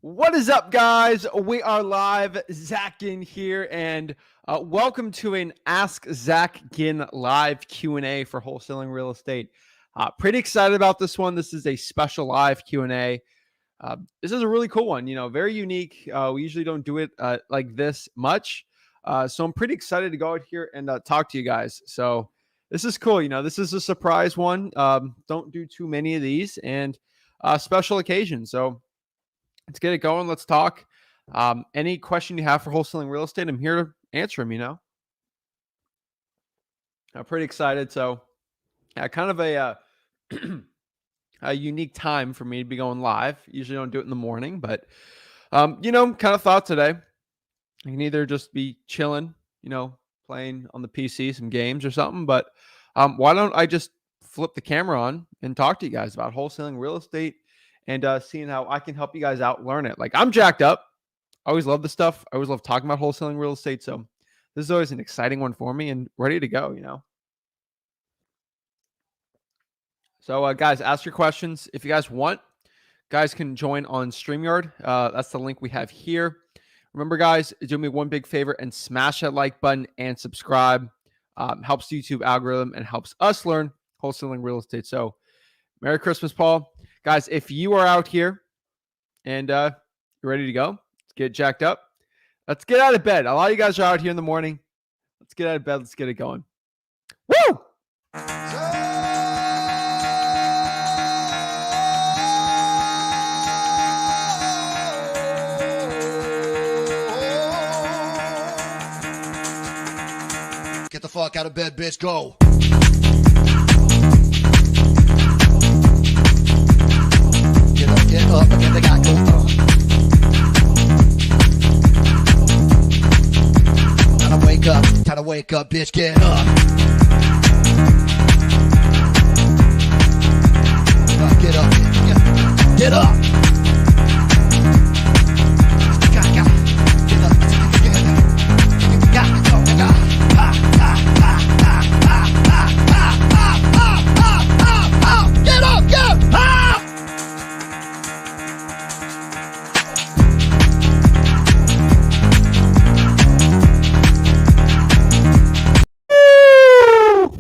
What is up, guys? We are live. Zach Ginn here, and welcome to an Ask Zach Ginn live Q&A for wholesaling real estate. Pretty excited about this one. This is a special live Q&A. This is a really cool one, very unique. We usually don't do it like this much. So I'm pretty excited to go out here and talk to you guys. So this is cool. This is a surprise one. Don't do too many of these, and special occasion. So let's get it going. Let's talk. Any question you have for wholesaling real estate, I'm here to answer them, I'm pretty excited. So kind of a unique time for me to be going live. Usually don't do it in the morning, but, kind of thought today I can either just be chilling, playing on the PC, some games or something, but why don't I just flip the camera on and talk to you guys about wholesaling real estate and seeing how I can help you guys out learn it. Like, I'm jacked up. I always love this stuff. I always love talking about wholesaling real estate. So this is always an exciting one for me and ready to go. So guys, ask your questions. If you guys want, guys can join on StreamYard. That's the link we have here. Remember, guys, do me one big favor and smash that like button and subscribe. Helps the YouTube algorithm and helps us learn wholesaling real estate. So Merry Christmas, Paul. Guys, if you are out here and you're ready to go, let's get jacked up. Let's get out of bed. A lot of you guys are out here in the morning. Let's get out of bed. Let's get it going. Woo! Get the fuck out of bed, bitch. Go. Get up, and they got go. Time to wake up, bitch. Get up. Get up. Get up.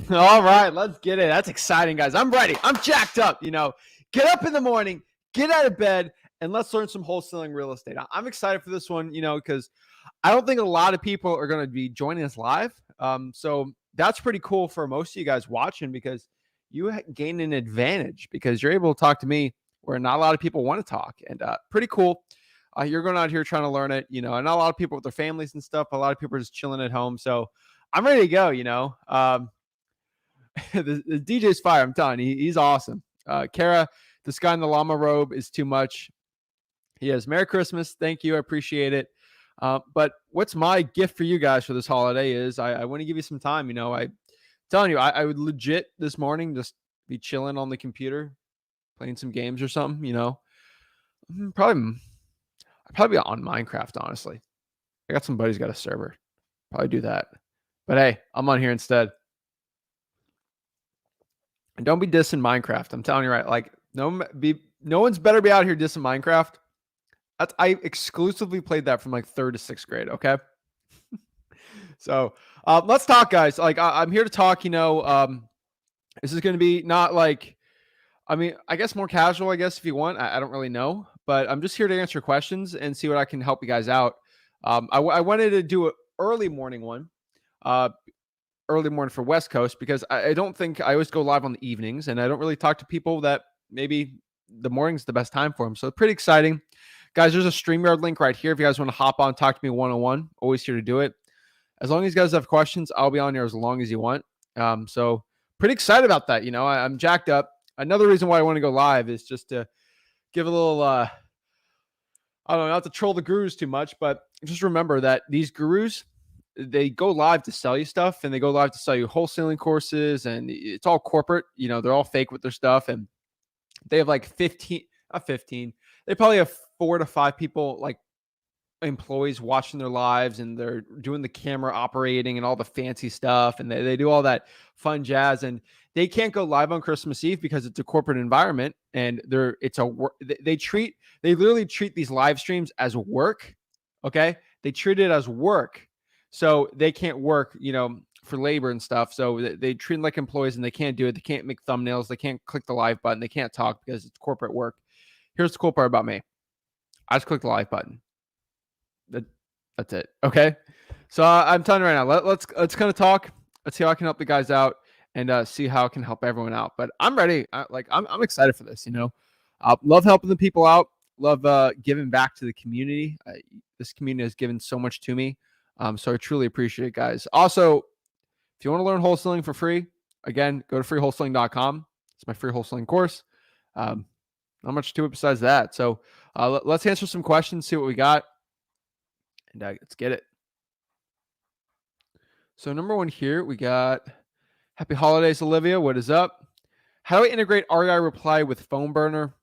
All right, let's get it. That's exciting, guys. I'm ready. I'm jacked up. Get up in the morning, get out of bed, and let's learn some wholesaling real estate. I'm excited for this one, because I don't think a lot of people are going to be joining us live. So that's pretty cool for most of you guys watching, because you gain an advantage because you're able to talk to me where not a lot of people want to talk, and pretty cool. You're going out here trying to learn it, and not a lot of people with their families and stuff. A lot of people are just chilling at home. So I'm ready to go, the DJ's fire. I'm telling you, he's awesome. Kara, this guy in the llama robe is too much. He has Merry Christmas. Thank you. I appreciate it. But what's my gift for you guys for this holiday is I want to give you some time. I telling you, I would legit this morning just be chilling on the computer, playing some games or something, probably be on Minecraft, honestly. I got some buddies got a server. Probably do that. But hey, I'm on here instead. And don't be dissing Minecraft. I'm telling you, right? Like, no one's better be out here dissing Minecraft. I exclusively played that from like 3rd to 6th grade. Okay. So let's talk, guys. Like, I'm here to talk. This is going to be not like, I guess more casual. I guess if you want, I don't really know, but I'm just here to answer questions and see what I can help you guys out. I wanted to do an early morning one. Early morning for West Coast, because I don't think I always go live on the evenings, and I don't really talk to people that maybe the morning's the best time for them. So pretty exciting. Guys, there's a StreamYard link right here. If you guys want to hop on, talk to me one-on-one, always here to do it. As long as you guys have questions, I'll be on here as long as you want. So pretty excited about that. I'm jacked up. Another reason why I want to go live is just to give a little, I don't know, not to troll the gurus too much, but just remember that these gurus, they go live to sell you stuff, and they go live to sell you wholesaling courses, and it's all corporate. They're all fake with their stuff, and they have like 15. They probably have 4 to 5 people, like employees, watching their lives, and they're doing the camera operating and all the fancy stuff, and they do all that fun jazz, and they can't go live on Christmas Eve because it's a corporate environment and they literally treat these live streams as work. Okay. They treat it as work. So they can't work, for labor and stuff. So they treat them like employees and they can't do it. They can't make thumbnails. They can't click the live button. They can't talk because it's corporate work. Here's the cool part about me. I just click the live button. That's it. Okay. So I'm telling you right now, let's kind of talk. Let's see how I can help the guys out and see how I can help everyone out. But I'm ready. I'm excited for this. Love helping the people out. Love giving back to the community. This community has given so much to me. So I truly appreciate it, guys. Also, if you want to learn wholesaling for free, again, go to freewholesaling.com. It's my free wholesaling course. Not much to it besides that. So let's answer some questions, see what we got, and let's get it. So number one here, we got Happy Holidays, Olivia. What is up? How do I integrate REI Reply with Phone Burner?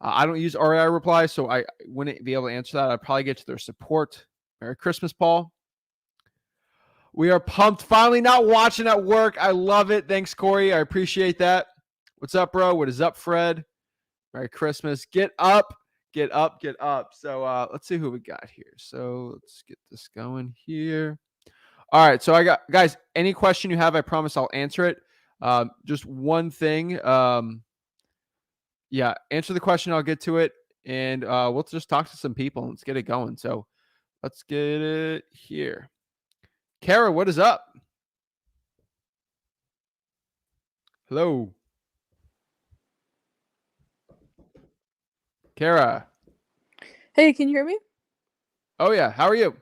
I don't use REI Reply, so I wouldn't be able to answer that. I'd probably get to their support. Merry Christmas, Paul. We are pumped. Finally not watching at work. I love it. Thanks, Corey. I appreciate that. What's up, bro? What is up, Fred? Merry Christmas. Get up. Get up. Get up. So let's see who we got here. So let's get this going here. All right. So I got, guys, any question you have, I promise I'll answer it. Just one thing. Yeah, answer the question. I'll get to it. And we'll just talk to some people. Let's get it going. So let's get it here. Kara, what is up? Hello. Kara. Hey, can you hear me? Oh, yeah. How are you?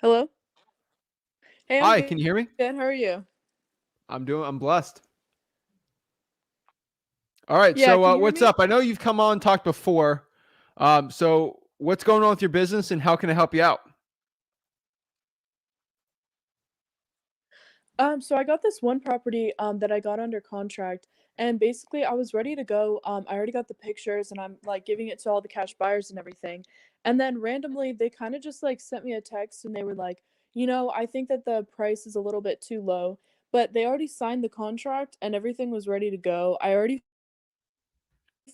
Hello? Hey, Hi, can you hear me? good. How are you? I'm blessed. All right. Yeah, So what's up? I know you've come on and talked before. So what's going on with your business and how can I help you out? So I got this one property that I got under contract, and basically I was ready to go. I already got the pictures and I'm like giving it to all the cash buyers and everything. And then randomly they kind of just like sent me a text and they were like, I think that the price is a little bit too low, but they already signed the contract and everything was ready to go. I already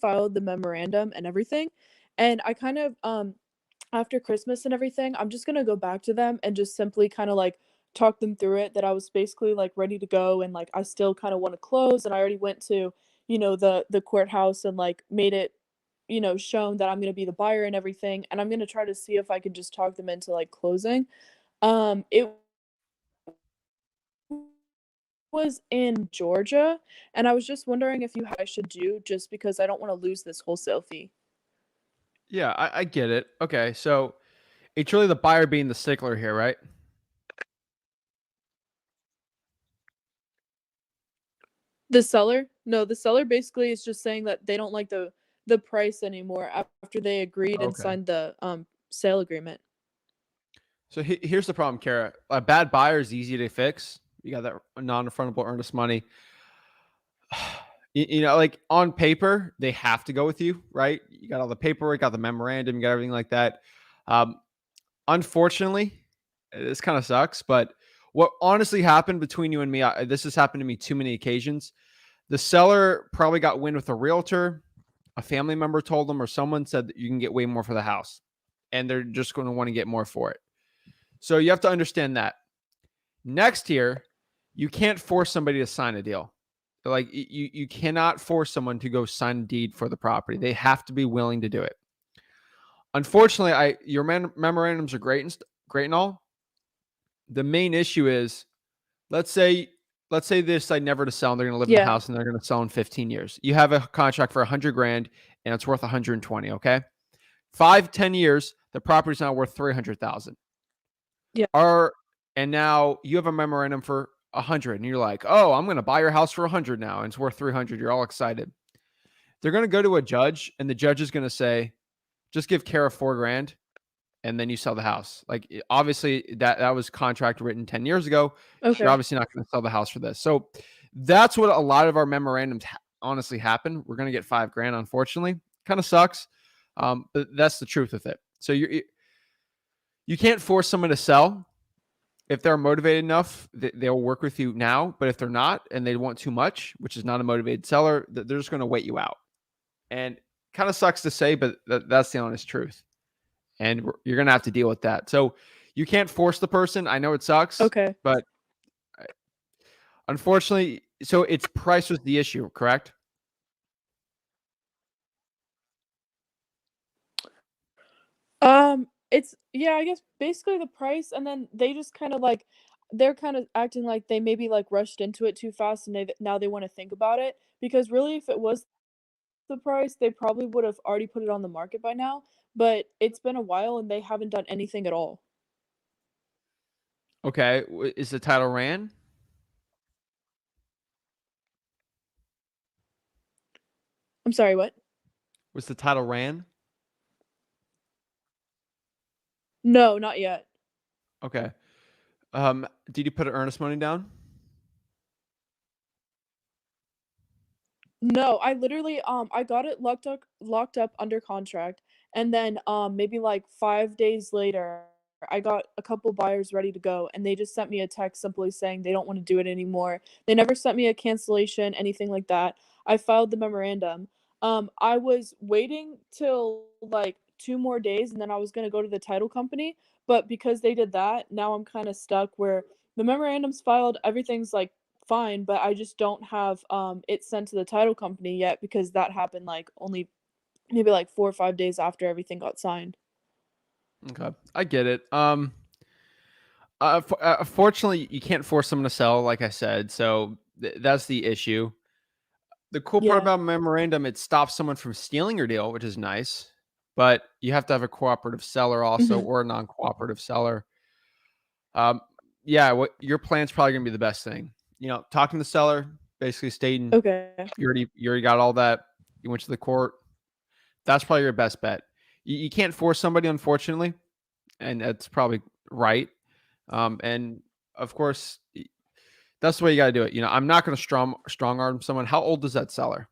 filed the memorandum and everything. And I kind of after Christmas and everything, I'm just gonna go back to them and just simply kind of like talk them through it that I was basically like ready to go and like I still kind of want to close and I already went to, the courthouse and like made it, shown that I'm gonna be the buyer and everything. And I'm gonna try to see if I could just talk them into like closing. It was in Georgia, and I was just wondering if I should do just because I don't want to lose this wholesale fee. Yeah, I get it. Okay. So it's really the buyer being the stickler here, right? The seller? No, the seller basically is just saying that they don't like the price anymore after they agreed and Okay. signed the sale agreement. So here's the problem, Kara. A bad buyer is easy to fix. You got that non-refundable earnest money. Like on paper, they have to go with you, right? You got all the paperwork, got the memorandum, you got everything like that. Unfortunately, this kind of sucks, but what honestly happened between you and me, this has happened to me too many occasions. The seller probably got wind with a realtor, a family member told them, or someone said that you can get way more for the house, and they're just going to want to get more for it. So you have to understand that. Next year, you can't force somebody to sign a deal. Like you cannot force someone to go sign a deed for the property. They have to be willing to do it. Unfortunately, your memorandums are great and all. The main issue is, let's say they decide never to sell and they're going to live in the house and they're going to sell in 15 years. You have a contract for $100,000 and it's worth 120. Okay. 5-10 years, the property's now worth 300,000. Yeah. And now you have a memorandum for 100 and you're like, oh, I'm going to buy your house for 100 now and it's worth 300. You're all excited. They're going to go to a judge and the judge is going to say, just give Kara $4,000 and then you sell the house. Like obviously that was contract written 10 years ago. Okay. You're obviously not going to sell the house for this. So that's what a lot of our memorandums honestly happen. We're going to get $5,000, unfortunately. Kind of sucks. But that's the truth with it. So you can't force someone to sell. If they're motivated enough, they'll work with you now. But if they're not and they want too much, which is not a motivated seller, they're just going to wait you out. And kind of sucks to say, but that's the honest truth. And you're going to have to deal with that. So you can't force the person. I know it sucks, Okay. but unfortunately, so it's price was the issue, correct? It's yeah, I guess basically the price, and then they just kind of like they're kind of acting like they maybe like rushed into it too fast, and now they want to think about it because really, if it was the price, they probably would have already put it on the market by now. But it's been a while, and they haven't done anything at all. Okay. Is the title ran? I'm sorry, what? Was the title ran? No, not yet. Okay. Did you put an earnest money down? No, I literally I got it locked up under contract, and then maybe like 5 days later I got a couple buyers ready to go, and they just sent me a text simply saying they don't want to do it anymore. They never sent me a cancellation, anything like that. I filed the memorandum. I was waiting till like 2 more days and then I was going to go to the title company, but because they did that, now I'm kind of stuck where the memorandum's filed, everything's like fine, but I just don't have it sent to the title company yet because that happened like only maybe like 4 or 5 days after everything got signed. Okay. I get it. Fortunately, you can't force someone to sell, like I said. So that's the issue. The cool part Yeah. about memorandum, it stops someone from stealing your deal, which is nice. But you have to have a cooperative seller also, Mhm. or a non-cooperative seller. Um, yeah, what your plan's probably gonna be the best thing. Talking to the seller, basically stating Okay. you already got all that. You went to the court. That's probably your best bet. You can't force somebody, unfortunately, and that's probably right. And of course, that's the way you got to do it. I'm not going to strong arm someone. How old is that seller?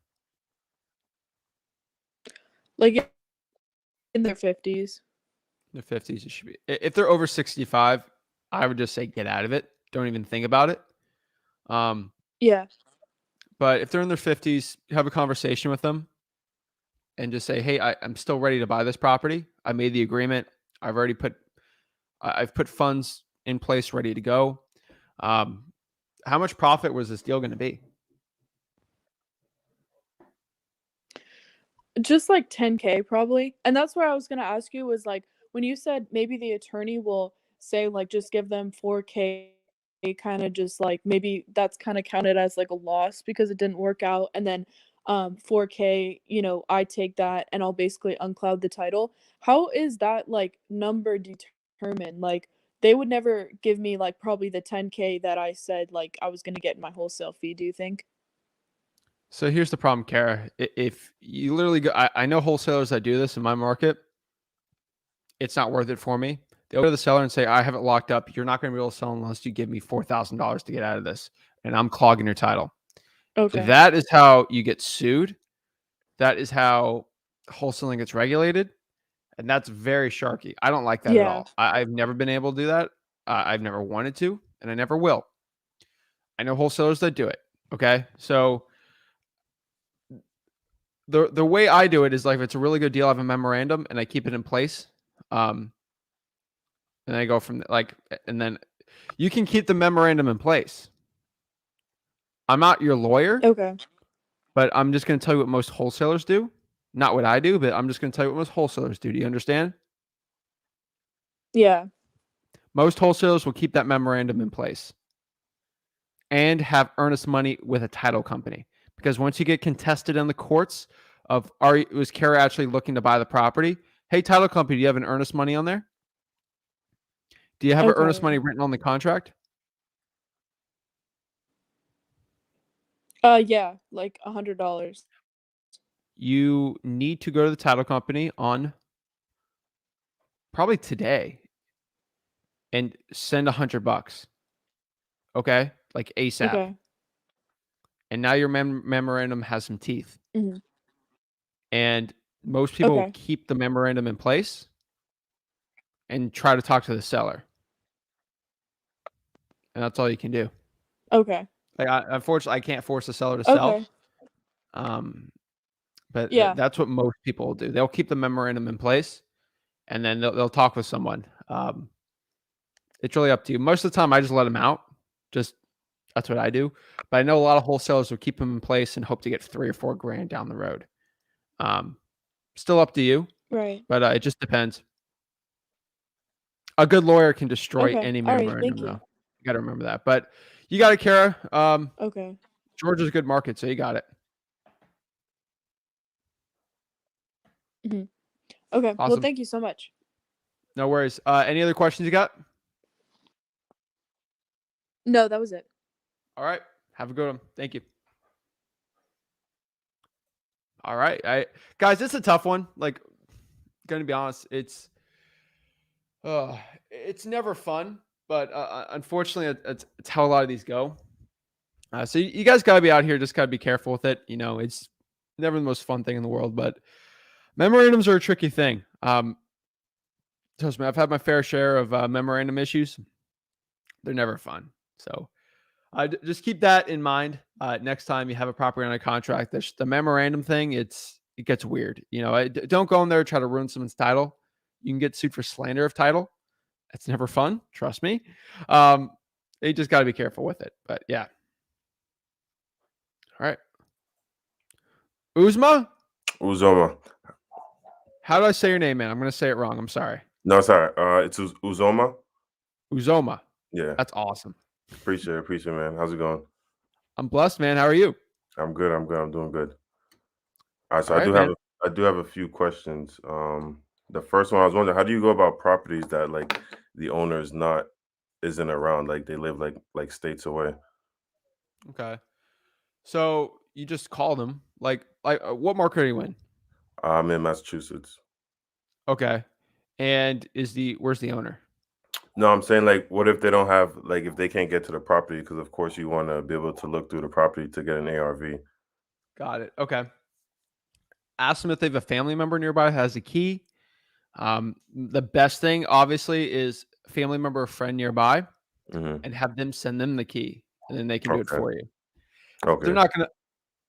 Like in their 50s. In the 50s. It should be. If they're over 65, I would just say get out of it. Don't even think about it. Um, Yeah. but if they're in their 50s, have a conversation with them and just say, "Hey, I'm still ready to buy this property. I made the agreement. I've already I've put funds in place, ready to go. Um, how much profit was this deal going to be?" Just like 10K probably. And that's where I was gonna ask you was like when you said maybe the attorney will say like just give them 4K, kind of just like maybe that's kind of counted as like a loss because it didn't work out, and then 4K, I take that and I'll basically uncloud the title. How is that like number determined? Like they would never give me like probably the 10K that I said like I was gonna get in my wholesale fee, do you think? So here's the problem, Kara. If you literally go, I know wholesalers that do this in my market. It's not worth it for me. They'll go to the seller and say, I have it locked up. You're not going to be able to sell unless you give me $4,000 to get out of this. And I'm clogging your title. Okay. That is how you get sued. That is how wholesaling gets regulated. And that's very sharky. I don't like that at Yeah. all. I've never been able to do that. I've never wanted to, and I never will. I know wholesalers that do it. Okay. So the way I do it is like if it's a really good deal, I have a memorandum and I keep it in place. Um, and I go from like, and then you can keep the memorandum in place. I'm not your lawyer, Okay. but I'm just going to tell you what most wholesalers do. Not what I do, but I'm just going to tell you what most wholesalers do. Do you understand? Yeah. Most wholesalers will keep that memorandum in place and have earnest money with a title company. Because once you get contested in the courts of was Kara actually looking to buy the property? Hey, title company, do you have an earnest money on there? Do you have an earnest money Okay. written on the contract? Yeah, like $100. You need to go to the title company on probably today and send $100. Okay, like ASAP. Okay. And now your memorandum has some teeth. Mhm. And most people Okay. keep the memorandum in place and try to talk to the seller. and that's all you can do. Okay. Like, unfortunately, I can't force the seller to sell. Okay. But Yeah. that's what most people will do. They'll keep the memorandum in place, and then they'll talk with someone. It's really up to you. Most of the time, I just let them out. Just that's what I do. But I know a lot of wholesalers will keep them in place and hope to get $3 or $4 grand down the road. Still up to you, Right. but it just depends. A good lawyer can destroy Okay. any All right. memorandum, Thank though. you. You got to remember that. But you got it, Kara. Okay. Georgia's a good market, so you got it. Okay. Well, Awesome. thank you so much. No worries. Any other questions you got? No, that was it. All right. Have a good one. Thank you. All right. Guys, it's a tough one. Like, gonna be honest, it's never fun, but unfortunately, it's how a lot of these go. So you guys gotta be out here. Just gotta be careful with it. It's never the most fun thing in the world, but memorandums are a tricky thing. Trust me, I've had my fair share of memorandum issues. They're never fun. So just keep that in mind. Next time you have a property under contract, the memorandum thing, it gets weird. Don't go in there and try to ruin someone's title. You can get sued for slander of title. That's never fun. Trust me. You just got to be careful with it. But yeah. All right. Uzma? Uzoma. How do I say your name, man? I'm going to say it wrong. I'm sorry. No, sorry. It's Uzoma. Uzoma. Yeah. That's awesome. Appreciate it, man. How's it going? I'm blessed, man. How are you? I'm good. I'm doing good. All right. So All right, I do have a few questions. The first one, I was wondering, how do you go about properties that like the owner isn't around, like they live like states away? Okay. So you just call them. Like what market are you in? I'm in Massachusetts. Okay. And where's the owner? No, I'm saying like, what if they don't have like if they can't get to the property? Because of course you want to be able to look through the property to get an ARV. Got it. Okay. Ask them if they have a family member nearby who has a key. The best thing, obviously, is a family member or friend nearby, and have them send them the key, and then they can do it for you. Okay. They're not gonna.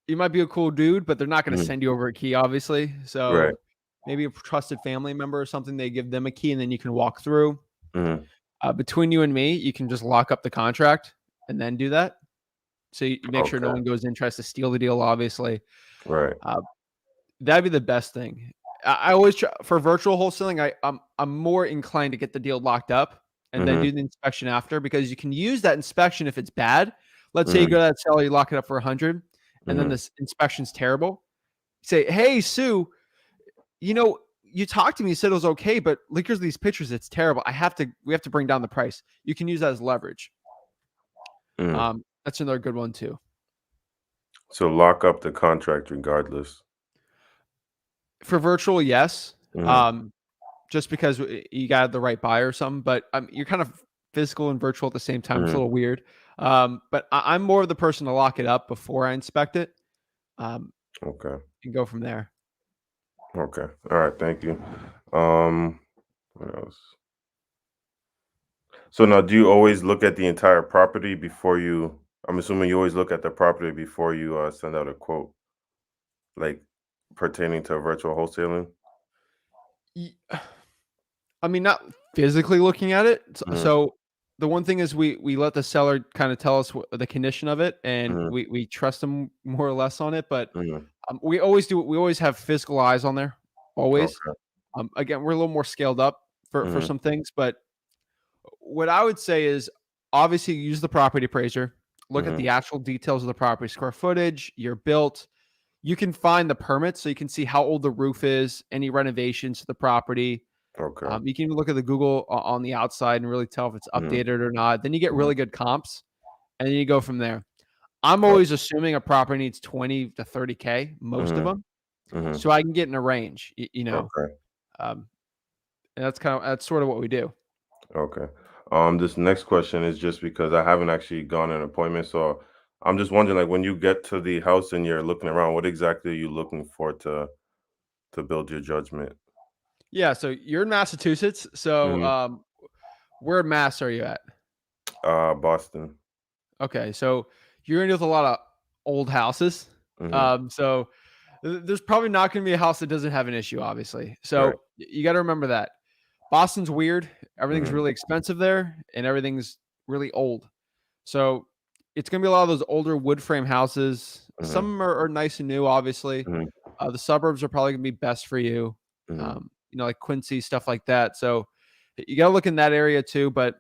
You might be a cool dude, but they're not gonna send you over a key, obviously. So Right. maybe a trusted family member or something. They give them a key, and then you can walk through. Mhm. Between you and me, you can just lock up the contract and then do that. So you make sure no Okay. one goes in tries to steal the deal. Obviously, Right. that'd be the best thing. I always try for virtual wholesaling. I'm more inclined to get the deal locked up and then do the inspection after, because you can use that inspection if it's bad. Let's say you go to that seller, you lock it up for 100, and then this inspection's terrible. You say, "Hey, Sue, you talked to me, you said it was okay, but look at these pictures, it's terrible. We have to bring down the price." You can use that as leverage. That's another good one too. So lock up the contract regardless. For virtual, yes. Just because you got the right buyer or something, but you're kind of physical and virtual at the same time. It's a little weird. But I'm more of the person to lock it up before I inspect it. Okay. And go from there. Okay. All right. Thank you. What else? So now, do you always look at the entire property before you? I'm assuming you always look at the property before you send out a quote, like pertaining to virtual wholesaling. I mean, not physically looking at it. So the one thing is we let the seller kind of tell us the condition of it, and we trust them more or less on it. But we always have physical eyes on there, always. Okay. Again, we're a little more scaled up for some things, but what I would say is obviously use the property appraiser, look at the actual details of the property, square footage, year built. You can find the permits, so you can see how old the roof is, any renovations to the property. Okay. You can even look at the Google on the outside and really tell if it's updated or not. Then you get really good comps, and then you go from there. I'm always assuming a property needs 20 to 30K, most of them, so I can get in a range, Okay. and that's sort of what we do. Okay. This next question is just because I haven't actually gone on an appointment, so I'm just wondering, like, when you get to the house and you're looking around, what exactly are you looking for to build your judgment? Yeah, so you're in Massachusetts. So where in Mass are you at? Boston. Okay, so you're gonna deal with a lot of old houses. So there's probably not gonna be a house that doesn't have an issue, obviously. Right. So you got to remember that Boston's weird. Everything's Mhm. really expensive there, and everything's really old. So it's gonna be a lot of those older wood frame houses. Mhm. Some are nice and new, obviously. Mhm. The suburbs are probably gonna be best for you. Mhm. Like Quincy, stuff like that. So you got to look in that area too. But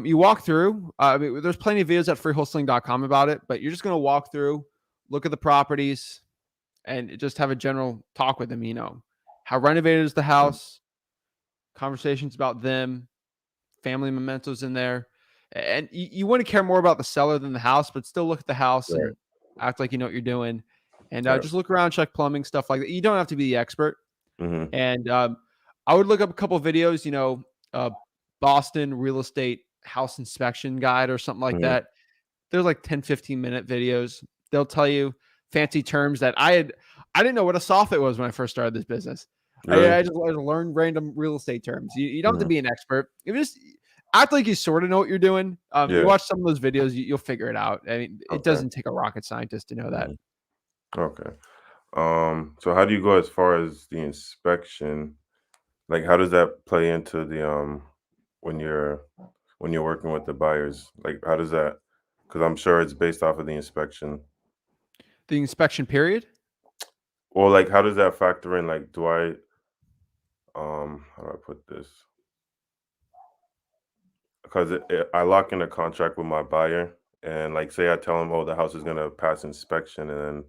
you walk through. I mean, there's plenty of videos at freewholesaling.com about it, but you're just gonna walk through, look at the properties, and just have a general talk with them. How renovated is the Mhm. house? Conversations about them, family mementos in there, and you want to care more about the seller than the house, but still look at the house Right. and act like you know what you're doing, and Right. just look around, check plumbing, stuff like that. You don't have to be the expert, Mhm. and I would look up a couple of videos. Uh, Boston real estate house inspection guide or something like Mhm. that. There's like 10-15 minute videos. They'll tell you fancy terms that I didn't know what a soffit was when I first started this business. Really? I just learned random real estate terms. You don't have to Mhm. be an expert. You just act like you sort of know what you're doing. You Yeah. watch some of those videos, you'll figure it out. I mean, it Okay. doesn't take a rocket scientist to know that. Mhm. Okay. So how do you go as far as the inspection? Like, how does that play into the when you're working with the buyers? Like, how does that? Because I'm sure it's based off of the inspection. The inspection period. Or like, how does that factor in? Like, do I how do I put this? Because I lock in a contract with my buyer, and like, say I tell him, oh, the house is gonna pass inspection, and then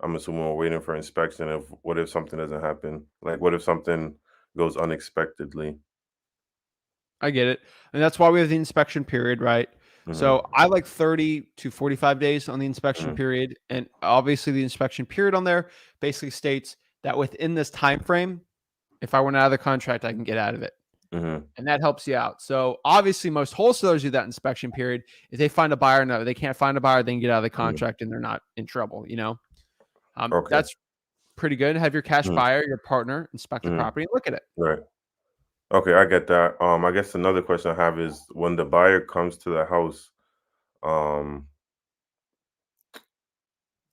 I'm assuming we're waiting for inspection. If what if something doesn't happen? Like, what if something goes unexpectedly? I get it. And that's why we have the inspection period, right? Mhm. So I like 30 to 45 days on the inspection Mhm. period. And obviously the inspection period on there basically states that within this time frame, if I went out of the contract, I can get out of it. Mhm. And that helps you out. So obviously most wholesalers do that inspection period. If they find a buyer, no, they can't find a buyer, they can get out of the Mhm. contract and they're not in trouble. Okay. That's pretty good. Have your cash Mhm. buyer, your partner inspect the Mhm. property and look at it. Right. Okay, I get that. I guess another question I have is when the buyer comes to the house, um,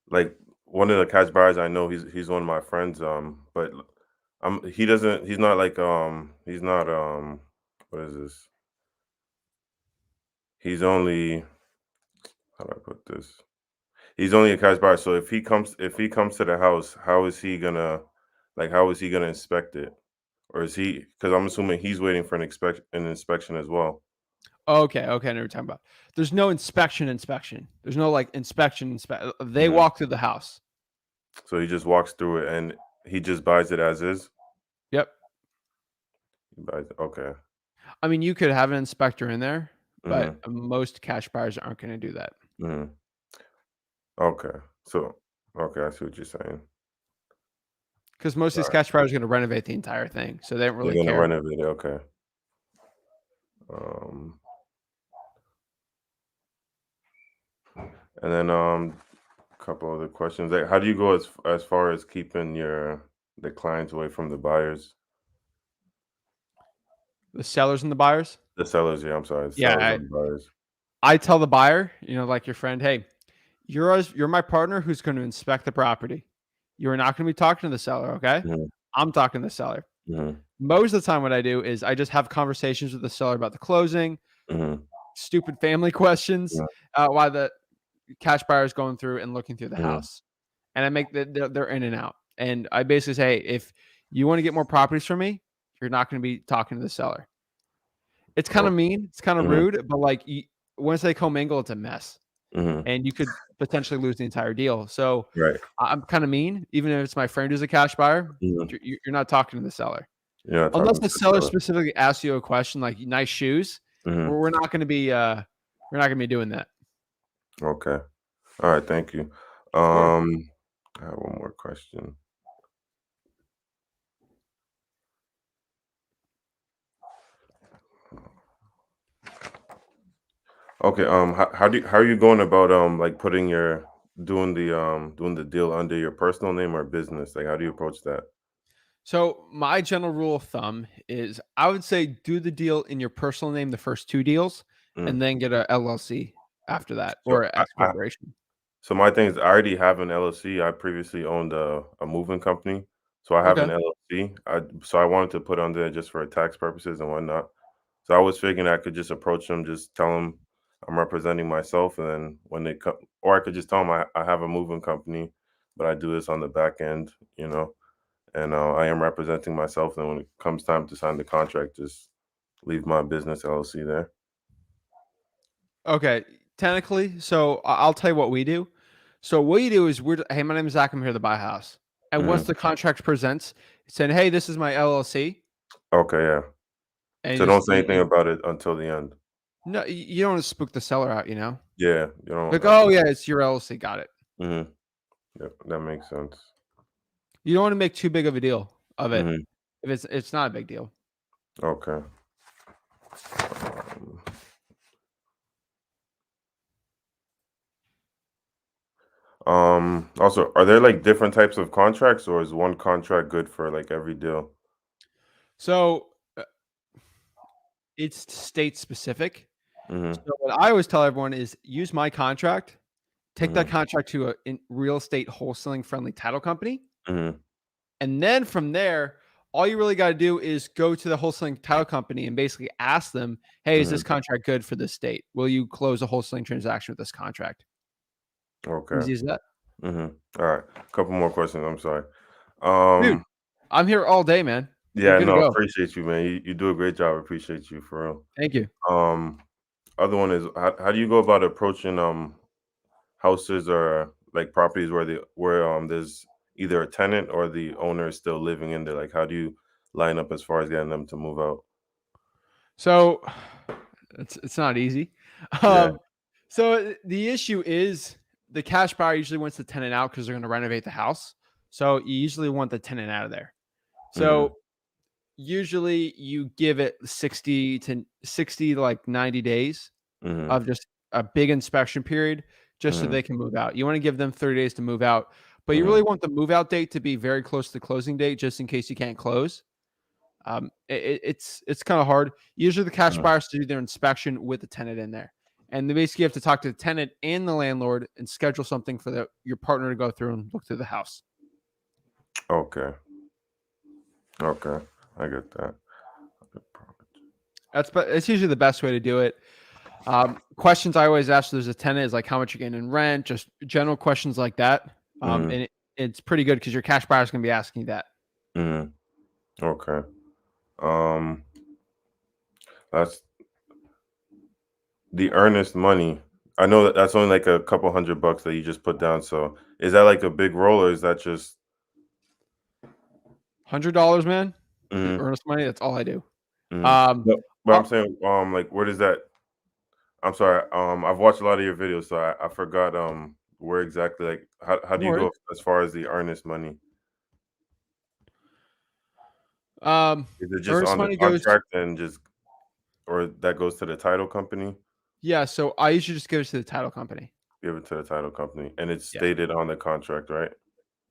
like one of the cash buyers I know, he's one of my friends. But he doesn't. He's not like he's not what is this? He's only how do I put this? He's only a cash buyer. So if he comes to the house, how is he gonna how is he gonna inspect it? Or is he? Because I'm assuming he's waiting for an inspection as well. Okay, okay, I know what you're talking about. There's no inspection. There's no like inspection. They Mhm. walk through the house. So he just walks through it and he just buys it as is? Yep. He buys it, okay. I mean, you could have an inspector in there, but Mhm, most cash buyers aren't going to do that mhm. Okay. So okay, I see what you're saying. because most of these Alright. cash buyers are going to renovate the entire thing, so they don't They're really gonna care. renovate it, okay. Um, and then, couple other questions. Like, how do you go as far as keeping the clients away from the buyers? The sellers and the buyers. The sellers, yeah, I'm sorry, the Yeah, sellers I, and buyers. I tell the buyer, like your friend, hey, you're my partner who's going to inspect the property. You are not going to be talking to the seller, okay? Mhm, I'm talking to the seller. mhm, Most of the time, what I do is I just have conversations with the seller about the closing, mhm, stupid family questions, mhm, while the cash buyer is going through and looking through the mhm. house, and I make they're in and out. And I basically say, if you want to get more properties from me, you're not going to be talking to the seller. It's kind Oh, of mean, it's kind of mhm, rude, but like once they commingle, it's a mess, mhm. and you could potentially lose the entire deal. So Right. I'm kind of mean, even if it's my friend who's a cash buyer. Mhm. You're not talking to the seller. You're not Unless talking the to the seller seller. specifically asks you a question like nice shoes, Mhm. we're not gonna be doing that. Okay. Alright, thank you. Of course. I have one more question. Okay, how are you going about like putting your doing the deal under your personal name or business? Like how do you approach that? So my general rule of thumb is I would say do the deal in your personal name the first two deals, and then get a LLC after that So or I, X I corporation. so my thing is I already have an LLC. I previously owned a moving company, so I have Okay. an LLC. So I wanted to put on there just for tax purposes and whatnot. So I was figuring I could just approach them, just tell them I'm representing myself, and then when they come, or I could just tell them I have a moving company, but I do this on the back end, and I am representing myself. And when it comes time to sign the contract, just leave my business LLC there. Okay. Technically, so I'll tell you what we do. So what you do is hey, my name is Zach. I'm here to buy a house. And once Hmm. the contract presents, saying, hey, this is my LLC, Okay, yeah. and So don't say anything about it until the end. no, you don't want to spook the seller out, you know? Yeah, you Like, don't. oh yeah, it's your LLC. Got it. Mhm. Yep, that makes sense. You don't want to make too big of a deal of it. Mhm. If it's not a big deal. Okay. Also, are there like different types of contracts, or is one contract good for like every deal? So it's state specific. Mhm. So what I always tell everyone is use my contract, take that Mhm. contract to a real estate wholesaling friendly title company. Mhm. And then from there, all you really got to do is go to the wholesaling title company and basically ask them, hey, is this Mhm. contract good for this state? Will you close a wholesaling transaction with this contract? Okay. Easy as that. Mhm. All right. Couple more questions. I'm sorry. Dude, Um. I'm here all day, man. You're Yeah. good to No. go. Appreciate you, man. You do a great job. Appreciate you for real. Thank you. Um. Other one is how do you go about approaching houses or like properties where there's either a tenant or the owner is still living in there? Like how do you line up as far as getting them to move out? So it's not easy. Yeah. Um, so the issue is the cash buyer usually wants the tenant out because they're going to renovate the house. So you usually want the tenant out of there. Mhm. So usually you give it 60 to like 90 days Mhm. of just a big inspection period just so Mhm. they can move out. You want to give them 30 days to move out, but you Mhm. really want the move out date to be very close to the closing date just in case you can't close. It's kind of hard. Usually, the cash Mhm. buyers do their inspection with the tenant in there, and they basically have to talk to the tenant and the landlord and schedule something for your partner to go through and look through the house. Okay. Okay. I get that. But it's usually the best way to do it. Questions I always ask there's a tenant is like how much you're getting in rent, just general questions like that. Mhm. And it's pretty good because your cash buyer is going to be asking you that. Mhm. Okay. Um that's the earnest money. I know that that's only like a couple $100 that you just put down. So is that like a big roll or is that just $100, man. mhm. Earnest money. That's all I do. Mhm. Um, But uh, I'm saying like where does that I'm sorry. I've watched a lot of your videos, so I forgot where exactly like how do no you worries. go as far as the earnest money? Um, Is it just earnest on the money goes. contract and just or that goes to the title company? Yeah. So I usually just give it to the title company. Give it to the title company and it's Yeah. stated on the contract, right?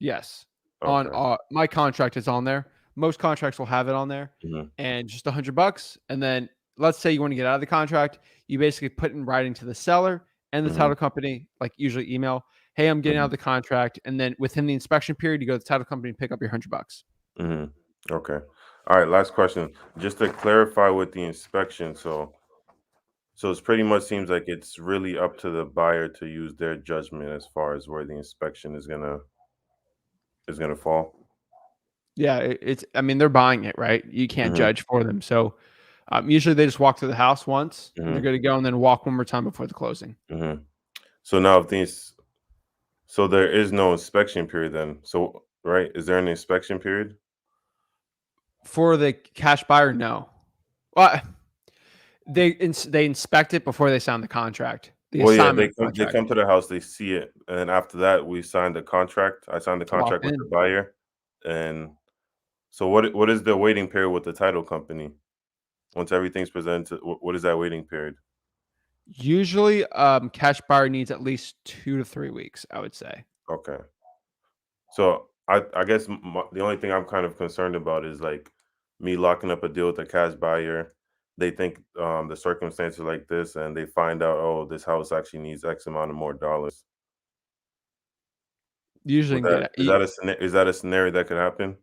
Yes. On Okay. my contract is on there. Most contracts will have it on there, Mhm. and just $100. And then let's say you want to get out of the contract, you basically put in writing to the seller and the Mhm. title company, like usually email, "Hey, I'm getting out Mhm. of the contract." And then within the inspection period, you go to the title company and pick up your $100. Mhm. Okay. All right, last question. Just to clarify with the inspection, so it's pretty much seems like it's really up to the buyer to use their judgment as far as where the inspection is gonna fall. Yeah, it's. I mean, they're buying it, right? You can't Mhm. judge for them. So usually they just walk through the house once, and they're Mhm. good to go, and then walk one more time before the closing. Mhm. So now if these so there is no inspection period then. So right, is there an inspection period? For the cash buyer, no. Well, they inspect it before they sign the contract, the Well, yeah, assignment they contract. come to the house, they see it, and then after that, we sign the contract. I signed the Walk contract with the in. buyer, and so what is the waiting period with the title company? Once everything's presented, what is that waiting period? Usually, cash buyer needs at least 2 to 3 weeks, I would say. Okay. So I guess the only thing I'm kind of concerned about is like me locking up a deal with a cash buyer. they think the circumstances like this, and they find out, oh, this house actually needs X amount of more dollars. Usually Would can get that it. You- is that a scenario that could happen?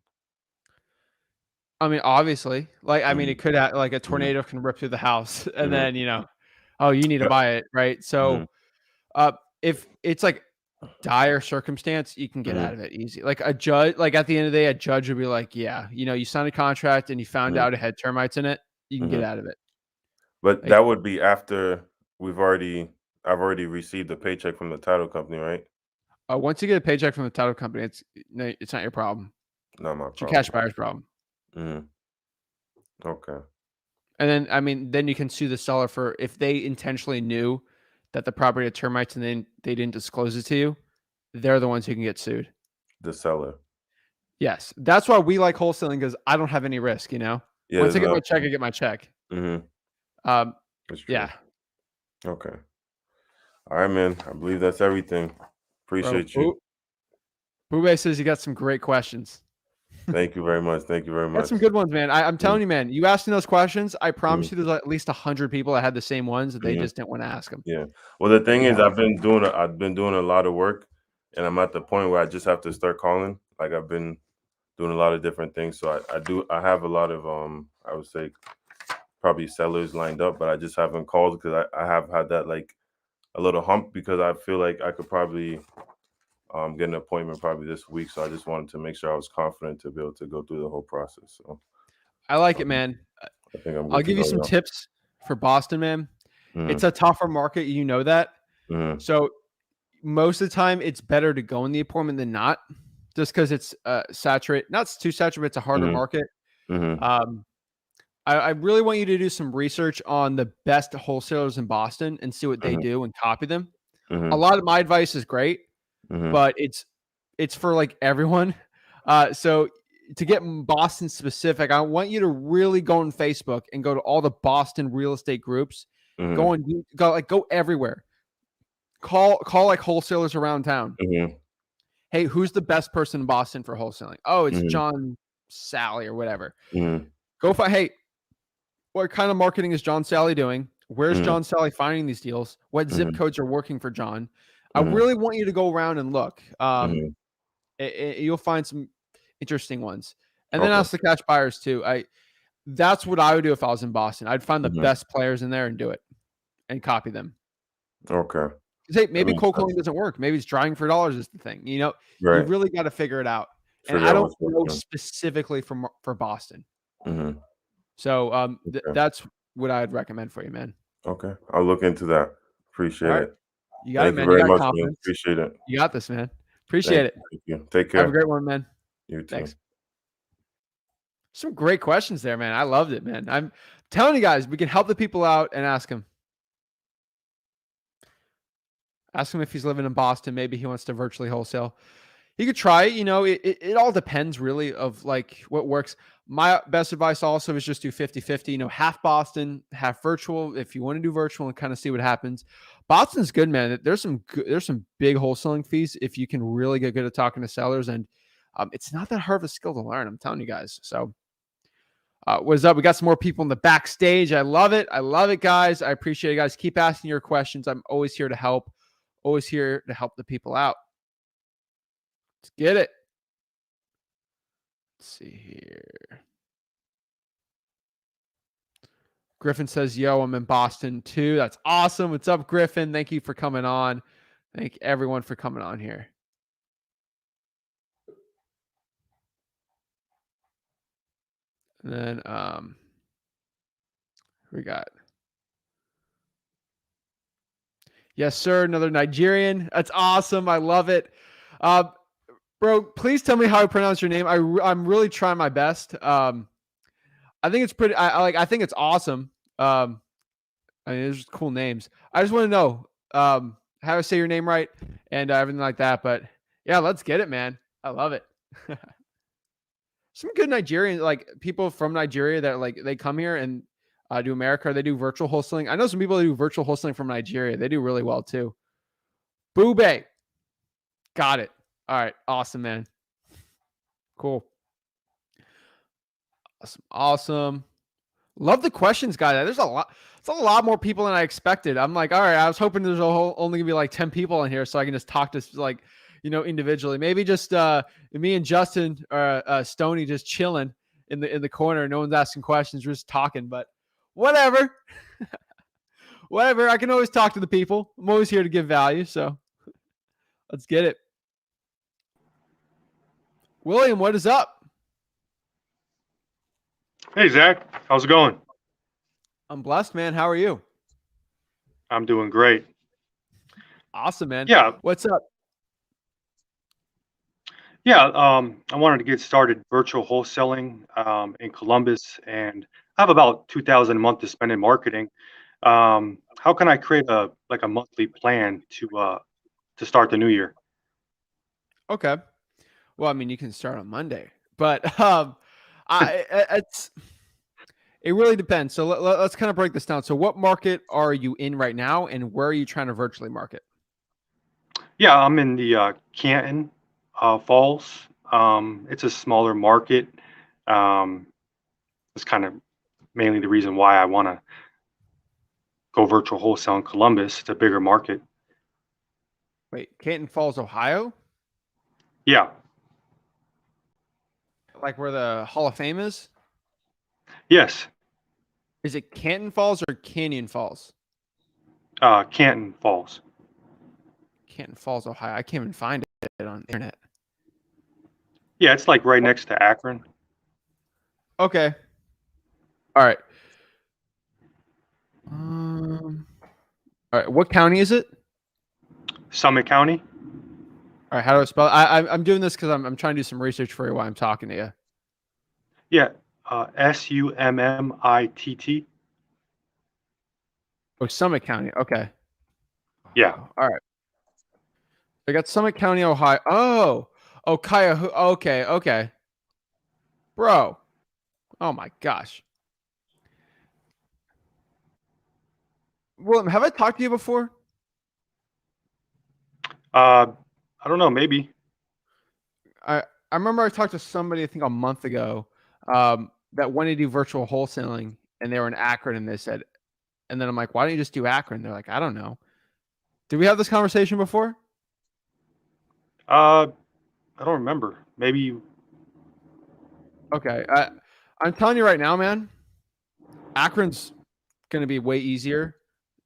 I mean, obviously, like I mean, Mhm, it could like a mhm, tornado can rip through the house, and mhm. then oh, you need to Yeah, buy it, right? mhm, So, if it's like dire circumstance, you can get mhm, out of it easy. Like a judge, like at the end of the day, a judge would be like, yeah, you signed a contract and you found mhm, out it had termites in it, you can get mhm. out of it. But Like that would be after we've already I've already received a paycheck from the title company, right? once you get a paycheck from the title company, it's not your problem. Not my It's your cash problem. buyer's problem. Mhm. Okay. And then, I mean, then you can sue the seller for if they intentionally knew that the property had termites and then they didn't disclose it to you, they're the ones who can get sued. The seller. Yes. That's why we like wholesaling because I don't have any risk. Yeah, Once there's I get my enough. check, I get my check. Mhm. Um, That's true. yeah, Okay. All right, man. I believe that's everything. bro. Appreciate you. Bube says you got some great questions. Thank you very much. Thank you very That's much. some good ones, man. I'm Mhm, telling you, man, you asking those questions, I mhm, promise you there's at least 100 people that had the same ones that they mhm. just didn't want to ask them. Yeah. Well, the But thing you is, have. I've been doing a lot of work, and I'm at the point where I just have to start calling. Like I've been doing a lot of different things, so I have a lot of I would say probably sellers lined up, but I just haven't called because I have had that like a little hump because I feel like I could probably get an appointment probably this week. So I just wanted to make sure I was confident to be able to go through the whole process. So I like it, um, man. I think I'm I'll good to give you go some now. tips for Boston, man. It's Hmm. a tougher market, you know that. Hmm. So most of the time, it's better to go in the appointment than not, just because it's saturated. Not too saturated, but it's a harder Hmm. market. Hmm. Um, I really want you to do some research on the best wholesalers in Boston and see what they Hmm. do and copy them. A Hmm. lot of my advice is great, Hmm. but it's for like everyone. So to get Boston specific, I want you to really go on Facebook and go to all the Boston real estate groups. Hmm. Go everywhere. Call like wholesalers around town. Hmm. Hey, who's the best person in Boston for wholesaling? Oh, it's Hmm. John Sally or whatever. Hmm. Go find. Hey, what kind of marketing is John Sally doing? Where's Hmm. John Sally finding these deals? What zip Hmm. codes are working for John? I Hmm. really want you to go around and look. Hmm. You'll find some interesting ones, and then Okay. ask the cash buyers too. That's what I would do if I was in Boston. I'd find the Hmm. best players in there and do it and copy them. Okay. 'Cause, hey, That maybe makes cold calling sense. doesn't work. Maybe it's trying for dollars is the thing. You Right. really got to figure it out. And Figure I out don't what's know working. specifically for Boston. Hmm. So Okay. that's what I'd recommend for you, man. Okay. I'll look into that. All Appreciate right, it. you got it, Thank you man. You very got much, man. confidence. Appreciate it. You got this, man. Appreciate it. Thank you. Take Have a care. great one, man. You too. Thanks. Some great questions there, man. I loved it, man. I'm telling you guys, we can help the people out and ask him. Ask him if he's living in Boston. Maybe he wants to virtually wholesale. He could try it. It all depends really of like what works. My best advice also is just do 50-50, half Boston, half virtual. If you want to do virtual and kind of see what happens. Boston's good, man. There's some big wholesaling fees if you can really get good at talking to sellers. And it's not that hard of a skill to learn. I'm telling you guys. So what's up? We got some more people in the backstage. I love it. I love it, guys. I appreciate you guys. Keep asking your questions. I'm always here to help. Always here to help the people out. Let's get it. Let's see here. Griffin says, yo, I'm in Boston too. That's awesome. What's up, Griffin? Thank you for coming on. Thank everyone for coming on here. And then we got, yes, sir, another Nigerian. That's awesome. I love it. Bro, please tell me how I pronounce your name. I'm really trying my best. I think it's pretty. I think it's awesome. I mean, there's cool names. I just want to know how to say your name right and everything like that. But yeah, let's get it, man. I love it. Some good Nigerian, like people from Nigeria that like they come here and do America. They do virtual wholesaling. I know some people that do virtual wholesaling from Nigeria. They do really well too. Bube, got it. All right, awesome, man. Cool. Awesome. Love the questions, guy. There's a lot. It's a lot more people than I expected. I'm like, all right, I was hoping there's only gonna be like 10 people in here, so I can just talk to like, individually. Maybe just me and Justin or Stoney just chilling in the corner. No one's asking questions. We're just talking. But whatever, whatever. I can always talk to the people. I'm always here to give value. So let's get it. William, what is up? Hey, Zach. How's it going? I'm blessed, man. How are you? I'm doing great. Awesome, man. Yeah. What's up? Yeah. I wanted to get started virtual wholesaling in Columbus, and I have about 2,000 a month to spend in marketing. How can I create a monthly plan to start the new year? Okay. Well, I mean, you can start on Monday, but it really depends. So let's kind of break this down. So what market are you in right now, and where are you trying to virtually market? Yeah, I'm in the Canton Falls. It's a smaller market. It's kind of mainly the reason why I want to go virtual wholesale in Columbus. It's a bigger market. Wait, Canton Falls, Ohio? Yeah. Like where the Hall of Fame is? Yes. Is it Canton Falls or Canyon Falls? Canton Falls. Canton Falls, Ohio. I can't even find it on the internet. Yeah, it's like right next to Akron. Okay. All right. All right. What county is it? Summit County. All right. How do I spell it? I'm doing this because I'm trying to do some research for you while I'm talking to you. Yeah. Summitt. Oh, Summit County. Okay. Yeah. All right. I got Summit County, Ohio. Oh, Cuyahoga. Okay. Bro. Oh my gosh. William, have I talked to you before? I don't know. Maybe. I remember I talked to somebody, I think a month ago, that wanted to do virtual wholesaling, and they were in Akron, and they said, and then I'm like, why don't you just do Akron? They're like, I don't know. Did we have this conversation before? I don't remember. Maybe. Okay. I'm telling you right now, man, Akron's going to be way easier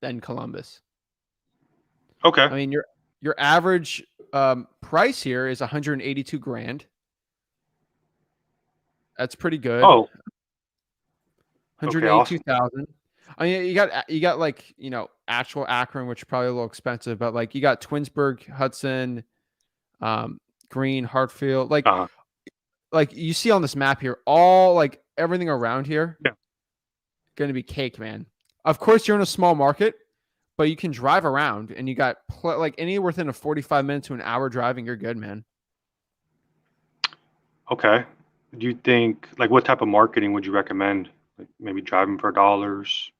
than Columbus. Okay. I mean, your average price here is 182 grand. That's pretty good. Oh. 182,000. I mean, you got like, actual Akron, which is probably a little expensive, but like you got Twinsburg, Hudson, Green, Hartfield, like you see on this map here, all like everything around here, going to be cake, man. Of course, you're in a small market, but you can drive around, and you got like anywhere within a 45 minutes to an hour driving, you're good, man. Okay. Do you think, like, what type of marketing would you recommend? Like maybe driving for dollars?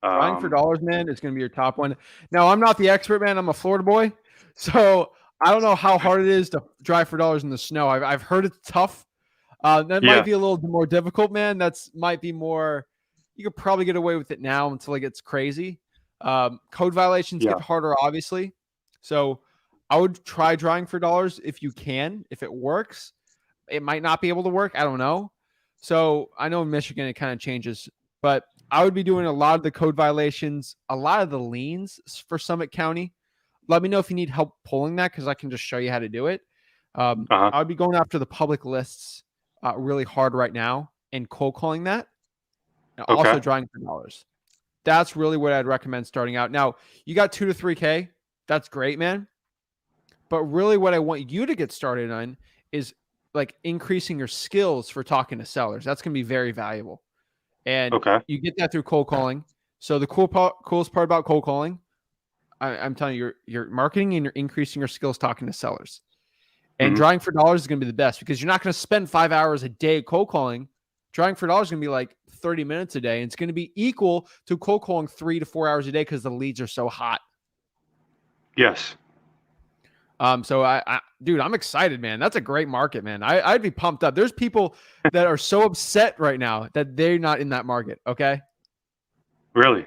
Driving for dollars, man, is going to be your top one. Now, I'm not the expert, man. I'm a Florida boy, so I don't know how hard it is to drive for dollars in the snow. I've heard it's tough. That might be a little more difficult, man. That's might be more. You could probably get away with it now until it gets crazy. Code violations get harder, obviously. So I would try driving for dollars if you can. If it works, it might not be able to work. I don't know. So I know in Michigan it kind of changes, but I would be doing a lot of the code violations, a lot of the liens for Summit County. Let me know if you need help pulling that, because I can just show you how to do it. I would be going after the public lists really hard right now and cold calling that. And also driving for dollars. That's really what I'd recommend starting out. Now, you got 2 to 3K. That's great, man. But really what I want you to get started on is like increasing your skills for talking to sellers. That's going to be very valuable. And you get that through cold calling. So the coolest part about cold calling, I'm telling you, you're marketing and you're increasing your skills talking to sellers. And driving for dollars is going to be the best, because you're not going to spend 5 hours a day cold calling. Driving for dollars is going to be like 30 minutes a day. And it's going to be equal to cold calling 3 to 4 hours a day because the leads are so hot. Yes. So dude, I'm excited, man. That's a great market, man. I'd be pumped up. There's people that are so upset right now that they're not in that market. Okay. Really?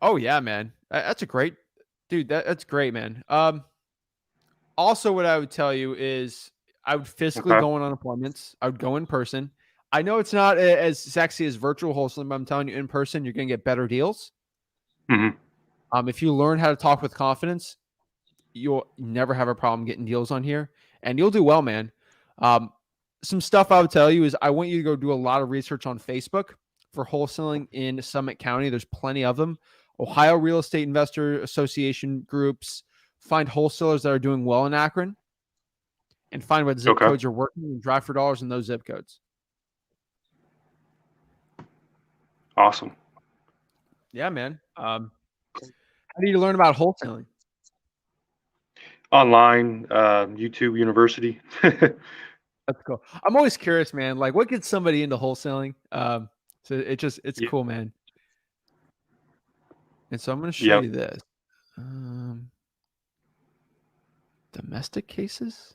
Oh yeah, man. That's a great, dude. That's great, man. Also, what I would tell you is I would physically Okay. go on appointments. I would go in person. I know it's not as sexy as virtual wholesaling, but I'm telling you, in person, you're going to get better deals. Hmm. If you learn how to talk with confidence, you'll never have a problem getting deals on here, and you'll do well, man. Some stuff I would tell you is I want you to go do a lot of research on Facebook for wholesaling in Summit County. There's plenty of them. Ohio Real Estate Investor Association groups. Find wholesalers that are doing well in Akron and find what zip Okay. codes are working and drive for dollars in those zip codes. Awesome. Yeah, man. How do you learn about wholesaling? Online, YouTube University. That's cool. I'm always curious, man. Like, what gets somebody into wholesaling? So it's Yeah. cool, man. And so I'm going to show Yep. you this. Domestic cases.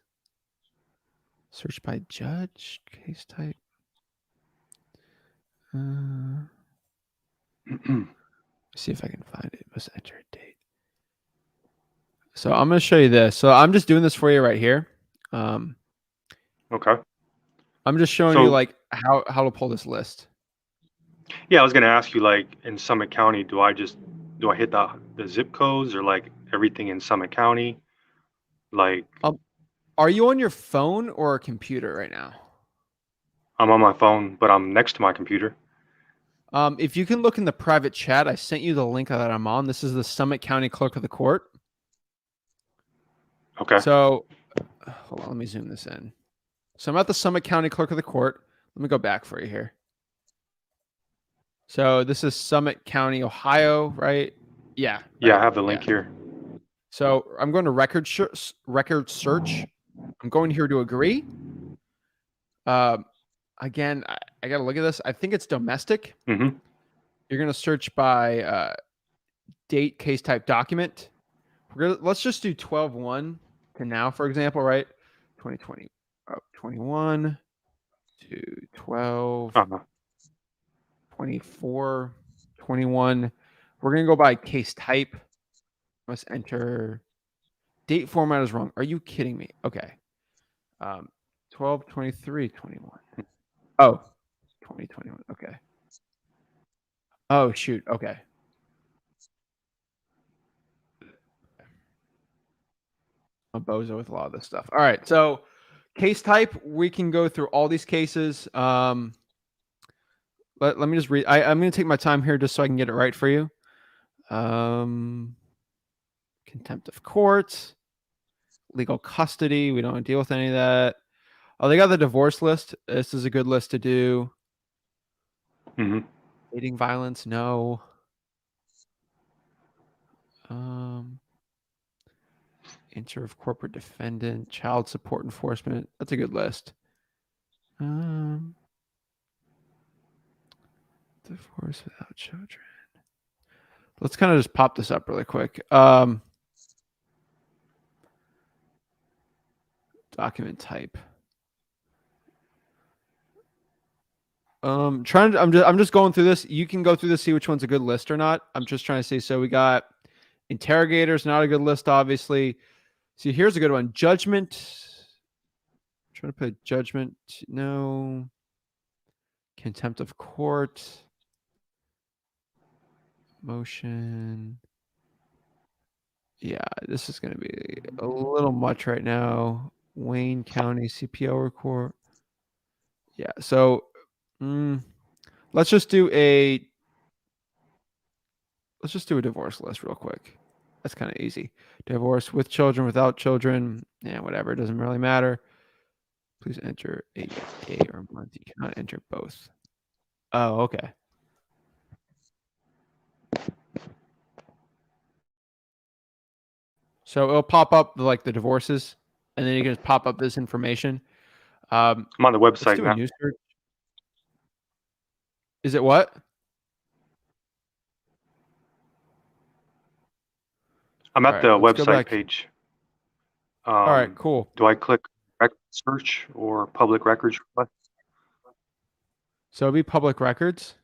Search by judge, case type. See if I can find it. Must enter a date. So I'm going to show you this. So I'm just doing this for you right here. Okay. I'm just showing you like how to pull this list. Yeah, I was gonna ask you, like, in Summit County, do I hit the zip codes, or like everything in Summit County? Like, Are you on your phone or a computer right now? I'm on my phone, but I'm next to my computer. If you can look in the private chat, I sent you the link that I'm on. This is the Summit County Clerk of the Court. Okay. So, hold on, let me zoom this in. So I'm at the Summit County Clerk of the Court. Let me go back for you here. So this is Summit County, Ohio, right? Yeah. Yeah, right? I have the link here. So I'm going to record search. I'm going here to agree. Again, I got to look at this. I think it's domestic. Mm-hmm. You're going to search by date, case type, document. Let's just do 12/1 to now, for example, right? 2020, 21 to 12, 24, 21. We're going to go by case type. Must enter. Date format is wrong. Are you kidding me? Okay. 12, 23, 21. Oh, 2021. Okay. Oh, shoot. Okay. I'm a bozo with a lot of this stuff. All right. So case type, we can go through all these cases. Let me just read. I'm going to take my time here just so I can get it right for you. Contempt of court, legal custody. We don't deal with any of that. Oh, they got the divorce list. This is a good list to do. Mm-hmm. Dating violence, no. Enter of corporate defendant, child support enforcement. That's a good list. Divorce without children. Let's kind of just pop this up really quick. Document type. I'm just going through this. You can go through this, see which one's a good list or not. I'm just trying to see. So we got interrogators, not a good list, obviously. See, here's a good one. Judgment. I'm trying to put judgment. No. Contempt of court. Motion. Yeah, this is going to be a little much right now. Wayne County CPO report. Yeah, so let's just do a divorce list real quick. That's kind of easy. Divorce with children, without children, whatever. It doesn't really matter. Please enter a day or month. You cannot enter both. Oh, okay. So it'll pop up like the divorces, and then you can just pop up this information. I'm on the website let's do now. a new search. Is it what? I'm at the website page. All right, cool. Do I click record search or public records request? So it'll be public records.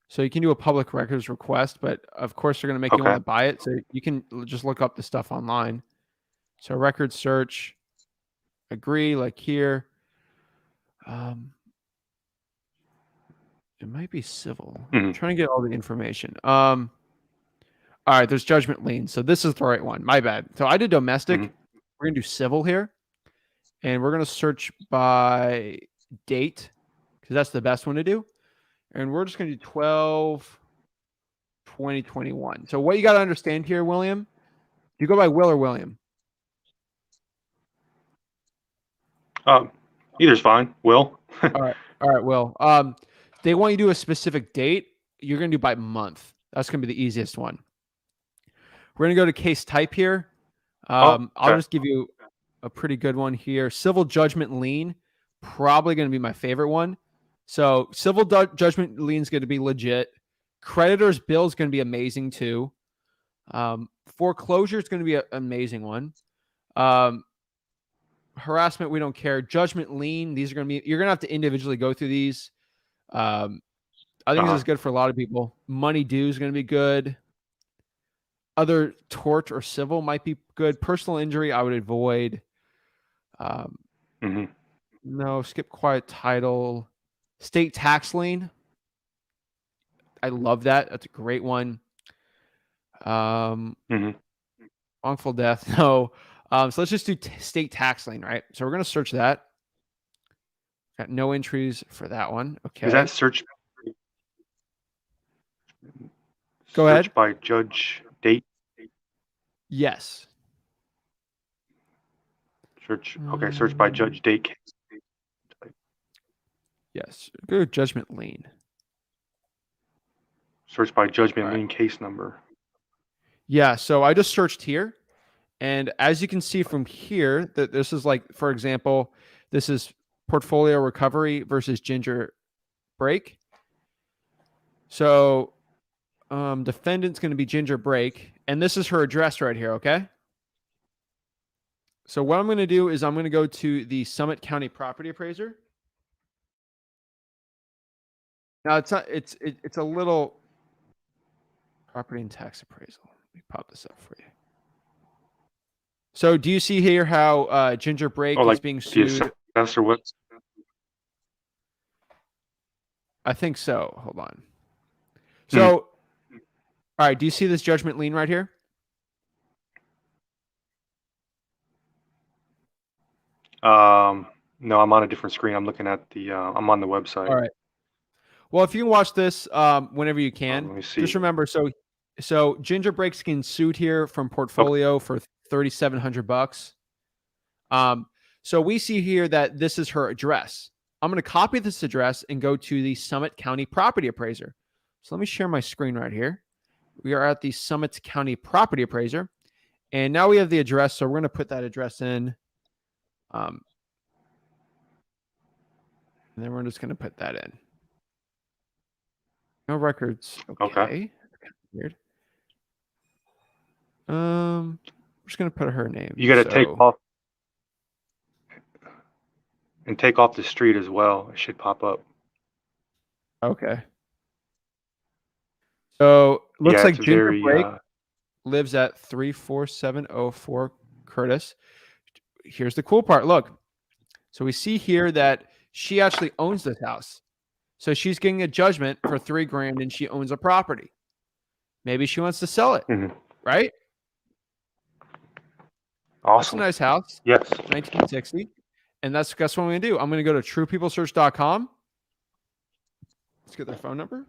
So you can do a public records request, but of course they're going to make you Okay. want to buy it. So you can just look up the stuff online. So record search, agree, like here. It might be civil. I'm trying to get all the information. All right, there's judgment lien. So this is the right one. My bad. So I did domestic. We're going to do civil here. And we're going to search by date because that's the best one to do. And we're just going to do 12/20/21. So what you got to understand here, William, do you go by Will or William? Either's fine. Will. All right, Will. They want you to do a specific date. You're going to do by month. That's going to be the easiest one. We're going to go to case type here. Okay. I'll just give you a pretty good one here. Civil judgment lien, probably going to be my favorite one. So civil judgment lien is going to be legit. Creditor's bill is going to be amazing too. Foreclosure is going to be an amazing one. Harassment, we don't care. Judgment lien, these are going to be, you're going to have to individually go through these. I think this is good for a lot of people. Money due is going to be good. Other tort or civil might be good. Personal injury, I would avoid. No, skip quiet title. State tax lien. I love that. That's a great one. Wrongful death. No. So let's just do state tax lien, right? So we're going to search that. Got no entries for that one. Okay. Is that search? Go ahead. Search by judge date. Yes. Search. Okay. Search by judge date case. Yes. Go to judgment lien. Search by judgment lien case number. Yeah. So I just searched here. And as you can see from here, that this is like, for example, this is portfolio recovery versus Ginger Break. So defendant's going to be Ginger Break. And this is her address right here, okay? So what I'm going to do is I'm going to go to the Summit County Property Appraiser. Now it's not, it's a little property and tax appraisal. Let me pop this up for you. So do you see here how Ginger Break is being sued? Assessor what? I think so. Hold on. So, all right. Do you see this judgment lien right here? No, I'm on a different screen. I'm looking at the. I'm on the website. All right. Well, if you can watch this whenever you can, let me see. Just remember. So Ginger Break's getting sued here from portfolio for $3,700. So we see here that this is her address. I'm going to copy this address and go to the Summit County Property Appraiser. So let me share my screen right here. We are at the Summit County Property Appraiser. And now we have the address. So we're going to put that address in. And then we're just going to put that in. No records. Okay. Weird. I'm just going to put her name. You got to take off. And take off the street as well. It should pop up. Okay. So looks like Ginger Break lives at 34704 Curtis. Here's the cool part. Look. So we see here that she actually owns this house. So she's getting a judgment for $3,000 and she owns a property. Maybe she wants to sell it. Right? Awesome. That's a nice house. Yes. 1960. And guess what I'm going to do? I'm going to go to truepeoplesearch.com. Let's get their phone number.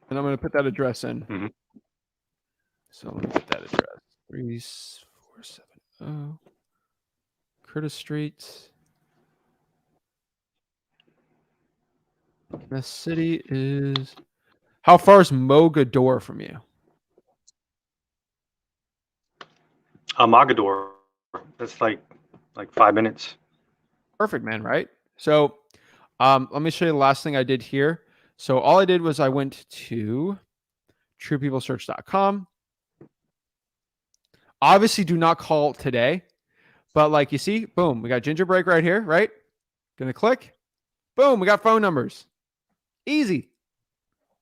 And I'm going to put that address in. So let me put that address. 3470 Curtis Street. The city is... How far is Mogador from you? Mogador. That's like 5 minutes. Perfect, man, right? So let me show you the last thing I did here. So all I did was I went to truepeoplesearch.com. Obviously, do not call today. But like you see, boom, we got Ginger Break right here, right? Gonna click. Boom, we got phone numbers. Easy.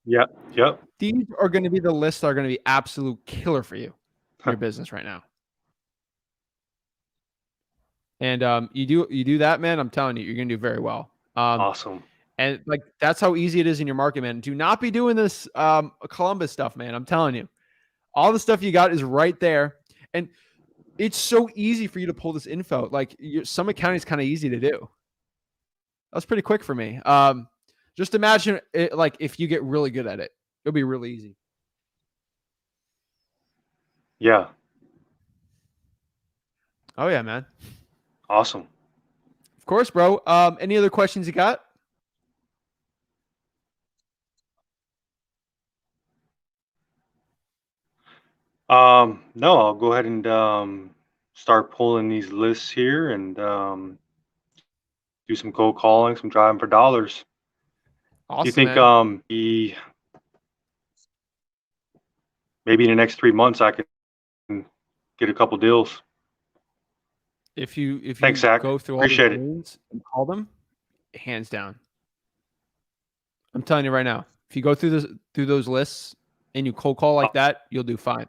Yep. Yep. These are going to be the lists that are going to be absolute killer for you in your business right now. And you do that, man. I'm telling you, you're going to do very well. Awesome. And like that's how easy it is in your market, man. Do not be doing this Columbus stuff, man. I'm telling you, all the stuff you got is right there, and it's so easy for you to pull this info. Like Summit County is kind of easy to do. That was pretty quick for me. Just imagine it, like if you get really good at it, it'll be really easy. Yeah. Oh yeah, man. Awesome. Of course, bro. Any other questions you got? No, I'll go ahead and start pulling these lists here and do some cold calling, some driving for dollars. Awesome, Do you think man. maybe in the next 3 months I can get a couple deals? If you Thanks, Zach. go through Appreciate all it. the names and call them, hands down. I'm telling you right now, if you go through those lists and you cold call like that, you'll do fine.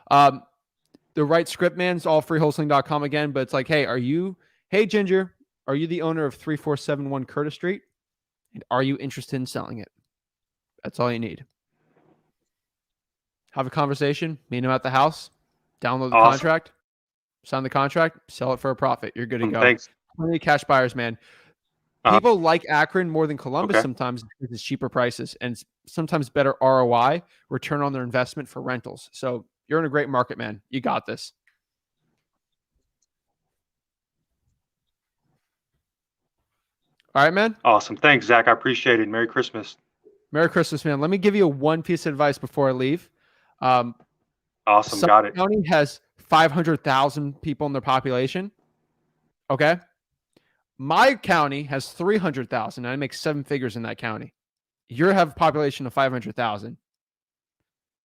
The right script, man's all freewholesaling.com again, but it's like, hey Ginger, are you the owner of 3471 Curtis Street? And are you interested in selling it? That's all you need. Have a conversation, meet him at the house, download the contract, sign the contract, sell it for a profit. You're good to go. Thanks. Plenty of cash buyers, man. People like Akron more than Columbus sometimes because it's cheaper prices and sometimes better ROI, return on their investment for rentals. So you're in a great market, man. You got this. All right, man. Awesome. Thanks, Zach. I appreciate it. Merry Christmas. Merry Christmas, man. Let me give you one piece of advice before I leave. Awesome. Summit Got it. County has 500,000 people in their population. Okay. My county has 300,000. I make 7 figures in that county. You have a population of 500,000.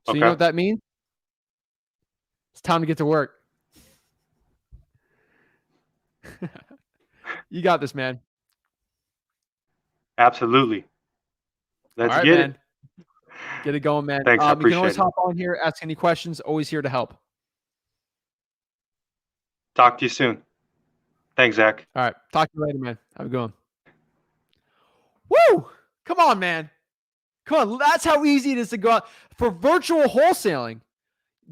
So you know what that means? It's time to get to work. You got this, man. Absolutely. Let's All right, get man. it. Get it going, man. Thanks. I You appreciate can always it. hop on here, ask any questions. Always here to help. Talk to you soon. Thanks, Zach. All right. Talk to you later, man. Have a good one. Woo! Come on, man. Come on. That's how easy it is to go out for virtual wholesaling.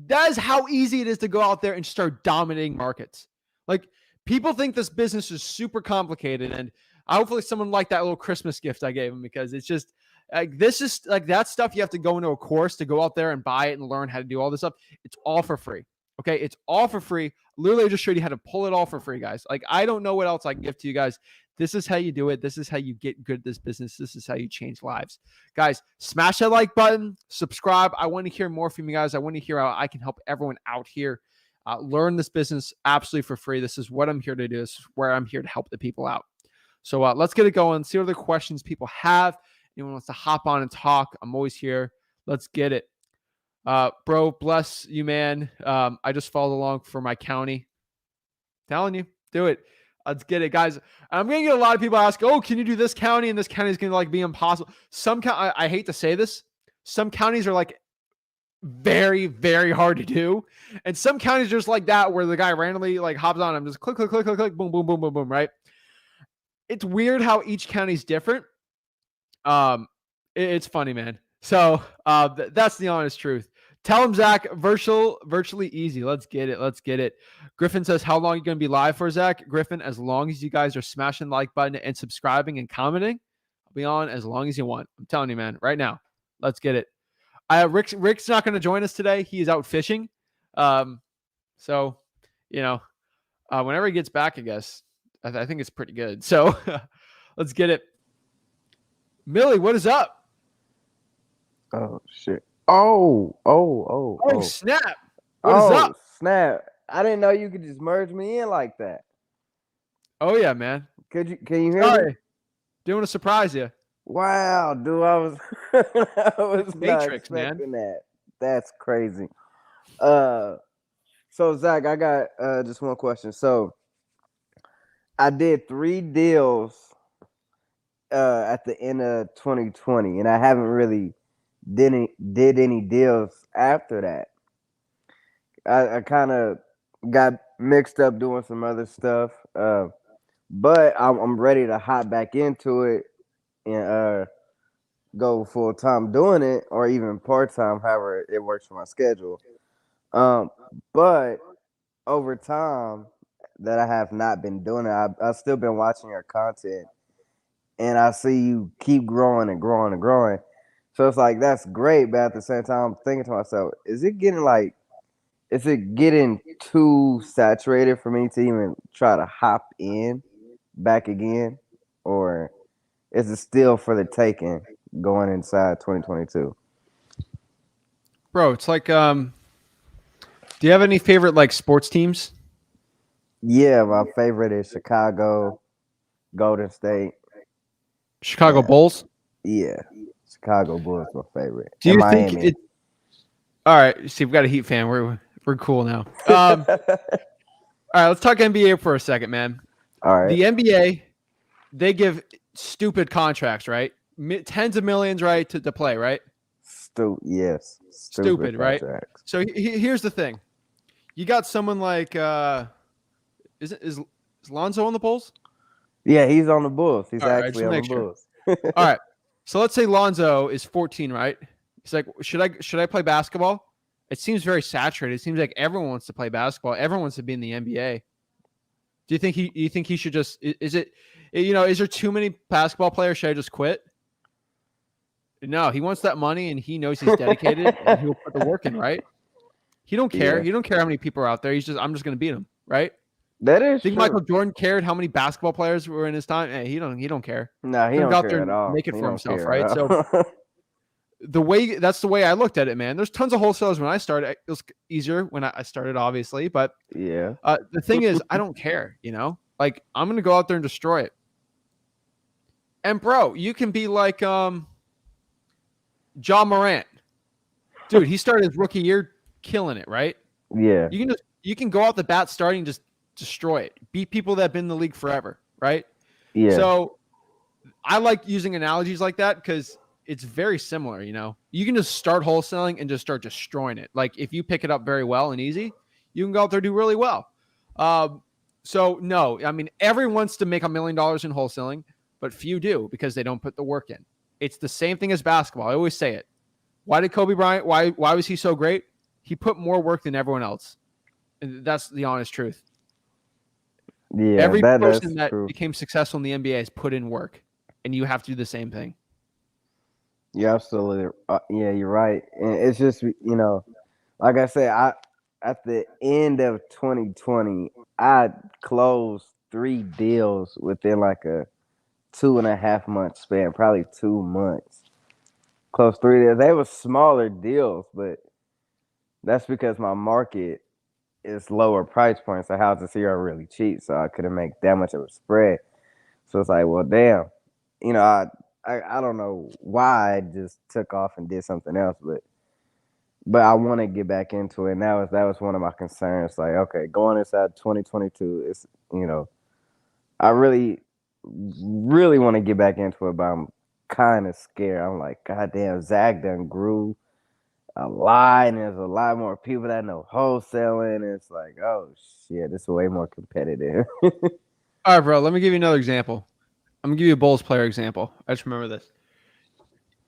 That is how easy it is to go out there and start dominating markets. Like people think this business is super complicated, and hopefully someone liked that little Christmas gift I gave him because it's just like this is like that stuff you have to go into a course to go out there and buy it and learn how to do all this stuff. It's all for free. Okay, it's all for free. Literally, I just showed you how to pull it all for free, guys. Like I don't know what else I can give to you guys. This is how you do it. This is how you get good at this business. This is how you change lives. Guys, smash that like button, subscribe. I want to hear more from you guys. I want to hear how I can help everyone out here learn this business absolutely for free. This is what I'm here to do. This is where I'm here to help the people out. So let's get it going. See what other questions people have. Anyone wants to hop on and talk, I'm always here. Let's get it. Bro, bless you, man. I just followed along for my county. Telling you, do it. Let's get it, guys. I'm going to get a lot of people ask, oh, can you do this county? And this county is going to like be impossible. I hate to say this. Some counties are like very, very hard to do. And some counties are just like that where the guy randomly like hops on and just click, click, click, click, click, boom, boom, boom, boom, boom, right? It's weird how each county is different. It's funny, man. So that's the honest truth. Tell him, Zach, virtually easy. Let's get it. Let's get it. Griffin says, how long are you going to be live for, Zach? Griffin, as long as you guys are smashing the like button and subscribing and commenting, I'll be on as long as you want. I'm telling you, man, right now. Let's get it. Rick's not going to join us today. He is out fishing. So, you know, whenever he gets back, I guess, I think it's pretty good. So let's get it. Millie, what is up? Oh, shit. Oh, snap. What is up? Snap. I didn't know you could just merge me in like that. Oh, yeah, man. Can you hear me? Didn't want to surprise you. Wow, dude, I was I was Matrix, not expecting that. That's crazy. So So Zach, I got just one question. So I did 3 deals at the end of 2020, and I haven't really did any deals after that. I kind of got mixed up doing some other stuff, but I'm ready to hop back into it and go full time doing it, or even part time, however it works for my schedule. Um, but over time that I have not been doing it, I've still been watching your content, and I see you keep growing and growing and growing. So it's like that's great, but at the same time, I'm thinking to myself, is it getting too saturated for me to even try to hop in back again, or is it still for the taking going inside 2022? Bro, it's like do you have any favorite like sports teams? Yeah, my favorite is Chicago, Golden State. Chicago And Bulls? yeah, Chicago Bulls my favorite, Do and you think Miami. it All right, see, we've got a Heat fan. We're cool now. All right, let's talk NBA for a second, man. All right, The NBA, they give stupid contracts, right? Tens of millions, right, to play, right? yes, stupid Stupid, right? contracts. So here's the thing: you got someone like is Lonzo on the Bulls? Yeah, he's on the Bulls. He's All right, I just actually want on to the make sure. Bulls. All right, so let's say Lonzo is 14, right? He's like, should I play basketball? It seems very saturated. It seems like everyone wants to play basketball. Everyone wants to be in the NBA. Do you think he should just is there too many basketball players? Should I just quit? No, he wants that money and he knows he's dedicated and he'll put the work in, right? He don't care. Yeah, He don't care how many people are out there. I'm just gonna beat him, right? that is Think true. Michael Jordan cared how many basketball players were in his time? He don't care. No, he He's gonna don't go out care there at and all. make it He for don't himself, care right? at So all. that's the way I looked at it, man. There's tons of wholesalers when I started. It was easier when I started, obviously, but Yeah, the thing is, I don't care. Like I'm gonna go out there and destroy it. And bro, you can be like John Morant, dude. He started his rookie year killing it, right? yeah, You can go out the bat starting, just destroy it, beat people that have been in the league forever, right? yeah, So I like using analogies like that because it's very similar. You can just start wholesaling and just start destroying it. Like if you pick it up very well and easy, you can go out there and do really well. So no, I mean everyone wants to make $1 million in wholesaling, but few do because they don't put the work in. It's the same thing as basketball. I always say it. Why did Kobe Bryant? Why was he so great? He put more work than everyone else, and that's the honest truth. yeah. Every That's person that true. became successful in the NBA has put in work, and you have to do the same thing. Yeah, absolutely. Yeah, you're right. And it's just like I said, I at the end of 2020, I closed 3 deals within like a 2.5 month span, probably 2 months. Closed 3 deals. They were smaller deals, but that's because my market is lower price points. So houses here are really cheap, so I couldn't make that much of a spread. So it's like, well, damn, I don't know why I just took off and did something else, but I want to get back into it. And that was one of my concerns. Like, okay, going inside 2022, it's I really, really want to get back into it, but I'm kind of scared. I'm like, God damn, Zach done grew a lot, and there's a lot more people that know wholesaling. It's like, oh shit, it's way more competitive. All right, bro. Let me give you another example. I'm gonna give you a Bulls player example. I just remember this.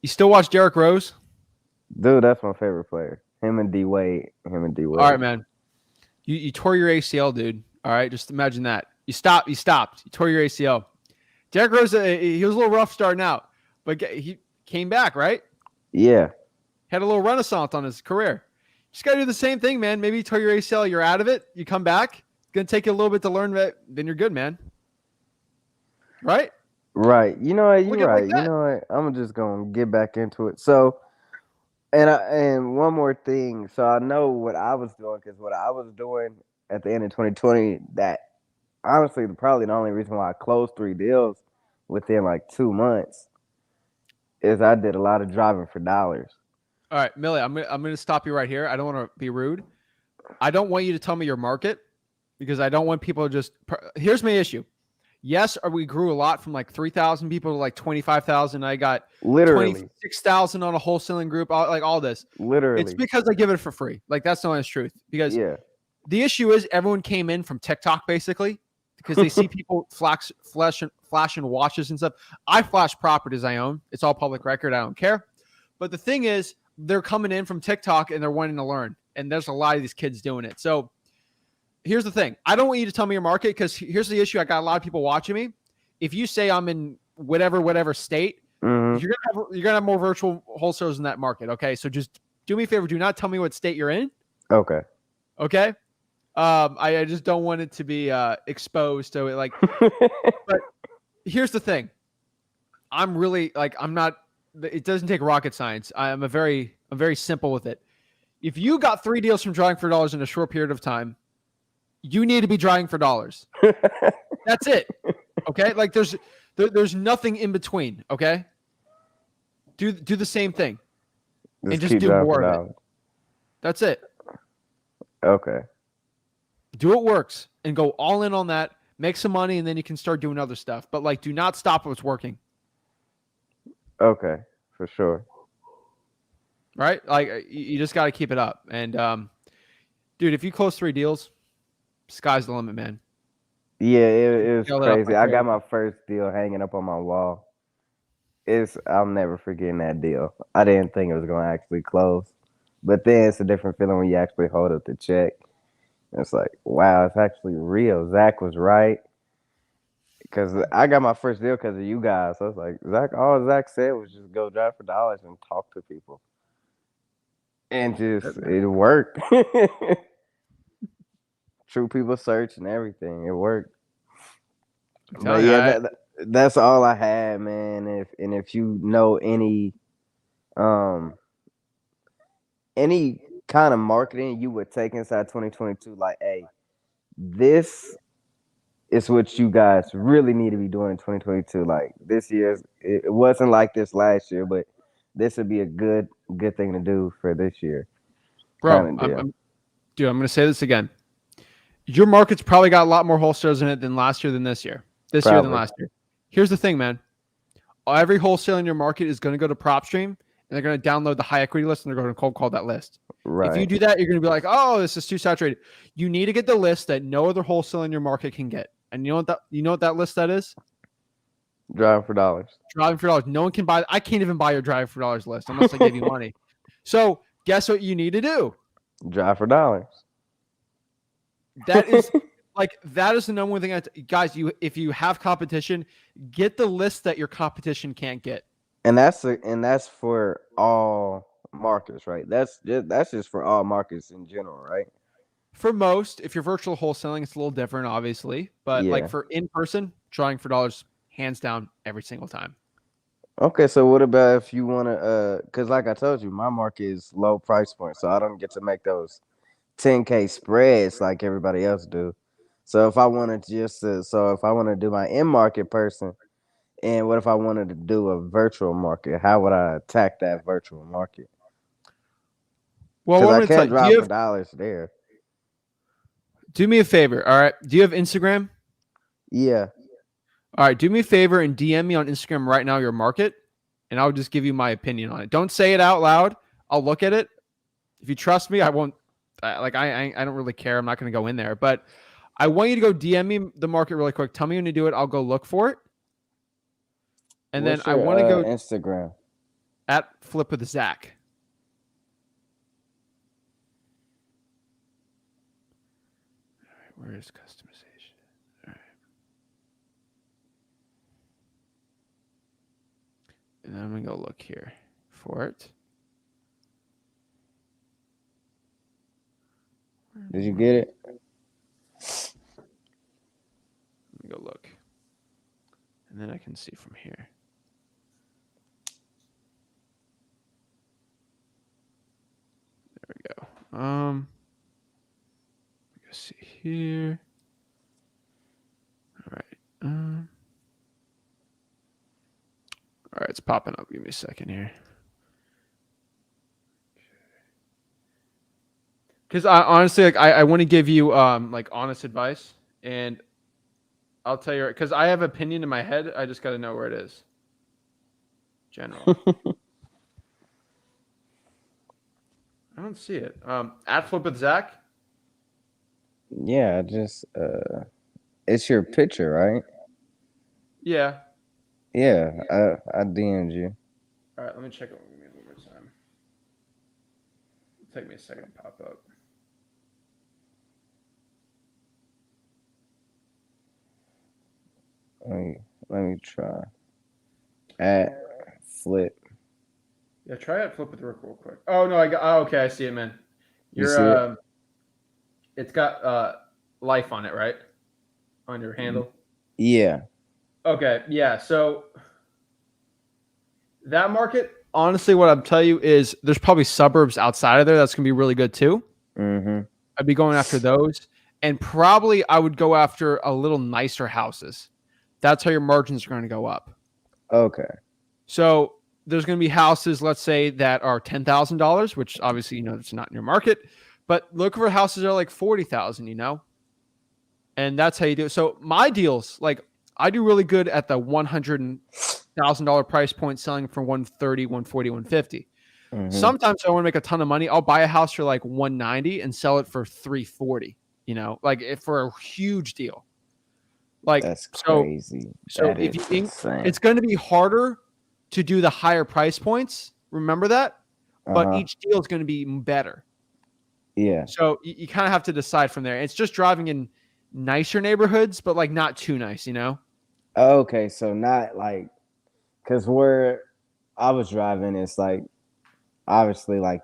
You still watch Derrick Rose? Dude, that's my favorite player. Him and D Wade. All right, man. You tore your ACL, dude. All right, just imagine that. You stopped. You tore your ACL. Derrick Rose, he was a little rough starting out, but he came back, right? Yeah. Had a little renaissance on his career. Just got to do the same thing, man. Maybe you tore your ACL, you're out of it. You come back. It's going to take you a little bit to learn that. Then you're good, man. Right? Right. You know what? Look You're at it right. like that. You know what? I'm just going to get back into it. So, and one more thing. So I know what I was doing, because what I was doing at the end of 2020, that honestly, probably the only reason why I closed 3 deals within like 2 months is I did a lot of driving for dollars. All right, Millie, I'm gonna stop you right here. I don't want to be rude. I don't want you to tell me your market because I don't want people to just. Here's my issue. Yes, we grew a lot from like 3,000 people to like 25,000. I got Literally. 26,000 on a wholesaling group, like all this. Literally. It's because I give it for free. Like that's the honest truth. Because yeah. the issue is everyone came in from TikTok basically because they see people flashing watches and stuff. I flash properties I own. It's all public record. I don't care. But the thing is, they're coming in from TikTok and they're wanting to learn. And there's a lot of these kids doing it. So here's the thing. I don't want you to tell me your market because here's the issue. I got a lot of people watching me. If you say I'm in whatever state, you're gonna have more virtual wholesalers in that market. Okay, so just do me a favor. Do not tell me what state you're in. Okay. Okay. I just don't want it to be exposed to it. Like, but here's the thing. I'm really like I'm not. It doesn't take rocket science. I'm very simple with it. If you got 3 deals from drawing for dollars in a short period of time, you need to be drawing for dollars. That's it. Okay. Like there's nothing in between. Okay. Do the same thing and just do more of it. That's it. Okay. Do what works and go all in on that, make some money, and then you can start doing other stuff. But like, do not stop what's working. Okay. For sure. Right. Like you just got to keep it up. And, dude, if you close 3 deals, sky's the limit, man. Yeah, it was crazy. I got my first deal hanging up on my wall. I'm never forgetting that deal. I didn't think it was going to actually close. But then it's a different feeling when you actually hold up the check. It's like, wow, it's actually real. Zach was right. Because I got my first deal because of you guys. So I was like, all Zach said was just go drive for dollars and talk to people. And just, it worked. True people search and everything. It worked. But yeah, that's all I had, man. If you know any kind of marketing you would take inside 2022, like, hey, this is what you guys really need to be doing in 2022. Like this year, it wasn't like this last year, but this would be a good thing to do for this year. Bro, I'm going to say this again. Your market's probably got a lot more wholesalers in it than last year than this year. This year than last year. Here's the thing, man. Every wholesaler in your market is going to go to PropStream and they're going to download the high equity list and they're going to cold call that list. Right. If you do that, you're going to be like, oh, this is too saturated. You need to get the list that no other wholesaler in your market can get. And you know what that list that is? Driving for dollars. Driving for dollars. No one can buy. I can't even buy your driving for dollars list unless I give you money. So guess what you need to do? Drive for dollars. That is that is the number one thing. Guys, if you have competition, get the list that your competition can't get. And that's for all markets, right? That's just for all markets in general, right? For most, if you're virtual wholesaling, it's a little different, obviously. But like for in-person, drawing for dollars, hands down, every single time. Okay, so what about if you want to? Because like I told you, my market is low price point, so I don't get to make those 10K spreads like everybody else do. So if I wanted if I want to do my in-market person, and what if I wanted to do a virtual market? How would I attack that virtual market? Well, I can't drive for dollars there. Do me a favor, all right? Do you have Instagram? Yeah. All right, do me a favor and DM me on Instagram right now your market, and I'll just give you my opinion on it. Don't say it out loud. I'll look at it. If you trust me, I won't. I don't really care. I'm not going to go in there, but I want you to go DM me the market really quick. Tell me when to do it. I'll go look for it. And then I want to go Instagram at Flip with Zach. All right, where is customization? All right. And then I'm going to go look here for it. Did you get it? Let me go look. And then I can see from here. There we go. Let me go see here. All right. All right, it's popping up. Give me a second here. Because I honestly, like, I want to give you like honest advice, and I'll tell you because I have opinion in my head. I just got to know where it is. General. I don't see it. At Flip with Zach. Yeah, just it's your picture, right? Yeah. Yeah, I DM'd you. All right. Let me check it one more time. It'll take me a second to pop up. Let me try. At Flip. Yeah, try it. Flip with Rick real quick. Oh no, I got. Oh, okay, I see it, man. You see it? It's got life on it, right? On your handle. Yeah. Okay, yeah. So that market, honestly, what I'm telling you is there's probably suburbs outside of there that's gonna be really good too. Mm-hmm. I'd be going after those, and probably I would go after a little nicer houses. That's how your margins are going to go up. Okay. So there's going to be houses, let's say, that are $10,000, which obviously it's not in your market, but look for houses that are like 40,000, and that's how you do it. So my deals, like I do really good at the $100,000 price point, selling for 130, 140, 150. Mm-hmm. Sometimes I want to make a ton of money. I'll buy a house for like 190 and sell it for 340. Like for a huge deal. Like that's crazy. So if you think it's going to be harder to do the higher price points, remember that. But each deal is going to be better. Yeah. So you kind of have to decide from there. It's just driving in nicer neighborhoods, but like not too nice, Okay, so not like, because where I was driving, it's like obviously like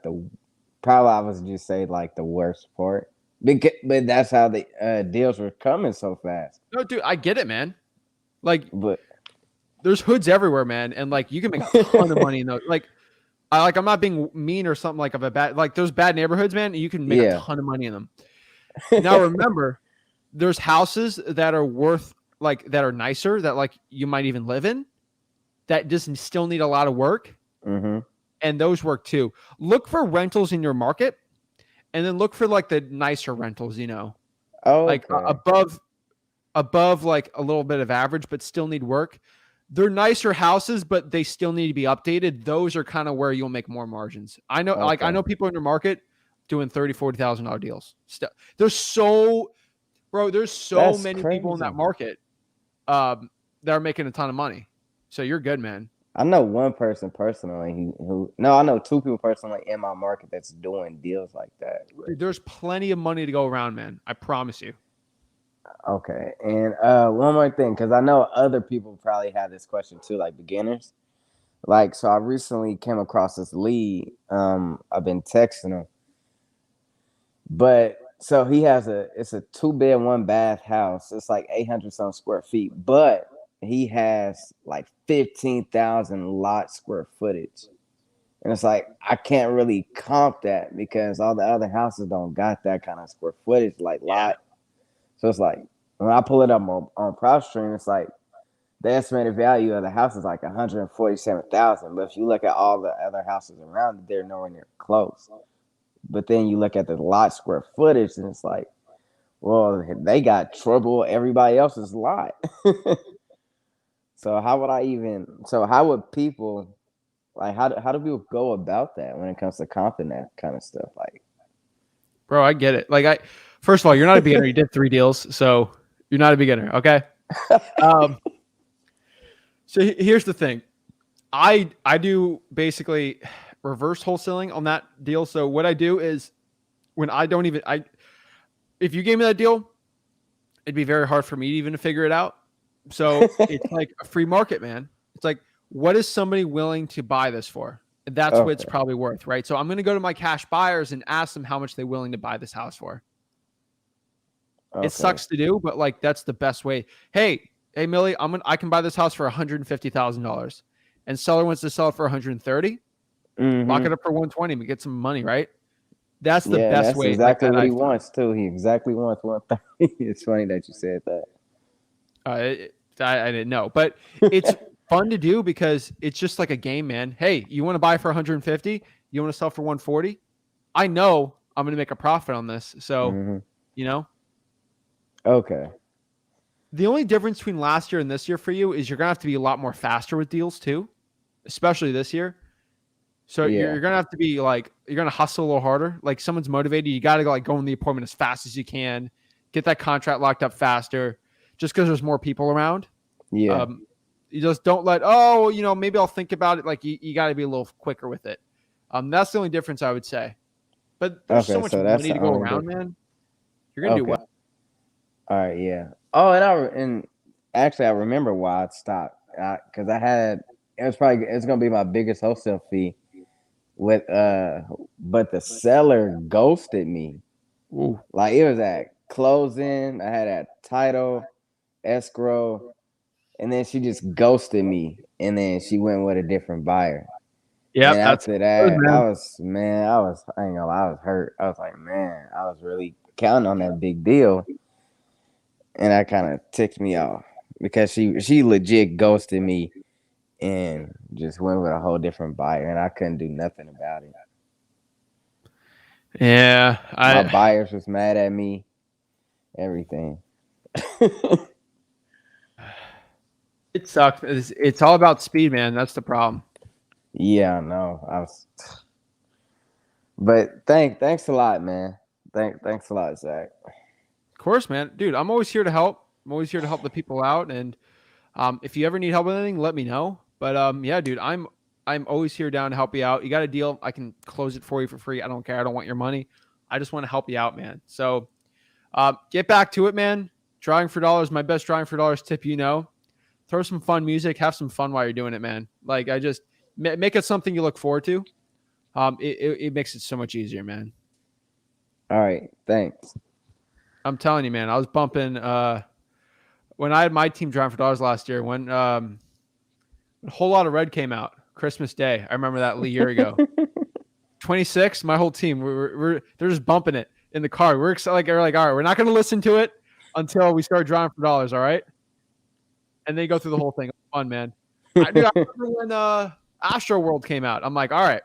probably I was just say like the worst part. But that's how the deals were coming so fast. No, dude, I get it, man. Like, but there's hoods everywhere, man, and like you can make a ton of money in those. Like, I'm not being mean or something like of a bad. Like, there's bad neighborhoods, man, and you can make a ton of money in them. Now, remember, there's houses that are worth that are nicer that like you might even live in that just still need a lot of work, and those work too. Look for rentals in your market. And then look for like the nicer rentals, like above like a little bit of average, but still need work. They're nicer houses, but they still need to be updated. Those are kind of where you'll make more margins. I know, I know people in your market doing $30,000, $40,000 deals. There's so many people in that market that are making a ton of money. So you're good, man. I know one person personally I know two people personally in my market that's doing deals like that. There's plenty of money to go around, man. I promise you. Okay. And one more thing, because I know other people probably have this question too, like beginners. Like, so I recently came across this lead. I've been texting him. But so he has it's a 2-bed, 1-bath house. It's like 800 some square feet, but he has like 15,000 lot square footage. And it's like, I can't really comp that because all the other houses don't got that kind of square footage, like lot. So it's like, when I pull it up on PropStream, it's like the estimated value of the house is like 147,000. But if you look at all the other houses around it, they're nowhere near close. But then you look at the lot square footage and it's like, well, they got trouble everybody else's lot. So how would people, like, how do people go about that when it comes to comping that kind of stuff? Like, bro, I get it. Like, first of all, you're not a beginner. You did 3 deals, so you're not a beginner. Okay. So here's the thing. I do basically reverse wholesaling on that deal. So what I do is when if you gave me that deal, it'd be very hard for me even to figure it out. So it's like a free market, man. It's like, what is somebody willing to buy this for? And that's what it's probably worth, right? So I'm going to go to my cash buyers and ask them how much they're willing to buy this house for. It sucks to do, but like, that's the best way. Hey, Millie, I can buy this house for $150,000 and seller wants to sell it for 130. Lock it up for 120 and get some money, right? That's the best way. Exactly what he wants too. He exactly wants 130. It's funny that you said that. I didn't know, but it's fun to do because it's just like a game, man. Hey, you want to buy for 150? You want to sell for 140? I know I'm going to make a profit on this. So, Mhm. you know, Okay. the only difference between last year and this year for you is you're going to have to be a lot more faster with deals too, especially this year. So Yeah. you're going to have to be like, you're going to hustle a little harder. Like someone's motivated. You got to go in the appointment as fast as you can, get that contract locked up faster just because there's more people around. Yeah. You just don't let, maybe I'll think about it. Like you got to be a little quicker with it. That's the only difference I would say. But there's so Okay, much so that's money the to go only around, difference. man. You're going to do Okay. well. All right, yeah. Oh, and actually, I remember why I stopped because it's gonna be my biggest wholesale fee with but the seller ghosted me. Ooh. Like it was at closing, I had at title, escrow, and then she just ghosted me, and then she went with a different buyer. Yeah, And that's after that, man. I ain't gonna lie, I was hurt. I was like, man, I was really counting on that big deal. And that kind of ticked me off because she legit ghosted me and just went with a whole different buyer, and I couldn't do nothing about it. Yeah, My buyers was mad at me, everything. It sucks. It's all about speed, man. That's the problem. Yeah, I know. But thanks a lot, man. Thanks a lot, Zach. Of course, man. Dude, I'm always here to help. I'm always here to help the people out. And if you ever need help with anything, let me know. But yeah, dude, I'm always here down to help you out. You got a deal, I can close it for you for free. I don't care. I don't want your money. I just want to help you out, man. So get back to it, man. Drawing for dollars, my best drawing for dollars tip, Throw some fun music, have some fun while you're doing it, man. Like I just make it something you look forward to. It makes it so much easier, man. All right, thanks. I'm telling you, man. I was bumping when I had my team drawing for dollars last year. When a whole lot of red came out Christmas Day. I remember that a year ago. 26, my whole team. They're just bumping it in the car. We're excited. We're like, all right, we're not going to listen to it until we start drawing for dollars. All right. And they go through the whole thing. Fun, man. I remember when Astro World came out. I'm like, all right,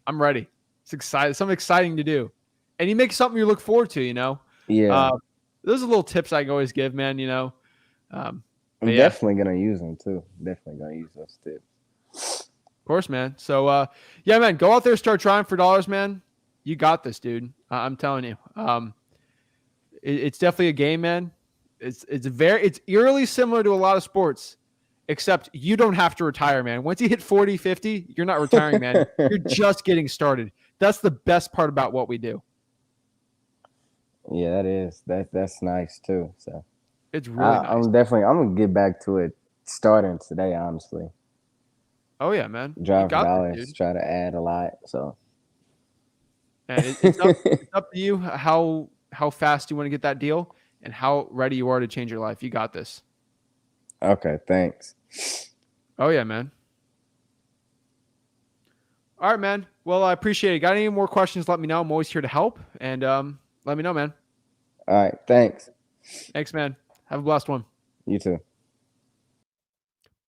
I'm ready. It's exciting. Something exciting to do. And you make something you look forward to, Yeah. Those are little tips I can always give, man, I'm definitely going to use them too. Definitely going to use those tips. Of course, man. So, yeah, man, go out there, start trying for dollars, man. You got this, dude. I'm telling you. It's definitely a game, man. It's eerily similar to a lot of sports, except you don't have to retire, man. Once you hit 40, 50, you're not retiring, man. You're just getting started. That's the best part about what we do. Yeah, that is. That's nice too. So it's really nice. I'm gonna get back to it starting today, honestly. Oh yeah, man. Drive for dollars, try to add a lot. So and it's up to you how fast you want to get that deal and how ready you are to change your life. You got this. Okay, thanks. Oh yeah, man. All right, man. Well, I appreciate it. Got any more questions, let me know. I'm always here to help. And let me know, man. All right, thanks. Thanks, man. Have a blessed one. You too.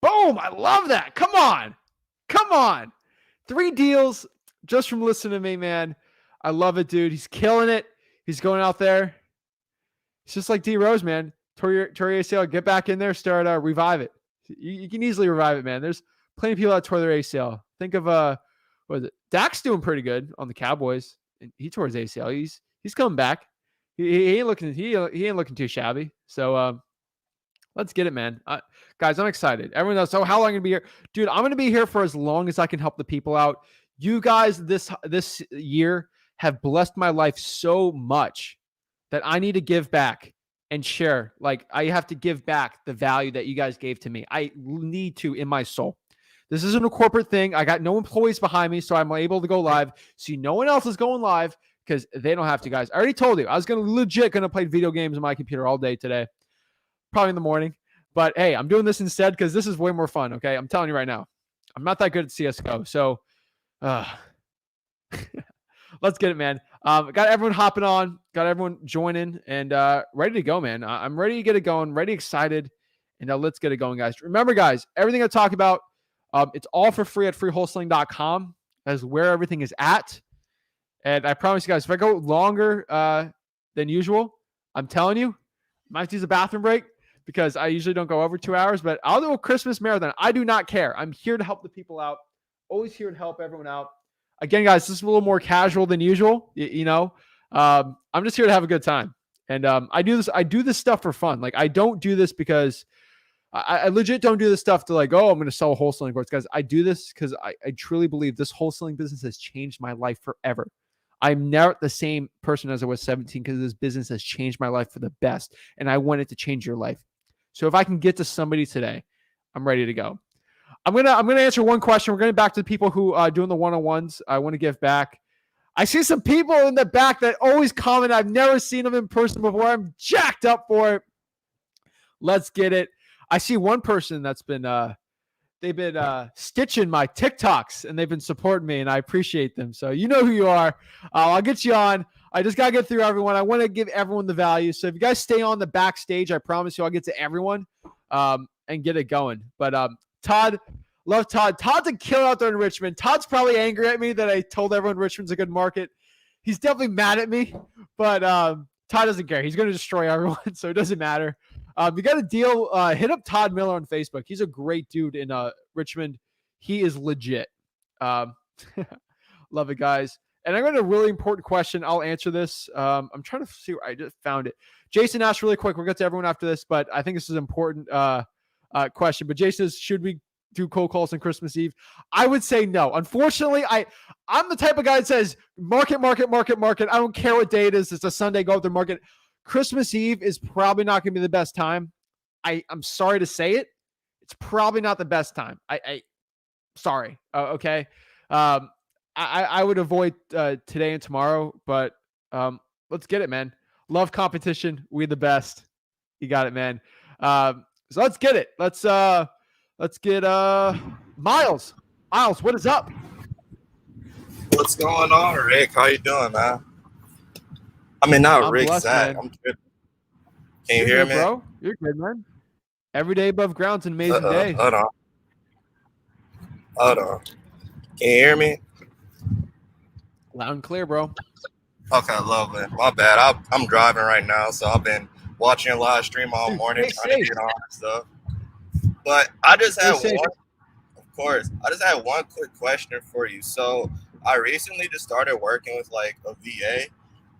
Boom! I love that. Come on. 3 deals just from listening to me, man. I love it, dude. He's killing it. He's going out there. It's just like D Rose, man. Tore your ACL. Get back in there. Start revive it. You can easily revive it, man. There's plenty of people that tore their ACL. Think of what was it? Dak's doing pretty good on the Cowboys. He tore his ACL. He's coming back. He ain't looking too shabby. So let's get it, man. Guys, I'm excited. Everyone knows. So how long am I gonna be here? Dude, I'm gonna be here for as long as I can help the people out. You guys this year have blessed my life so much that I need to give back and share. Like I have to give back the value that you guys gave to me. I need to in my soul. This isn't a corporate thing. I got no employees behind me, so I'm able to go live. See, no one else is going live because they don't have to, guys. I already told you. I was legit going to play video games on my computer all day today. Probably in the morning. But, hey, I'm doing this instead because this is way more fun, okay? I'm telling you right now. I'm not that good at CSGO. So, let's get it, man. Got everyone hopping on. Got everyone joining and ready to go, man. I'm ready to get it going. Ready, excited. And let's get it going, guys. Remember, guys, everything I talk about, it's all for free at freewholesaling.com. That's where everything is at. And I promise you guys, if I go longer than usual, I'm telling you, might have to use a bathroom break because I usually don't go over 2 hours, but I'll do a Christmas marathon. I do not care. I'm here to help the people out. Always here to help everyone out. Again, guys, this is a little more casual than usual. I'm just here to have a good time. And I do this stuff for fun. Like, I don't do this because I legit don't do this stuff to like, oh, I'm going to sell a wholesaling course. Guys, I do this because I truly believe this wholesaling business has changed my life forever. I'm never the same person as I was 17 because this business has changed my life for the best. And I want it to change your life. So if I can get to somebody today, I'm ready to go. I'm gonna answer one question. We're going back to the people who are doing the one-on-ones. I want to give back. I see some people in the back that always comment. I've never seen them in person before. I'm jacked up for it. Let's get it. I see one person that's been they've been stitching my TikToks and they've been supporting me, and I appreciate them. So you know who you are. I'll get you on. I just gotta get through everyone. I want to give everyone the value. So if you guys stay on the backstage, I promise you I'll get to everyone and get it going. But Todd, love Todd. Todd's a killer out there in Richmond. Todd's probably angry at me that I told everyone Richmond's a good market. He's definitely mad at me, but Todd doesn't care. He's going to destroy everyone, so it doesn't matter. You got a deal. Hit up Todd Miller on Facebook. He's a great dude in Richmond. He is legit. Love it, guys. And I got a really important question. I'll answer this. I'm trying to see where I just found it. Jason asked really quick. We'll get to everyone after this, but I think this is an important question. But Jason says, should we do cold calls on Christmas Eve? I would say no. Unfortunately, I'm the type of guy that says market. I don't care what day it is. It's a Sunday, go out there, market. Christmas Eve is probably not going to be the best time. I'm sorry to say it. It's probably not the best time. Sorry. Okay. I would avoid today and tomorrow, but let's get it, man. Love competition. We the best. You got it, man. So let's get it. Let's get Miles. Miles, what is up? What's going on, Rick? How you doing, man? I mean, not I'm Rick, blessed, Zach. man. I'm good. Can you You're hear good, me? bro? You're good, man. Every day above ground's an amazing day. Hold on. Can you hear me? Loud and clear, bro. Okay, lovely. My bad. I'm driving right now, so I've been watching a live stream all Dude, morning stay trying to safe. get on and stuff. But I just Stay had safe. one. Of course, I just had one quick question for you. So I recently just started working with like a VA,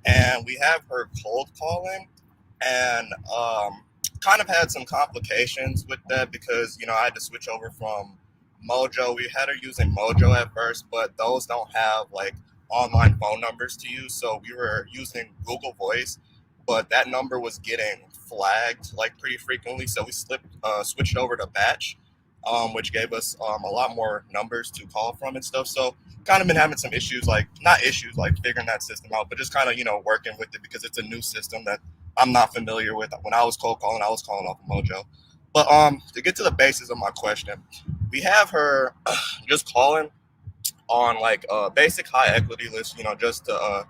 and we have her cold calling, and kind of had some complications with that because I had to switch over from Mojo. We had her using Mojo at first, but those don't have like online phone numbers to use, so we were using Google Voice, but that number was getting flagged like pretty frequently, so we switched over to Batch, which gave us a lot more numbers to call from and stuff. So kind of been having some issues, like not issues like figuring that system out, but just kind of working with it because it's a new system that I'm not familiar with. When I was cold calling, I was calling off of Mojo. But to get to the basis of my question, we have her just calling on like a basic high equity list, just to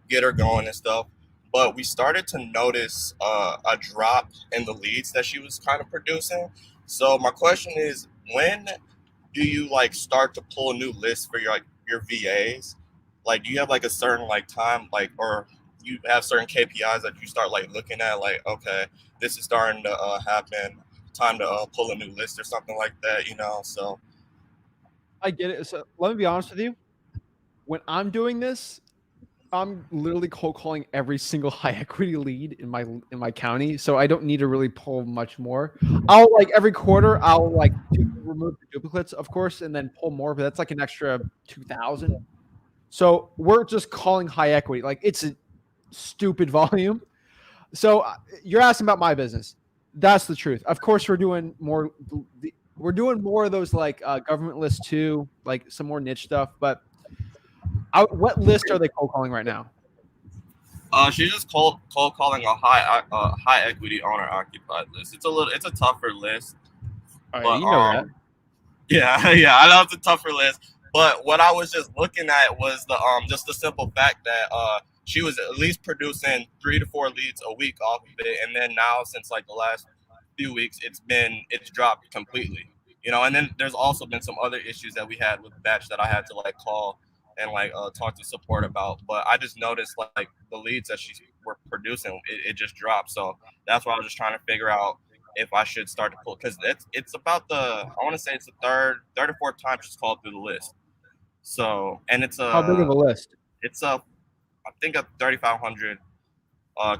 get her going and stuff. But we started to notice a drop in the leads that she was kind of producing. So my question is, when do you like start to pull a new list for your VAs? Like, do you have like a certain like time, like, or you have certain KPIs that you start like looking at, like, okay, this is starting to happen, time to pull a new list or something like that, So I get it. So let me be honest with you. When I'm doing this, I'm literally cold calling every single high equity lead in my county, so I don't need to really pull much more. I'll like every quarter I'll like remove the duplicates, of course, and then pull more, but that's like an extra 2,000. So we're just calling high equity. Like, it's a stupid volume. So you're asking about my business. That's the truth. Of course, we're doing more. We're doing more of those like government lists too, like some more niche stuff. But what list are they cold calling right now? she's just cold calling a high equity owner occupied list. It's a tougher list. All right, But, you know that. Yeah, I know it's a tougher list. But what I was just looking at was just the simple fact that she was at least producing 3 to 4 leads a week off of it, and then now since like the last few weeks, it's dropped completely. And then there's also been some other issues that we had with Batch that I had to like call and like talk to support about. But I just noticed like the leads that she were producing, it just dropped. So that's why I was just trying to figure out if I should start to pull, because it's about I want to say it's the third or fourth time she's called through the list. So, and it's How big of a list? I think a 3,500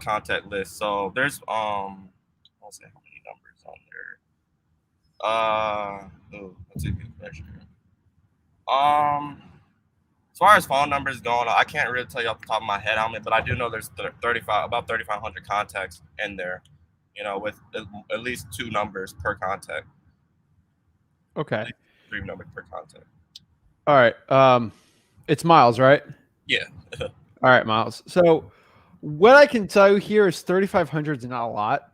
contact list. So there's I won't say how many numbers on there. That's a good question. As far as phone numbers going, I can't really tell you off the top of my head how many, but I do know there's about 3,500 contacts in there, with at least 2 numbers per contact. Okay. 3 numbers per contact. All right. It's Miles, right? Yeah. All right, Miles. So what I can tell you here is 3,500 is not a lot.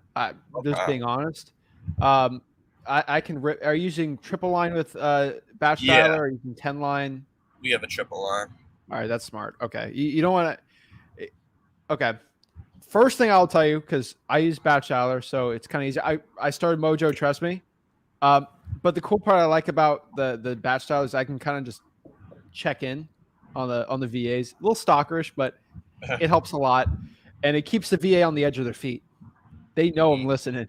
Just being honest. I can. Are you using triple line with batch dialer, or are you using 10 line? We have a triple line. All right, that's smart. Okay, you don't want to. Okay, first thing I'll tell you, because I use batch dialer, so it's kind of easy. I started Mojo, trust me. But the cool part I like about the batch dialer is I can kind of just check in on the VAs. A little stalkerish, but it helps a lot, and it keeps the VA on the edge of their feet. They know I'm listening.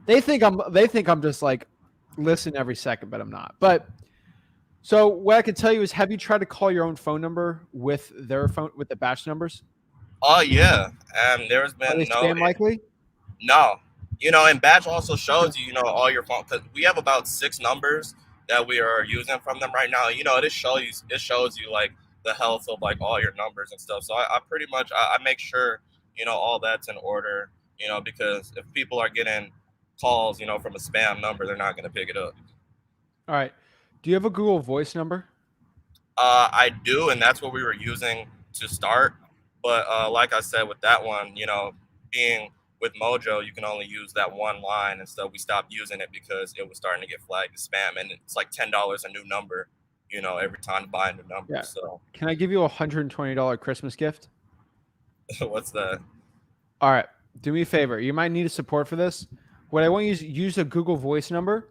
They think I'm just like listening every second, but I'm not. But so what I can tell you is, have you tried to call your own phone number with their phone, with the batch numbers? Oh yeah, there's been Are they spam likely? No, and batch also shows you, all your phone, because we have about 6 numbers that we are using from them right now. It shows you like the health of like all your numbers and stuff. So I pretty much I make sure all that's in order. Because if people are getting calls, from a spam number, they're not going to pick it up. All right. Do you have a Google Voice number? I do, and that's what we were using to start. But like I said, with that one, being with Mojo, you can only use that one line, and so we stopped using it because it was starting to get flagged as spam, and it's like $10 a new number, every time to buy a new number. Yeah. So can I give you a $120 Christmas gift? What's that? All right. Do me a favor. You might need a support for this. What I want you to use a Google Voice number,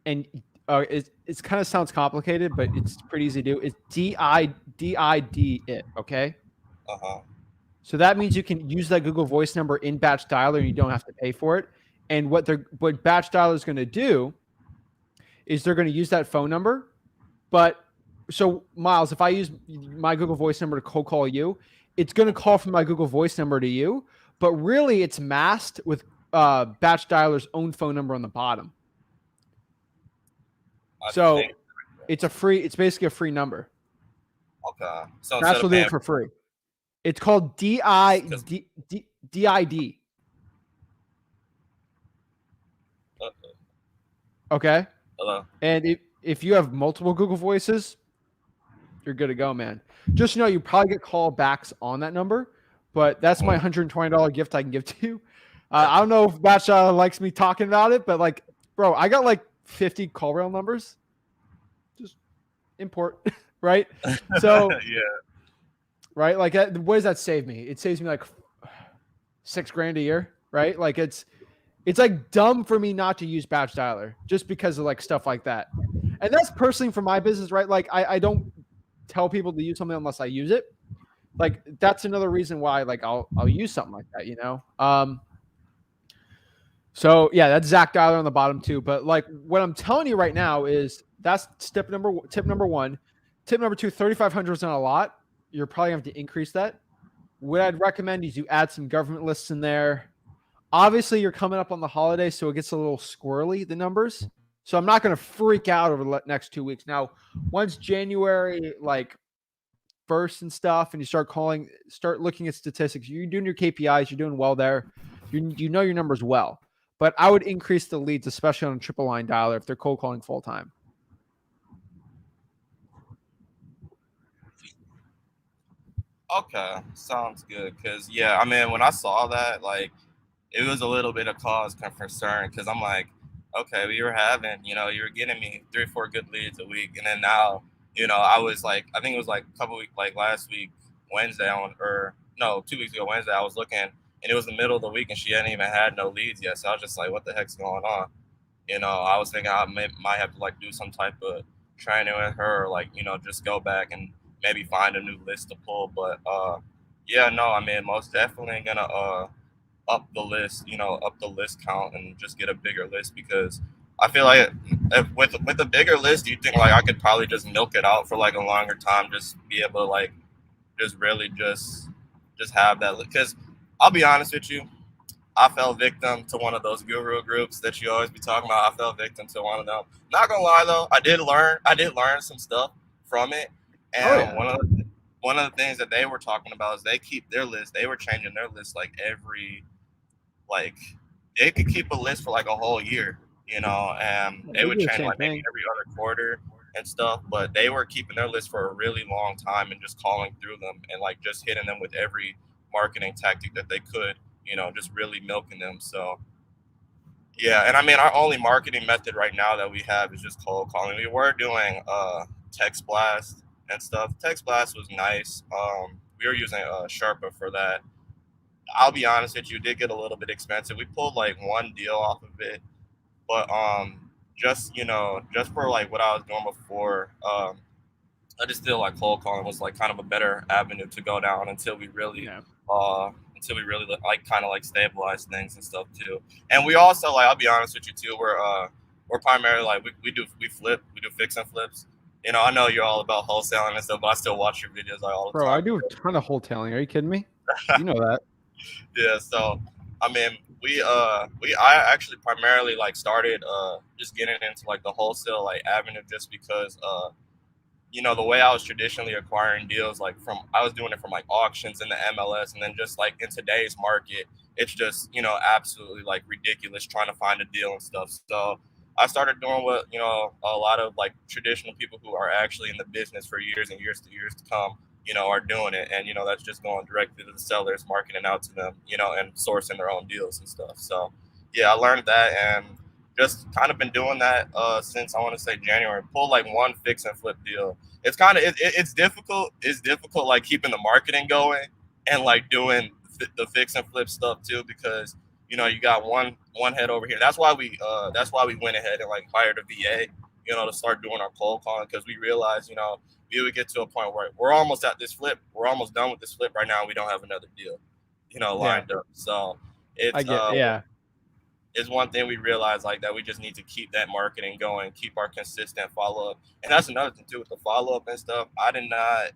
and it kind of sounds complicated, but it's pretty easy to do. It's DID it, okay? So that means you can use that Google Voice number in batch dialer, and you don't have to pay for it. And what batch dialer is going to do is they're going to use that phone number. But so Miles, if I use my Google Voice number to cold call you, it's going to call from my Google Voice number to you, but really it's masked with batch dialer's own phone number on the bottom. So it's basically a free number. Okay. So that's what they do for free. It's called DID. Okay. Hello. And if you have multiple Google Voices, you're good to go, man. Just you probably get call backs on that number, but that's my $120 gift I can give to you. I don't know if Batch likes me talking about it, but like, bro, I got like 50 call rail numbers. Just import, right? So yeah. Right? Like, what does that save me? It saves me like $6,000 a year, right? Like it's like dumb for me not to use batch dialer just because of like stuff like that. And that's personally for my business, right? Like I don't tell people to use something unless I use it. Like that's another reason why like I'll use something like that, So yeah, that's Zach dialer on the bottom too. But like what I'm telling you right now is that's tip number 1. Tip number 2, 3,500 is not a lot. You're probably going to have to increase that. What I'd recommend is you add some government lists in there. Obviously, you're coming up on the holiday, so it gets a little squirrely, the numbers. So I'm not going to freak out over the next 2 weeks. Now, once January, like 1st and stuff, and you start looking at statistics, you're doing your KPIs, you're doing well there. You know your numbers well. But I would increase the leads, especially on a triple line dialer if they're cold calling full time. Okay, sounds good. Because yeah, I mean, when I saw that, like, it was a little bit of cause for concern. Because I'm like, okay, we were having, you were getting me 3 or 4 good leads a week, and then now, I was like, I think it was like a couple weeks, like last week Wednesday, 2 weeks ago Wednesday, I was looking, and it was the middle of the week, and she hadn't even had no leads yet. So I was just like, what the heck's going on? I was thinking I might have to like do some type of training with her, or like, just go back and maybe find a new list to pull. But yeah, no, I mean, most definitely gonna up the list, up the list count and just get a bigger list because I feel like if with a bigger list, you think like I could probably just milk it out for like a longer time, just be able to like just really just have that because I'll be honest with you, I fell victim to one of those guru groups that you always be talking about. I fell victim to one of them. Not gonna lie though, I did learn some stuff from it, Oh and yeah. one of the things that they were talking about is they keep their list. They were changing their list like every like they could keep a list for like a whole year, and Yeah, they they would do the change same like maybe thing. every other quarter and stuff. But they were keeping their list for a really long time and just calling through them and like just hitting them with every marketing tactic that they could, just really milking them. So yeah, and I mean our only marketing method right now that we have is just cold calling. We were doing text blast and stuff. Text blast was nice. We were using Sharpa for that. I'll be honest with you, it did get a little bit expensive. We pulled like one deal off of it, but just just for like what I was doing before, I just feel like cold calling was like kind of a better avenue to go down Yeah. until we really like kind of like stabilize things and stuff too. And we also like I'll be honest with you too, we're primarily like we do fix and flips. I know you're all about wholesaling and stuff, but I still watch your videos like all the Bro, I time. do a ton of wholesaling. Are you kidding me? You know that. Yeah, so I mean, I actually primarily like started just getting into like the wholesale like avenue just because the way I was traditionally acquiring deals like from I was doing it from like auctions in the MLS and then just like in today's market, it's just absolutely like ridiculous trying to find a deal and stuff. So I started doing what a lot of like traditional people who are actually in the business for years and years to come are doing it. And, that's just going directly to the sellers, marketing out to them, and sourcing their own deals and stuff. So, yeah, I learned that and just kind of been doing that since I want to say January. Pulled like one fix and flip deal. It's kind of, it's difficult. It's difficult like keeping the marketing going and like doing the fix and flip stuff too, because, you got one head over here. That's why we went ahead and like hired a VA, to start doing our cold calling because we realized, we would get to a point where we're almost at this flip. We're almost done with this flip right now. We don't have another deal, lined up. So I it's get yeah. is one thing we realized like that we just need to keep that marketing going, keep our consistent follow up. And that's another thing too with the follow up and stuff. I did not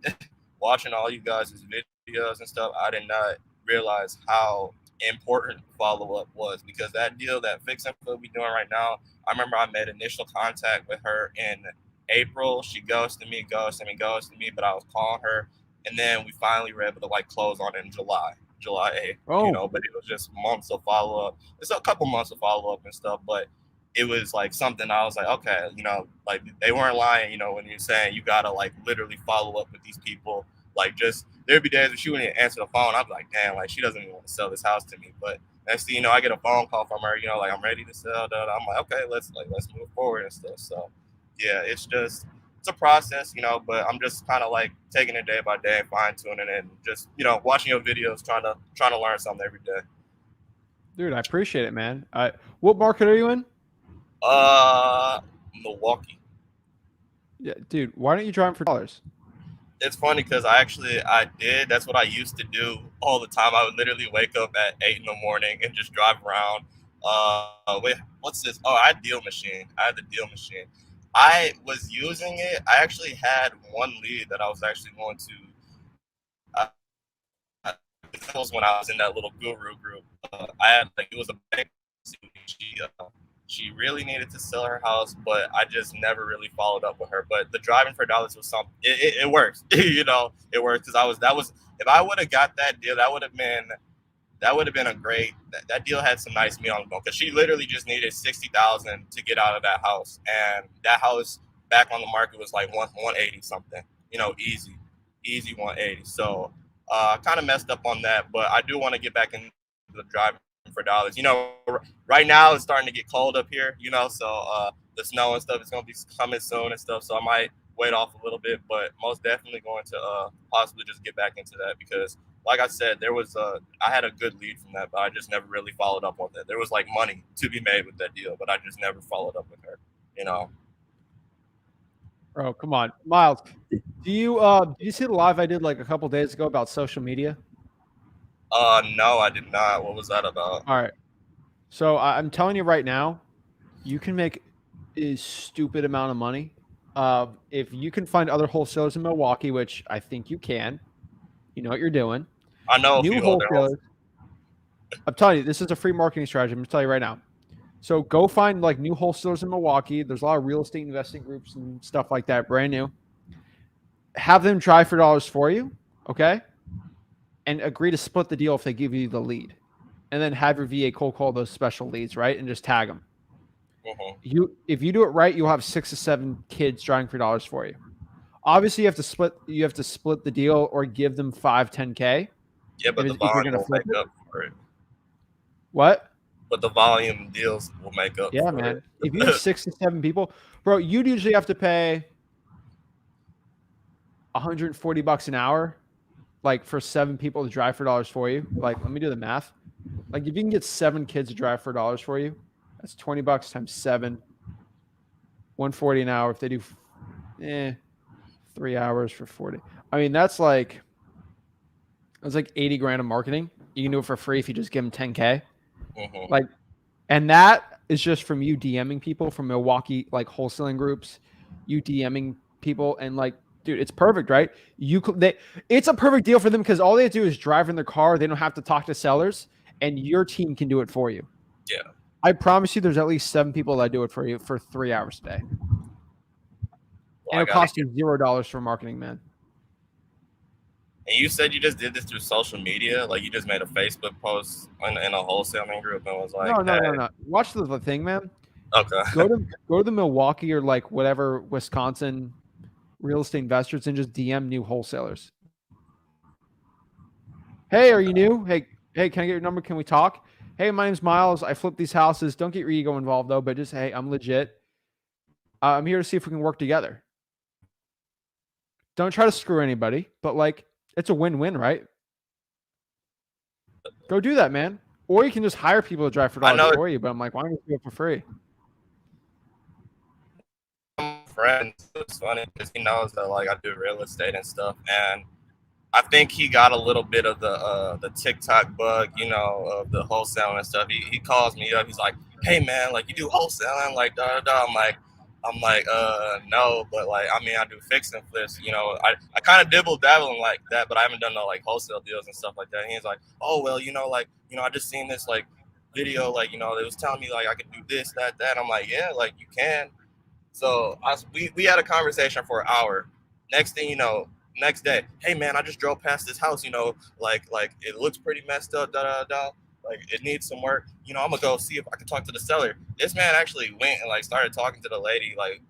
watching all you guys' videos and stuff, I did not realize how important follow up was because that deal, that fix and flip we doing right now, I remember I made initial contact with her in April. She ghosted me, but I was calling her. And then we finally were able to like close on it in July 8th, Oh, but it was just months of follow up. It's a couple months of follow up and stuff, but it was like something I was like, okay, like they weren't lying, when you're saying you gotta like literally follow up with these people. Like just there'd be days when she wouldn't answer the phone. I'd be like, damn, like she doesn't even want to sell this house to me. But next thing you know, I get a phone call from her, like I'm ready to sell. I'm like, okay, let's move forward and stuff. So yeah, it's a process, but I'm just kind of like taking it day by day, fine tuning it, and just watching your videos, trying to learn something every day. dude, I appreciate it, man. What market are you in? Milwaukee. Yeah, dude. Why don't you try them for $? It's funny because I did. That's what I used to do all the time. I would literally wake up at 8 in the morning and just drive around. Wait, what's this? Oh, I had deal machine. I had the deal machine. I was using it. I actually had one lead that I was actually going to. That was when I was in that little guru group. I had like it was a bank. She really needed to sell her house, but I just never really followed up with her. But the driving for dollars was something. It works, it works because that was if I would have got that deal, that would have been a great. That deal had some nice meat on the bone because she literally just needed 60,000 to get out of that house, and that house back on the market was like 180 something. Easy 180. So kind of messed up on that, but I do want to get back into the driving for dollars. Right now it's starting to get cold up here, so the snow and stuff is going to be coming soon and stuff. So I might wait off a little bit, but most definitely going to possibly just get back into that because, like I said, I had a good lead from that, but I just never really followed up on that. There was like money to be made with that deal, but I just never followed up with her. Bro, come on, Miles. Do you did you see the live I did like a couple days ago about social media? No, I did not. What was that about? All right. So I'm telling you right now, you can make a stupid amount of money. If you can find other wholesalers in Milwaukee, which I think you can, you know what you're doing. I know a New few older wholesalers. I'm telling you, this is a free marketing strategy. I'm gonna tell you right now. So go find like new wholesalers in Milwaukee. There's a lot of real estate investing groups and stuff like that, brand new. Have them try for dollars for you, okay? And agree to split the deal if they give you the lead. And then have your VA cold call those special leads, right? And just tag them. If you do it right, you'll have 6 to 7 kids trying for dollars for you. Obviously, you have to split the deal or give them 5, 10K. Yeah, but the If you're volume gonna will flip make it. up for it. What? But the volume deals will make up Yeah, for man. it. If you have 6 to 7 people, bro, you'd usually have to pay $140 an hour, like for 7 people to drive for dollars for you. Like, let me do the math. Like, if you can get 7 kids to drive for dollars for you, that's $20 times 7, $140 an hour. If they do, 3 hours for 40. I mean, that's like 80 grand of marketing. You can do it for free if you just give them 10K. Like, and that is just from you DMing people from Milwaukee, like wholesaling groups, you DMing people, and like, dude, it's perfect, right? It's a perfect deal for them because all they have to do is drive in their car. They don't have to talk to sellers, and your team can do it for you. Yeah. I promise you, there's at least 7 people that do it for you for 3 hours a day. Well, And it'll cost you $0 for marketing, man. And you said you just did this through social media? Like you just made a Facebook post in a wholesaling group and was like, No. Watch the thing, man. Okay. Go to the Milwaukee or like whatever Wisconsin real estate investors and just DM new wholesalers. Hey, are you new? Hey, can I get your number? Can we talk? Hey, my name's Miles. I flip these houses. Don't get your ego involved though, but just, hey, I'm legit. I'm here to see if we can work together. Don't try to screw anybody, but like, it's a win-win, right? Go do that, man. Or you can just hire people to drive for dollars for you. But I'm like, why don't you do it for free? Friends, it's funny because he knows that like I do real estate and stuff, and I think he got a little bit of the TikTok bug, you know, of the wholesaling and stuff. He calls me up. He's like, "Hey man, like you do wholesaling?" Like da da da. I'm like, no, but like I mean I do fix and flips. You know, I kind of dibble dabbling like that, but I haven't done no like wholesale deals and stuff like that. And he's like, "Oh well, you know, like you know I just seen this like video, like you know it was telling me like I could do this, that." I'm like, "Yeah, like you can." So we had a conversation for an hour. Next thing you know, next day, hey man, I just drove past this house. You know, like it looks pretty messed up. Da da da. Like it needs some work. You know, I'm gonna go see if I can talk to the seller. This man actually went and like started talking to the lady like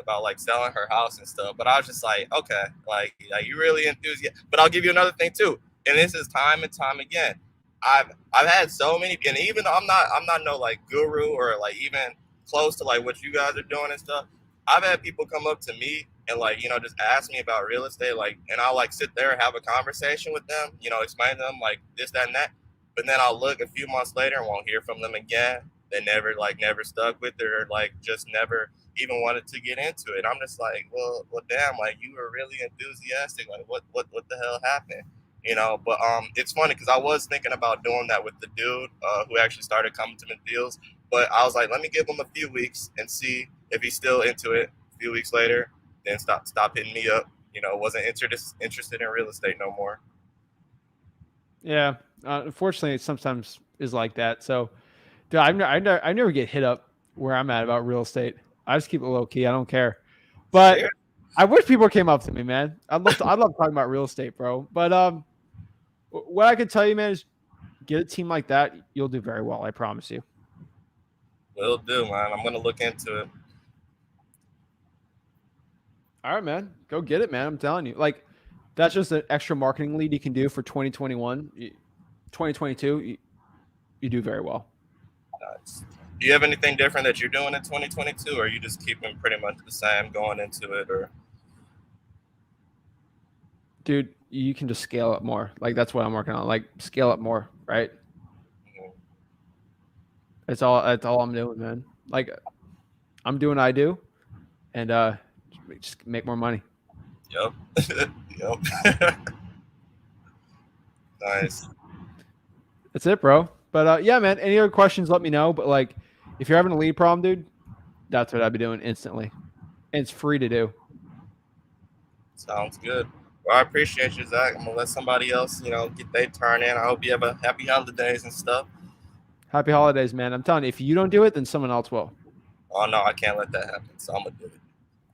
about like selling her house and stuff. But I was just like, okay, like you really enthusiastic. But I'll give you another thing too. And this is time and time again. I've had so many, and even though I'm not no like guru or like even close to like what you guys are doing and stuff. I've had people come up to me and like, you know, just ask me about real estate, like, and I'll like sit there and have a conversation with them, you know, explain to them like this, that, and that. But then I'll look a few months later and won't hear from them again. They never stuck with it or like just never even wanted to get into it. I'm just like, well, damn, like you were really enthusiastic. Like what the hell happened? You know, but it's funny because I was thinking about doing that with the dude who actually started coming to me deals. But I was like, let me give him a few weeks and see if he's still into it. A few weeks later, then stop hitting me up. You know, wasn't interested in real estate no more. Yeah, unfortunately, it sometimes is like that. So, dude, I never get hit up where I'm at about real estate. I just keep it low key. I don't care. But Sure. I wish people came up to me, man. I love talking about real estate, bro. But what I could tell you, man, is get a team like that. You'll do very well. I promise you. Will do, man. I'm gonna look into it. All right, man. Go get it, man. I'm telling you. Like, that's just an extra marketing lead you can do for 2021. 2022, you do very well. Nice. Do you have anything different that you're doing in 2022, or are you just keeping pretty much the same going into it? Or, dude, you can just scale up more. Like, that's what I'm working on. Like, scale up more, right? That's all I'm doing, man. Like, I'm doing what I do, and just make more money. Yep. Yep. Nice. That's it, bro. But yeah, man. Any other questions? Let me know. But like, if you're having a lead problem, dude, that's what I'd be doing instantly, and it's free to do. Sounds good. Well, I appreciate you, Zach. I'm gonna let somebody else, get their turn in. I hope you have a happy holidays and stuff. Happy holidays, man. I'm telling you, if you don't do it, then someone else will. Oh no, I can't let that happen. So I'm gonna do it.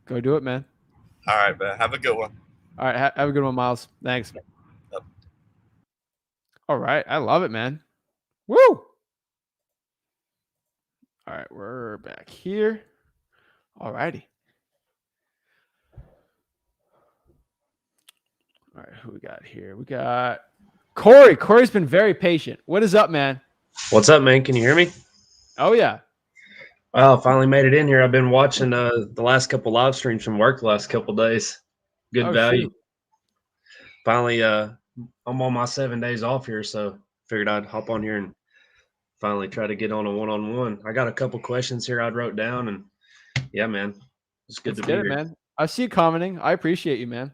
Go do it, man. All right, man. Have a good one. All right. Have a good one, Miles. Thanks. Yep. All right. I love it, man. Woo! All right. We're back here. All righty. All right. Who we got here? We got Corey. Corey's been very patient. What is up, man? What's up, man? Can you hear me? Oh, yeah. Well, finally made it in here. I've been watching the last couple live streams from work the last couple days. Good value. Shoot. Finally, I'm on my 7 days off here, so figured I'd hop on here and finally try to get on a one-on-one. I got a couple questions here I wrote down, and yeah, man, it's good to be here, man. I see you commenting. I appreciate you, man.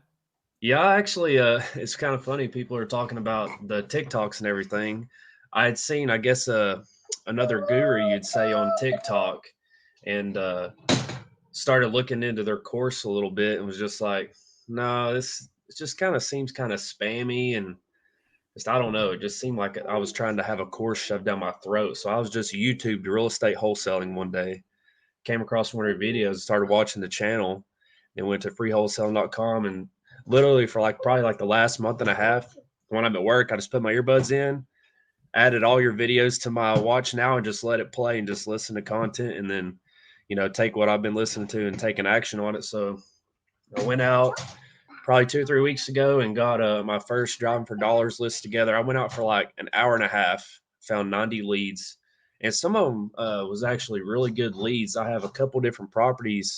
Yeah, actually, it's kind of funny. People are talking about the TikToks and everything. I had seen, I guess, another guru, you'd say, on TikTok, and started looking into their course a little bit and was just like, no, this it just kind of seems kind of spammy, and just, I don't know. It just seemed like I was trying to have a course shoved down my throat. So I was just YouTubed real estate wholesaling one day, came across one of your videos, started watching the channel, and went to freewholesaling.com, and literally for probably the last month and a half, when I'm at work, I just put my earbuds in, added all your videos to my watch now, and just let it play and just listen to content, and then, take what I've been listening to and taking action on it. So I went out probably 2 or 3 weeks ago and got my first Driving for Dollars list together. I went out for like an hour and a half, found 90 leads, and some of them was actually really good leads. I have a couple different properties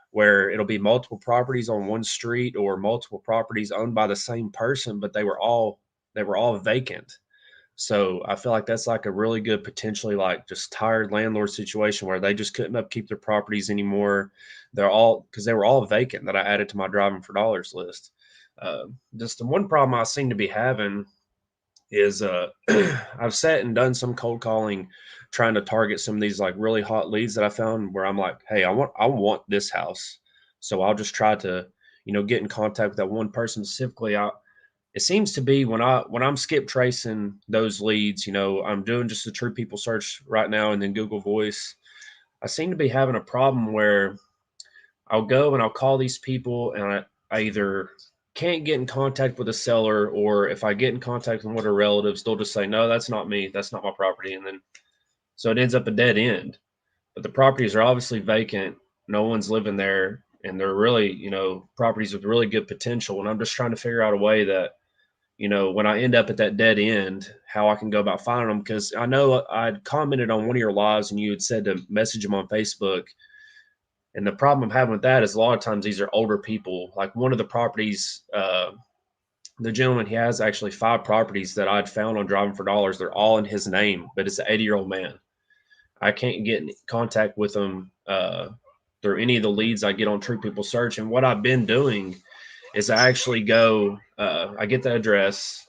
where it'll be multiple properties on one street or multiple properties owned by the same person, but they were all vacant. So I feel like that's like a really good, potentially just tired landlord situation where they just couldn't upkeep their properties anymore. Because they were all vacant that I added to my Driving for Dollars list. Just the one problem I seem to be having is I've sat and done some cold calling, trying to target some of these really hot leads that I found where I'm like, hey, I want this house. So I'll just try to, get in contact with that one person specifically. It seems to be when I'm skip tracing those leads, I'm doing just a True People search right now and then Google Voice. I seem to be having a problem where I'll go and I'll call these people, and I either can't get in contact with a seller, or if I get in contact with one of their relatives, they'll just say, no, that's not me. That's not my property. And then, so it ends up a dead end. But the properties are obviously vacant. No one's living there. And they're really, properties with really good potential. And I'm just trying to figure out a way that, when I end up at that dead end, how I can go about finding them. Because I know I'd commented on one of your lives and you had said to message them on Facebook. And the problem I'm having with that is a lot of times these are older people. Like one of the properties, the gentleman, he has actually 5 properties that I'd found on Driving for Dollars. They're all in his name, but it's an 80-year-old man. I can't get in contact with him through any of the leads I get on True People Search. And what I've been doing is I actually go, I get the address,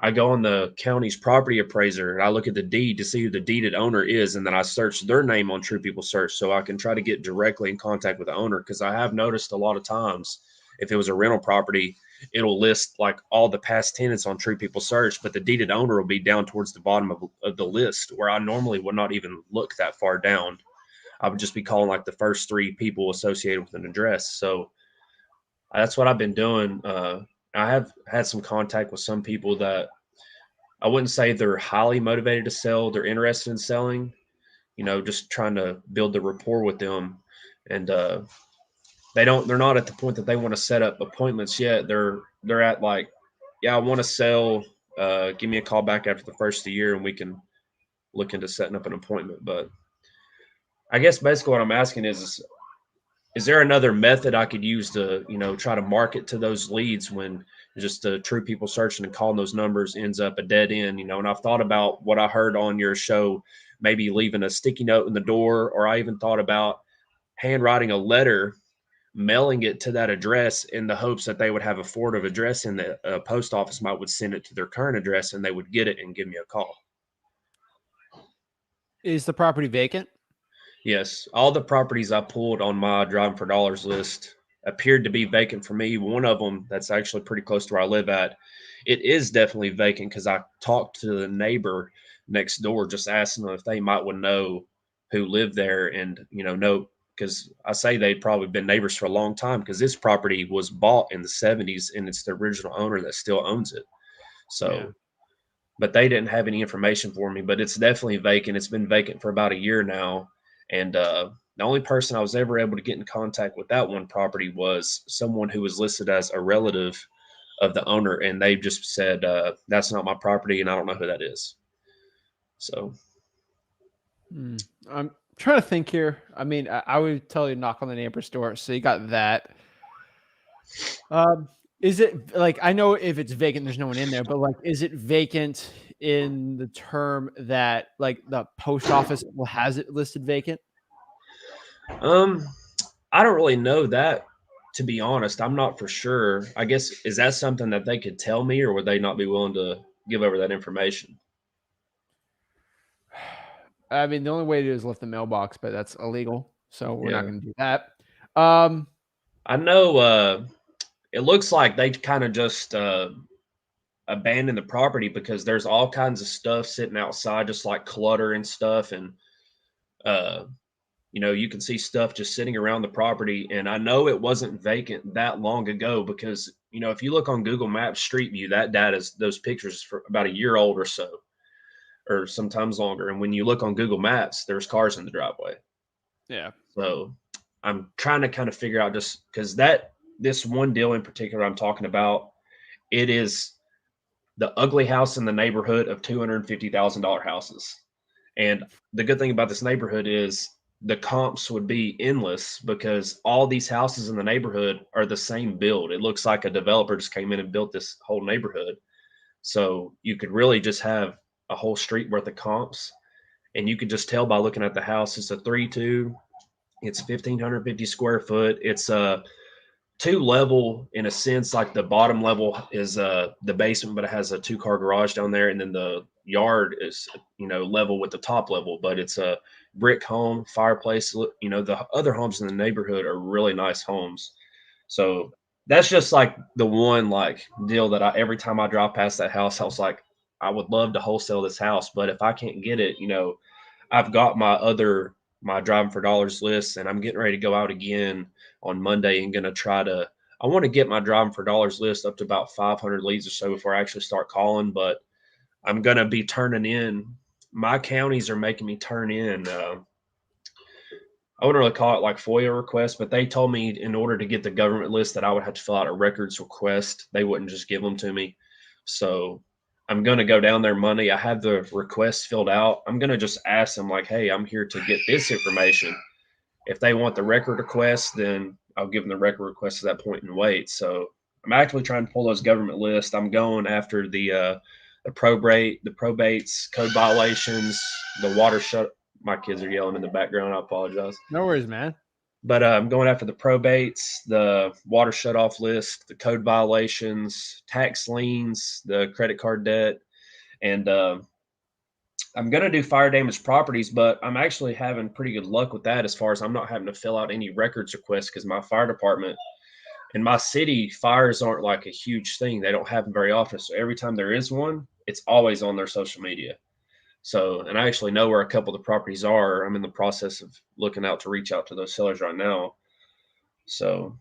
I go on the county's property appraiser, and I look at the deed to see who the deeded owner is, and then I search their name on True People Search so I can try to get directly in contact with the owner. Because I have noticed a lot of times, if it was a rental property, it'll list all the past tenants on True People Search, but the deeded owner will be down towards the bottom of the list, where I normally would not even look that far down. I would just be calling the first 3 people associated with an address. So that's what I've been doing. I have had some contact with some people that I wouldn't say they're highly motivated to sell. They're interested in selling, just trying to build the rapport with them. And they're not at the point that they want to set up appointments yet. They're at yeah, I want to sell. Give me a call back after the first of the year and we can look into setting up an appointment. But I guess basically what I'm asking is there another method I could use to, try to market to those leads when just the True People searching and calling those numbers ends up a dead end, and I've thought about what I heard on your show, maybe leaving a sticky note in the door, or I even thought about handwriting a letter mailing it to that address in the hopes that they would have a forwarded address and the post office might would send it to their current address and they would get it and give me a call. Is the property vacant? Yes, all the properties I pulled on my driving for dollars list appeared to be vacant for me. One of them that's actually pretty close to where I live at, it is definitely vacant because I talked to the neighbor next door, just asking them if they might would know who lived there, and know because I say they'd probably been neighbors for a long time because this property was bought in the 70s and it's the original owner that still owns it. So. Yeah. But they didn't have any information for me. But it's definitely vacant. It's been vacant for about a year now. And the only person I was ever able to get in contact with that one property was someone who was listed as a relative of the owner. And they just said, that's not my property and I don't know who that is. So. I'm trying to think here. I mean, I would tell you knock on the neighbor's door. So you got that. Is it like, I know if it's vacant, there's no one in there, but like, is it vacant in the term that like the post office has it listed vacant? I don't really know that, to be honest. I'm not for sure. I guess, is that something that they could tell me, or would they not be willing to give over that information? I mean, the only way to do is lift the mailbox, but that's illegal. So we're not Yeah. going to do that. I know it looks like they kind of just abandoned the property because there's all kinds of stuff sitting outside, just like clutter and stuff. And, you can see stuff just sitting around the property. And I know it wasn't vacant that long ago because, if you look on Google Maps Street View, that those pictures for about a year old or so, or sometimes longer. And when you look on Google Maps, there's cars in the driveway. Yeah. So I'm trying to kind of figure out, just because this one deal in particular I'm talking about, it is the ugly house in the neighborhood of $250,000 houses. And the good thing about this neighborhood is the comps would be endless because all these houses in the neighborhood are the same build. It looks like a developer just came in and built this whole neighborhood. So you could really just have a whole street worth of comps. And you could just tell by looking at the house. It's a 3-2. It's 1,550 square foot. It's a 2-level in a sense. Like the bottom level is the basement, but it has a 2-car garage down there, and then the yard is level with the top level. But it's a brick home, fireplace. The other homes in the neighborhood are really nice homes. So that's just like the one like deal that every time I drive past that house, I was like, I would love to wholesale this house, but if I can't get it, I've got my driving for dollars list, and I'm getting ready to go out again on Monday and going to I want to get my driving for dollars list up to about 500 leads or so before I actually start calling. But I'm going to be turning in, my counties are making me turn in, I wouldn't really call it like FOIA requests, but they told me in order to get the government list that I would have to fill out a records request. They wouldn't just give them to me. So I'm going to go down there Monday. I have the request filled out. I'm going to just ask them like, hey, I'm here to get this information. If they want the record request, then I'll give them the record request at that point and wait. So I'm actively trying to pull those government lists. I'm going after the probates, code violations, the water shut. My kids are yelling in the background. I apologize. No worries, man. But I'm going after the probates, the water shutoff list, the code violations, tax liens, the credit card debt. And I'm going to do fire damage properties, but I'm actually having pretty good luck with that as far as I'm not having to fill out any records requests because my fire department in my city, fires aren't like a huge thing. They don't happen very often. So every time there is one, it's always on their social media. So, and I actually know where a couple of the properties are. I'm in the process of looking out to reach out to those sellers right now. So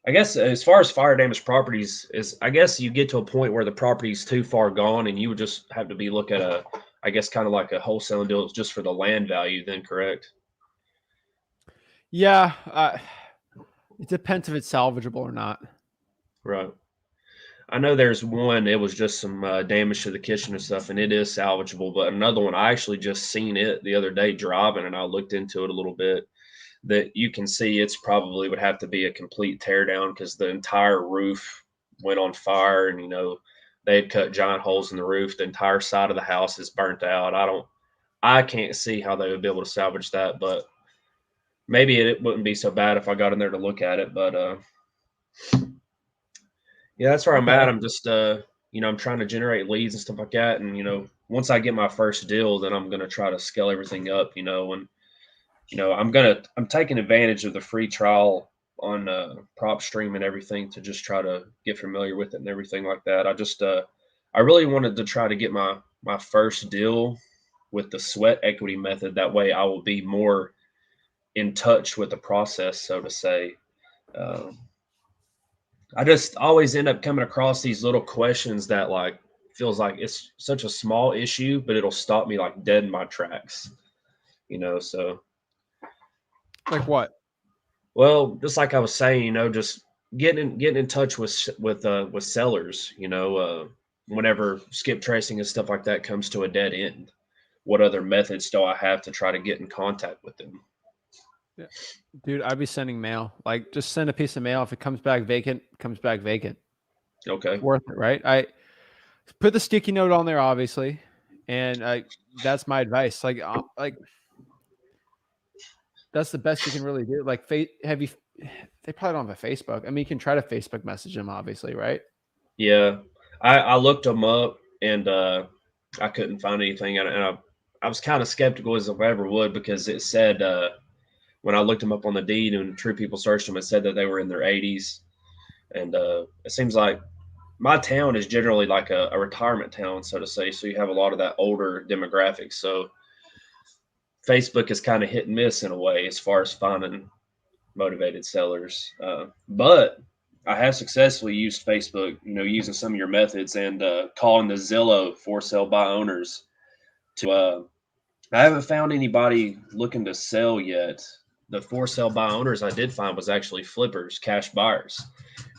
I guess as far as fire damage properties is, I guess you get to a point where the property is too far gone and you would just have to be look at I guess kind of like a wholesaling deal just for the land value then, correct? Yeah. It depends if it's salvageable or not. Right. I know there's one, it was just some damage to the kitchen and stuff, and it is salvageable. But another one, I actually just seen it the other day driving, and I looked into it a little bit, that you can see it's probably would have to be a complete tear down because the entire roof went on fire, and, they had cut giant holes in the roof. The entire side of the house is burnt out. I can't see how they would be able to salvage that, but maybe it wouldn't be so bad if I got in there to look at it, but yeah, that's where I'm Okay. at. I'm just I'm trying to generate leads and stuff like that, and once I get my first deal, then I'm gonna try to scale everything up, and I'm taking advantage of the free trial on PropStream and everything to just try to get familiar with it and everything like that. I really wanted to try to get my first deal with the sweat equity method. That way, I will be more in touch with the process, so to say. Um, I just always end up coming across these little questions that like feels like it's such a small issue, but it'll stop me like dead in my tracks. So Like what? well, just like I was saying, just getting in touch with sellers, whenever skip tracing and stuff like that comes to a dead end, what other methods do I have to try to get in contact with them? Yeah. Dude, I'd be sending mail. Like, just send a piece of mail. If it comes back vacant, it comes back vacant. Okay. It's worth it, right? I put the sticky note on there, obviously, and that's my advice. Like that's the best you can really do. Like, they probably don't have a Facebook. I mean, you can try to Facebook message them, obviously, right? Yeah, I looked them up and I couldn't find anything, and I was kind of skeptical as if I ever would, because it said when I looked them up on the deed and True People searched them, it said that they were in their 80s, and it seems like my town is generally like a retirement town, so to say. So you have a lot of that older demographic. So Facebook is kind of hit and miss in a way as far as finding motivated sellers. But I have successfully used Facebook, using some of your methods and calling the Zillow for sale by owners to, I haven't found anybody looking to sell yet. The for sale by owners I did find was actually flippers, cash buyers.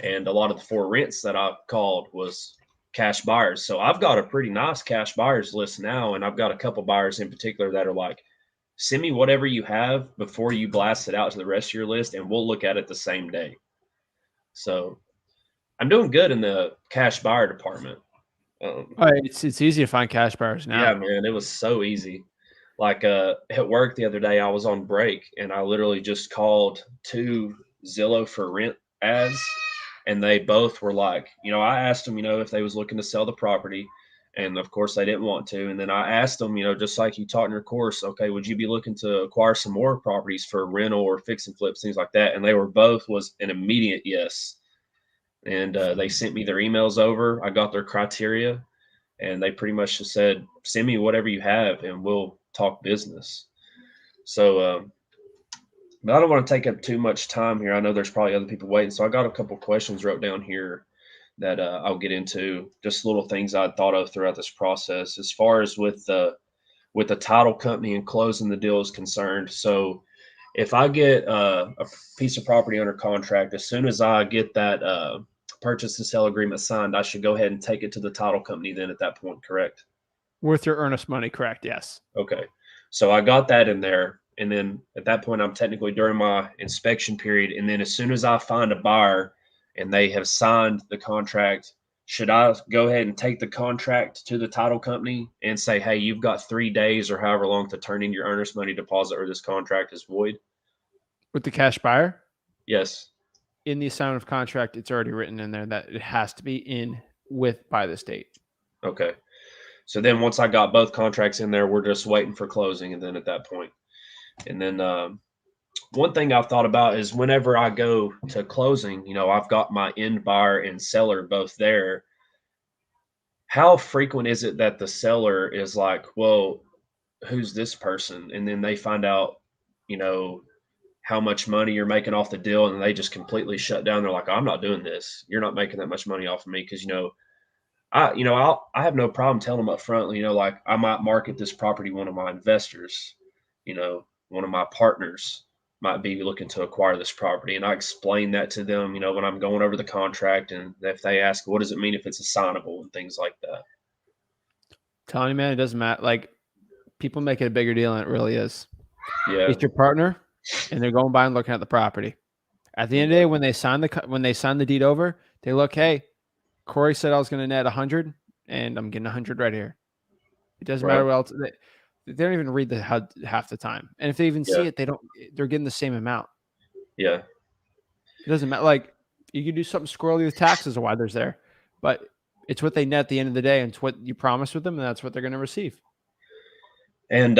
And a lot of the for rents that I called was cash buyers. So I've got a pretty nice cash buyers list now. And I've got a couple buyers in particular that are like, send me whatever you have before you blast it out to the rest of your list, and we'll look at it the same day. So I'm doing good in the cash buyer department. It's easy to find cash buyers now. Yeah, man, it was so easy. Like at work the other day, I was on break and I literally just called 2 Zillow for rent ads, and they both were like, I asked them, if they was looking to sell the property, and of course they didn't want to. And then I asked them, just like you taught in your course, okay, would you be looking to acquire some more properties for rental or fix and flips, things like that? And they were both was an immediate yes. And they sent me their emails over. I got their criteria, and they pretty much just said, send me whatever you have and we'll talk business. So, but I don't want to take up too much time here. I know there's probably other people waiting. So I got a couple questions wrote down here that I'll get into, just little things I thought of throughout this process. As far as with the title company and closing the deal is concerned. So if I get a piece of property under contract, as soon as I get that purchase and sale agreement signed, I should go ahead and take it to the title company then at that point, correct? Worth your earnest money, correct? Yes. Okay. So I got that in there. And then at that point, I'm technically during my inspection period. And then as soon as I find a buyer and they have signed the contract, should I go ahead and take the contract to the title company and say, hey, you've got 3 days or however long to turn in your earnest money deposit or this contract is void? With the cash buyer? Yes. In the assignment of contract, it's already written in there that it has to be in by the state. Okay. So then once I got both contracts in there, we're just waiting for closing. And then at that point, and then one thing I've thought about is whenever I go to closing, I've got my end buyer and seller both there. How frequent is it that the seller is like, well, who's this person? And then they find out, how much money you're making off the deal, and they just completely shut down. They're like, I'm not doing this. You're not making that much money off of me. Cause I have no problem telling them up front, like I might market this property. One of my investors, one of my partners might be looking to acquire this property. And I explain that to them, when I'm going over the contract, and if they ask, what does it mean if it's assignable and things like that? Telling you, man, it doesn't matter. Like, people make it a bigger deal than it really is. Yeah. It's your partner, and they're going by and looking at the property. At the end of the day, when they sign the deed over, they look, hey, Corey said I was going to net 100, and I'm getting 100 right here. It doesn't matter what else. they don't even read the HUD half the time. And if they even see it, they're getting the same amount. Yeah. It doesn't matter. Like, you can do something squirrely with taxes or why there's there, but it's what they net at the end of the day, and it's what you promise with them, and that's what they're going to receive. And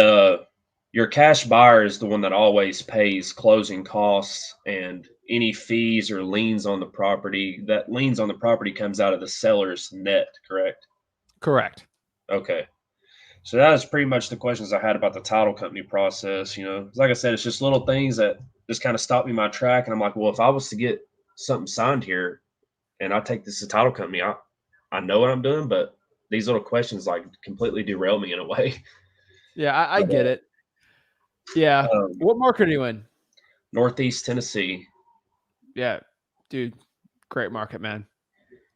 your cash buyer is the one that always pays closing costs and any fees or liens on the property. That liens on the property comes out of the seller's net, correct? Correct. Okay. So that is pretty much the questions I had about the title company process. You know, like I said, it's just little things that just kind of stop me in my track. And I'm like, well, if I was to get something signed here and I take this to title company, I know what I'm doing, but these little questions like completely derail me in a way. Yeah, I get it. Yeah. What market are you in? Northeast Tennessee. Yeah, dude, great market, man.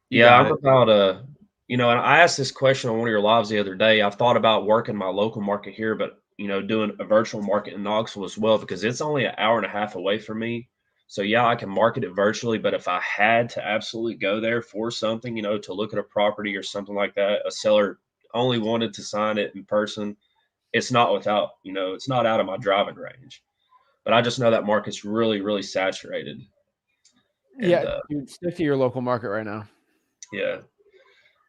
Yeah, I'm about you know, and I asked this question on one of your lives the other day. I've thought about working my local market here, but you know, doing a virtual market in Knoxville as well, because it's only an hour and a half away from me. So yeah, I can market it virtually, but if I had to absolutely go there for something, you know, to look at a property or something like that, a seller only wanted to sign it in person, it's not without, you know, it's not out of my driving range. But I just know that market's really, really saturated. And, yeah, dude, stick to your local market right now. Yeah.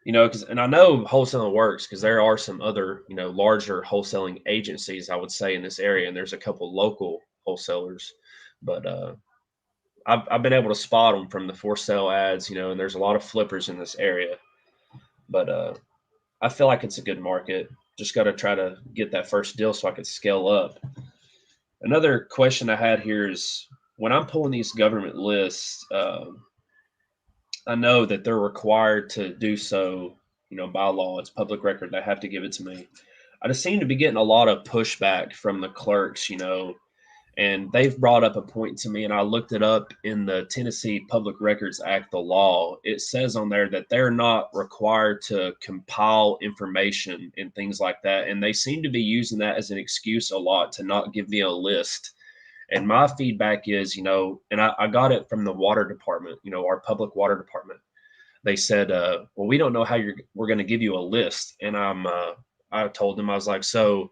You know, and I know wholesaling works because there are some other, you know, larger wholesaling agencies, I would say, in this area, and there's a couple local wholesalers, but I've been able to spot them from the for sale ads, you know, and there's a lot of flippers in this area, but I feel like it's a good market. Just got to try to get that first deal so I could scale up. Another question I had here is when I'm pulling these government lists, I know that they're required to do so, you know, by law. It's public record. They have to give it to me. I just seem to be getting a lot of pushback from the clerks, you know, and they've brought up a point to me, and I looked it up in the Tennessee Public Records Act, the law. It says on there that they're not required to compile information and things like that. And they seem to be using that as an excuse a lot to not give me a list. And my feedback is, you know, and I got it from the water department, you know, our public water department. They said, well, we don't know how we're going to give you a list. And I told them, I was like, so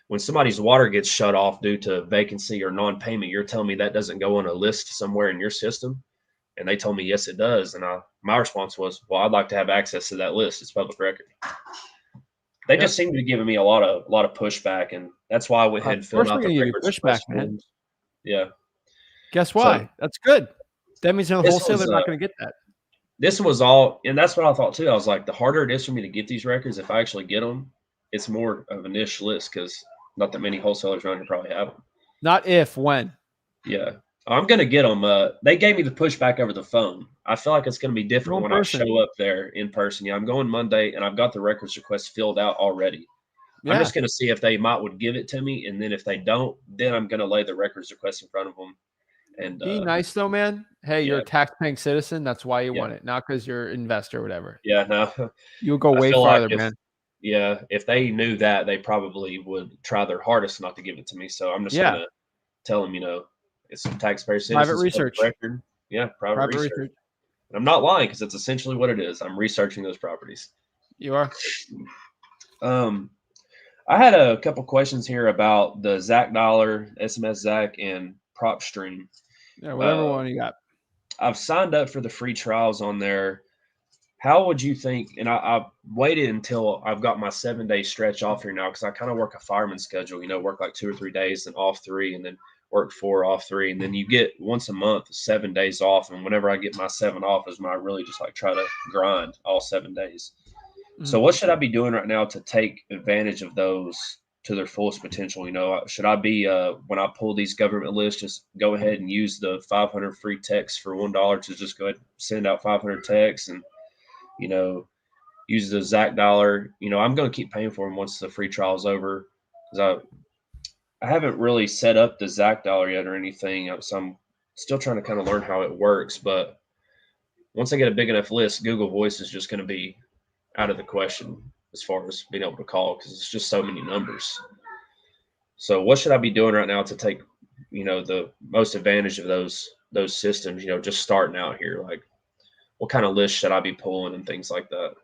when somebody's water gets shut off due to vacancy or non-payment, you're telling me that doesn't go on a list somewhere in your system? And they told me, yes, it does. And my response was, well, I'd like to have access to that list. It's public record. They just seem to be giving me a lot of pushback. And that's why I went ahead and filled out the records pushback, man. Yeah. Guess why? So, that's good. That means no wholesaler not going to get that. This was all, and that's what I thought too. I was like, the harder it is for me to get these records, if I actually get them, it's more of a niche list because not that many wholesalers around here probably have them. Not if, when. Yeah. I'm going to get them. They gave me the pushback over the phone. I feel like it's going to be different when I show up there in person. Yeah, I'm going Monday, and I've got the records request filled out already. Yeah. I'm just going to see if they would give it to me, and then if they don't, then I'm going to lay the records request in front of them. And be nice though, man. Hey, you're a tax-paying citizen. That's why you want it, not because you're an investor or whatever. Yeah, no. You'll go way farther, man. Yeah, if they knew that, they probably would try their hardest not to give it to me. So I'm just going to tell them, you know, it's some taxpayer citizens. Private research. Record. Yeah, private research. And I'm not lying because it's essentially what it is. I'm researching those properties. You are. I had a couple questions here about the Zach Dollar, SMS Zach, and PropStream. Yeah, whatever one you got. I've signed up for the free trials on there. How would you think? And I waited until I've got my 7-day stretch off here now because I kind of work a fireman schedule. You know, work like 2 or 3 days, then off 3, and then work 4, off 3, and then you get once a month 7 days off. And whenever I get my 7 off, is when I really just like try to grind all 7 days. Mm-hmm. So what should I be doing right now to take advantage of those to their fullest potential? You know, should I be when I pull these government lists, just go ahead and use the 500 free texts for $1 to just go ahead and send out 500 texts, and you know, use the Zach Dollar. You know, I'm going to keep paying for them once the free trial is over because I haven't really set up the Zach Dollar yet or anything, so I'm still trying to kind of learn how it works. But once I get a big enough list, Google Voice is just going to be out of the question as far as being able to call because it's just so many numbers. So what should I be doing right now to take, you know, the most advantage of those systems, you know, just starting out here? Like what kind of list should I be pulling and things like that?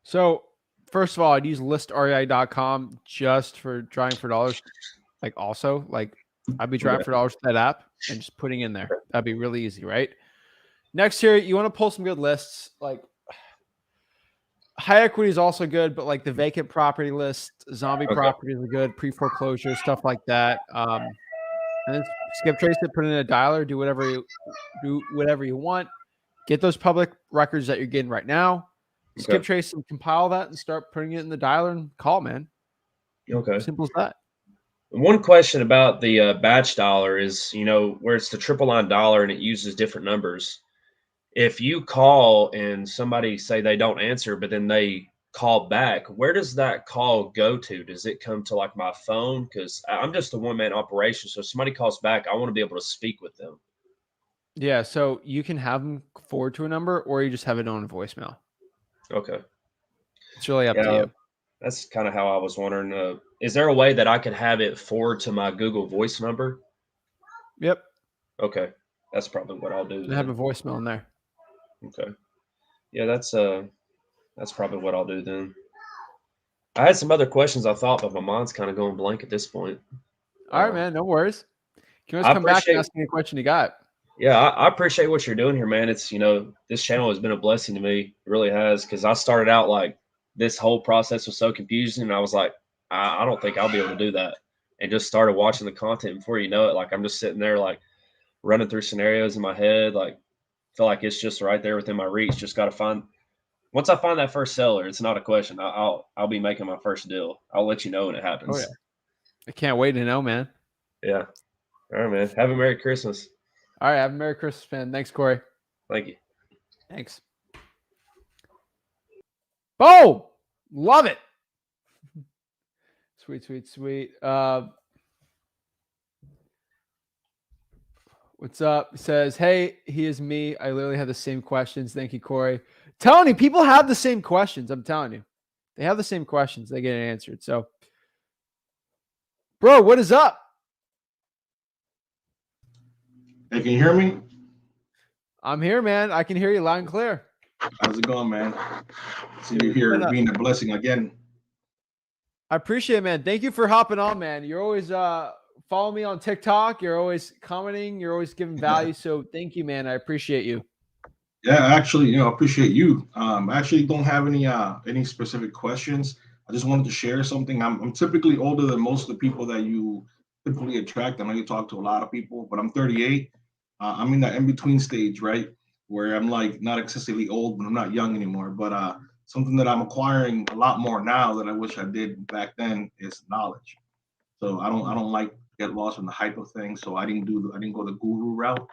So first of all, I'd use listrei.com just for trying for dollars. Like also, like I'd be trying for dollars with that app and just putting in there. That'd be really easy, right? Next here, you want to pull some good lists. Like high equity is also good, but like the vacant property list, zombie properties are good, pre-foreclosure, stuff like that. And then skip trace it, put in a dialer, do whatever you want. Get those public records that you're getting right now. Skip trace and compile that and start putting it in the dialer and call, man. Okay. Simple as that. One question about the batch dollar is, where it's the triple line dollar and it uses different numbers. If you call and somebody say they don't answer, but then they call back, where does that call go to? Does it come to like my phone? Because I'm just a one-man operation. So if somebody calls back, I want to be able to speak with them. Yeah. So you can have them forward to a number or you just have it on a voicemail. Okay. It's really up to you. That's kind of how I was wondering. Is there a way that I could have it forward to my Google Voice number? Yep. Okay. That's probably what I'll do. I have a voicemail in there. Okay. Yeah, that's probably what I'll do then. I had some other questions I thought, but my mind's kind of going blank at this point. All right, man. No worries. You can always come back and ask me a question you got. Yeah, I appreciate what you're doing here, man. It's, this channel has been a blessing to me. It really has, because I started out like this whole process was so confusing, and I was like, I don't think I'll be able to do that. And just started watching the content. Before you know it, like I'm just sitting there like running through scenarios in my head, like feel like it's just right there within my reach. Just got to find. Once I find that first seller, it's not a question. I'll be making my first deal. I'll let you know when it happens. Oh yeah, I can't wait to know, man. Yeah. All right, man. Have a Merry Christmas. All right, have a Merry Christmas, man. Thanks, Corey. Thank you. Thanks. Boom! Love it. Sweet, sweet, sweet. What's up? He says, hey, he is me. I literally have the same questions. Thank you, Corey. Telling you, people have the same questions. I'm telling you. They have the same questions. They get answered. So, bro, what is up? Hey, can you hear me? I'm here, man. I can hear you loud and clear. How's it going, man? See you here being a blessing again. I appreciate it, man. Thank you for hopping on, man. You're always following me on TikTok. You're always commenting. You're always giving value. So thank you, man. I appreciate you. Yeah, actually, appreciate you. I actually don't have any specific questions. I just wanted to share something. I'm typically older than most of the people that you typically attract. I know you talk to a lot of people, but I'm 38. I'm in that in-between stage, right? Where I'm like not excessively old, but I'm not young anymore. But something that I'm acquiring a lot more now than I wish I did back then is knowledge. So I don't like to get lost in the hype of things. So I didn't go the guru route.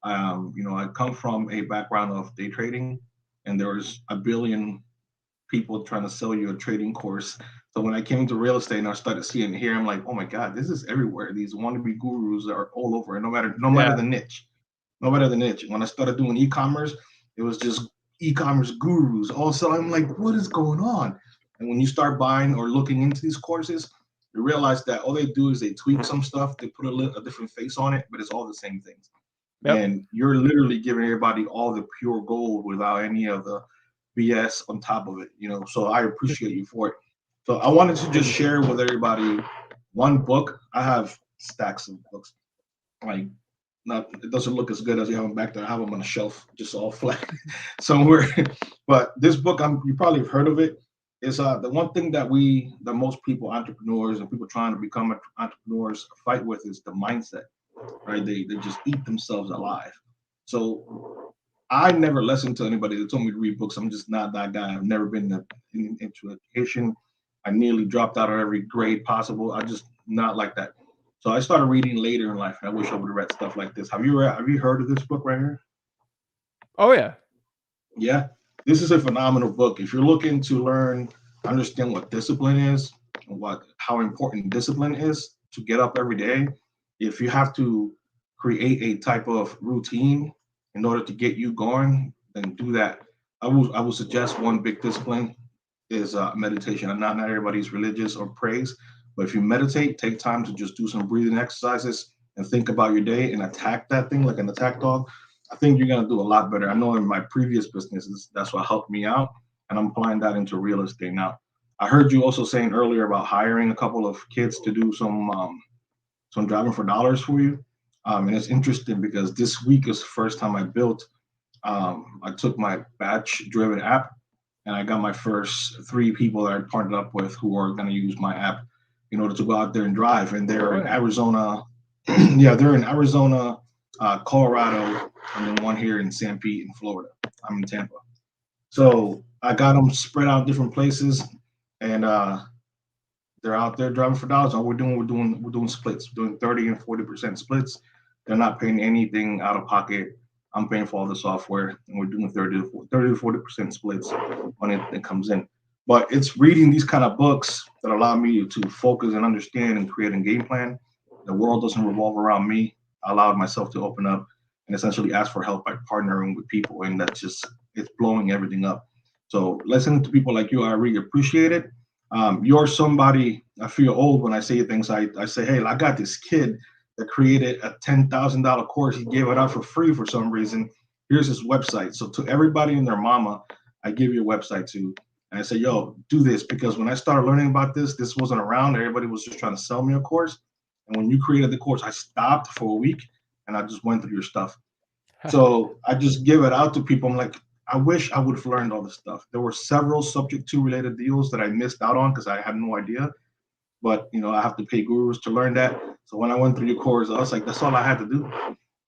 I come from a background of day trading, and there was a billion people trying to sell you a trading course. So when I came into real estate and I started seeing it here, I'm like, oh my God, this is everywhere. These wannabe gurus are all over, no matter the niche. No matter the niche. When I started doing e-commerce, it was just e-commerce gurus. Also, I'm like, what is going on? And when you start buying or looking into these courses, you realize that all they do is they tweak some stuff, they put a different face on it, but it's all the same things. Yep. And you're literally giving everybody all the pure gold without any of the BS on top of it, so I appreciate you for it. So I wanted to just share with everybody one book. I have stacks of books. Like, it doesn't look as good as you have them back there. I have them on a shelf, just all flat somewhere. But this book, you probably have heard of it. Is the one thing that most people, entrepreneurs and people trying to become entrepreneurs, fight with is the mindset, right? They just eat themselves alive. So I never listened to anybody that told me to read books. I'm just not that guy. I've never been into education. I nearly dropped out of every grade possible. I just not like that. So I started reading later in life. I wish I would have read stuff like this. Have you heard of this book right here? Oh yeah. Yeah. This is a phenomenal book. If you're looking to understand what discipline is, how important discipline is to get up every day, if you have to create a type of routine in order to get you going, then do that. I will suggest one big discipline is meditation. And not everybody's religious or prays, but if you meditate, take time to just do some breathing exercises and think about your day and attack that thing like an attack dog. I think you're gonna do a lot better. I know in my previous businesses, that's what helped me out, and I'm applying that into real estate now. I heard you also saying earlier about hiring a couple of kids to do some driving for dollars for you. And it's interesting because this week is the first time I built. I took my batch-driven app, and I got my first 3 people that I partnered up with who are going to use my app in order to go out there and drive. And they're in Arizona. Yeah, they're in Arizona, Colorado, and then one here in St. Pete in Florida. I'm in Tampa. So I got them spread out different places, and they're out there driving for dollars. All we're doing splits. We're doing 30 and 40% splits. They're not paying anything out of pocket. I'm paying for all the software, and we're doing 30 to 40% splits when it comes in. But it's reading these kind of books that allow me to focus and understand and create a game plan. The world doesn't revolve around me. I allowed myself to open up and essentially ask for help by partnering with people, and that's just, it's blowing everything up. So listening to people like you, I really appreciate it. You're somebody, I feel old when I say things. I say, hey, I got this kid that created a $10,000 course. He gave it out for free for some reason. Here's his website. So to everybody and their mama, I give you a website to, and I say, yo, do this, because when I started learning about this wasn't around. Everybody was just trying to sell me a course. And when you created the course, I stopped for a week and I just went through your stuff. So I just give it out to people. I'm like, I wish I would have learned all this stuff. There were several subject to related deals that I missed out on because I had no idea. But I have to pay gurus to learn that. So when I went through your course, I was like, that's all I had to do.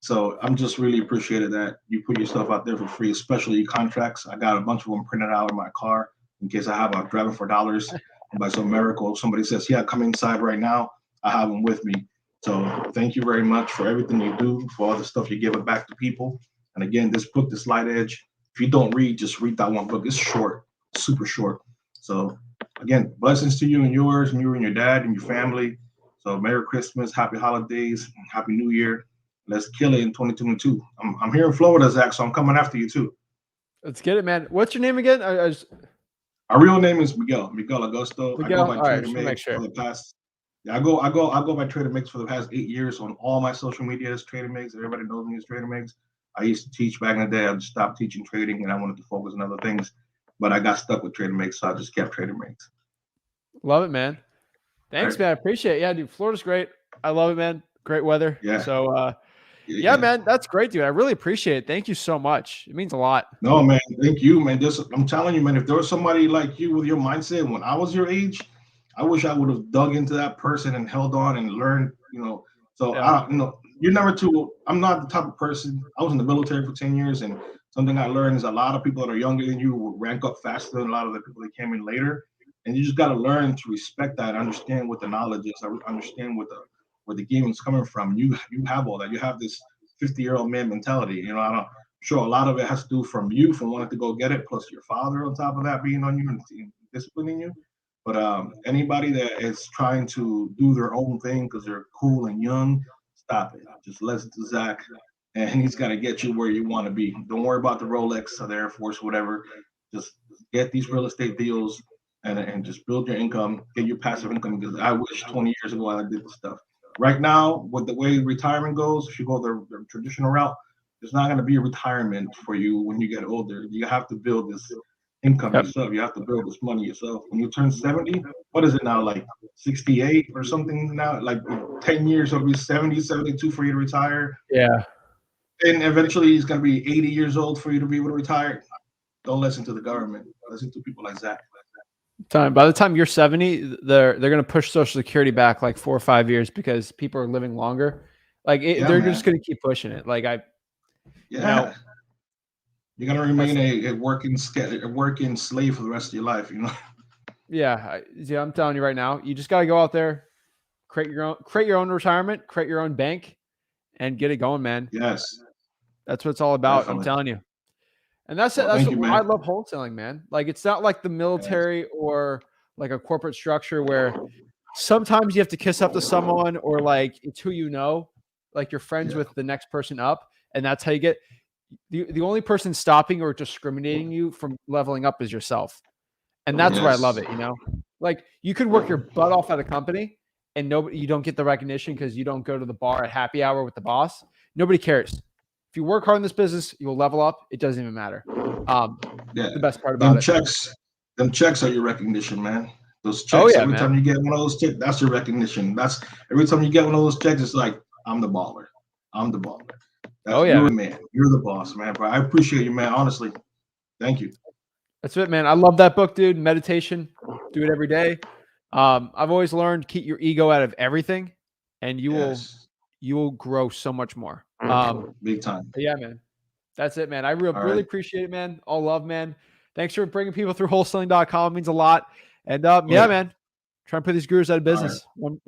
So I'm just really appreciated that you put your stuff out there for free, especially contracts. I got a bunch of them printed out in my car in case I have a driving for dollars. And by some miracle, somebody says, yeah, come inside right now. I have them with me. So thank you very much for everything you do, for all the stuff you give it back to people. And again, this book, The Slight Edge, if you don't read, just read that one book. It's short, super short. So again, blessings to you and yours, and you and your dad and your family. So Merry Christmas, Happy Holidays, Happy New Year. Let's kill it in 2022. I'm here in Florida, Zach, so I'm coming after you too. Let's get it, man. What's your name again? Our real name is Miguel Augusto. Miguel? I go by All right, Trader make Mix sure. for the past. Yeah, I go by Trader Mix for the past 8 years on all my social media as Trader Mix. Everybody knows me as Trader Mix. I used to teach back in the day. I just stopped teaching trading and I wanted to focus on other things. But I got stuck with Trader Mix, so I just kept Trader Mix. Love it, man. Thanks, Right. man. I appreciate it. Yeah, dude, Florida's great. I love it, man. Great weather. Yeah. So, yeah, man, that's great, dude. I really appreciate it. Thank you so much. It means a lot. No, man, thank you, man. I'm telling you, man, if there was somebody like you with your mindset when I was your age, I wish I would have dug into that person and held on and learned, So, Yeah. you're never too, I'm not the type of person, I was in the military for 10 years, and something I learned is a lot of people that are younger than you will rank up faster than a lot of the people that came in later. And you just got to learn to respect that, understand what the knowledge is, understand where the game is coming from. You have all that. You have this 50-year-old man mentality. I'm sure a lot of it has to do from you, from wanting to go get it, plus your father on top of that being on you and disciplining you. But anybody that is trying to do their own thing because they're cool and young, stop it. Just listen to Zach, and he's got to get you where you want to be. Don't worry about the Rolex or the Air Force, whatever. Just get these real estate deals and just build your income, get your passive income. Because I wish 20 years ago I did this stuff. Right now, with the way retirement goes, if you go the traditional route, there's not going to be a retirement for you when you get older. You have to build this income yourself. You have to build this money yourself. When you turn 70, what is it now, like 68 or something now? Like 10 years, it'll be 70, 72 for you to retire. Yeah. And eventually it's going to be 80 years old for you to be able to retire. Don't listen to the government. Listen to people like Zach. By the time you're 70, they're going to push Social Security back like 4 or 5 years because people are living longer. Like they're just going to keep pushing it. Like you're going to remain a working slave for the rest of your life, Yeah, I'm telling you right now, you just got to go out there, create your own retirement, create your own bank, and get it going, man. Yes, that's what it's all about. Definitely. I'm telling you, and that's what I love wholesaling, man. Like it's not like the military or like a corporate structure where sometimes you have to kiss up to someone or like it's who you know, like you're friends with the next person up, and that's how you get. The only person stopping or discriminating you from leveling up is yourself. And that's why I love it. Like you can work your butt off at a company and you don't get the recognition because you don't go to the bar at happy hour with the boss. Nobody cares. If you work hard in this business, you'll level up. It doesn't even matter. The best part about it. them checks are your recognition, man. Those Oh checks, yeah, every man. time you get one of those checks, that's your recognition. That's every time you get one of those checks, it's like, I'm the baller. I'm the baller. That's Oh yeah, you're man. the man. You're the boss, man. Bro, I appreciate you, man. Honestly, thank you. That's it, man. I love that book, dude. Meditation. Do it every day. I've always learned keep your ego out of everything, and you Yes, will grow so much more. big time. But yeah, man. That's it, man. I All really right. appreciate it, man. All love, man. Thanks for bringing people through wholesaling.com. It means a lot. And Oh, yeah, yeah. man. Try and put these gurus out of All right. business. One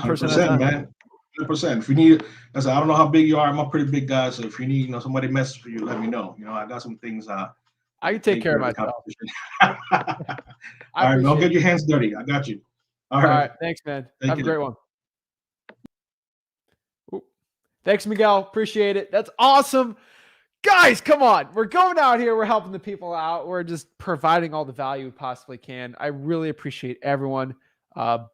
person at a 100%, time. man. 100%. If you need, I said, I don't know how big you are. I'm a pretty big guy, so if you need, somebody message for you, let me know. I got some things. I can take care of the myself. competition. I All right, don't appreciate get it. your hands dirty. I got you. All All right. right. Thanks, man. Take Have a care. great one. Ooh. Thanks, Miguel. Appreciate it. That's awesome. Guys, come on. We're going out here. We're helping the people out. We're just providing all the value we possibly can. I really appreciate everyone. All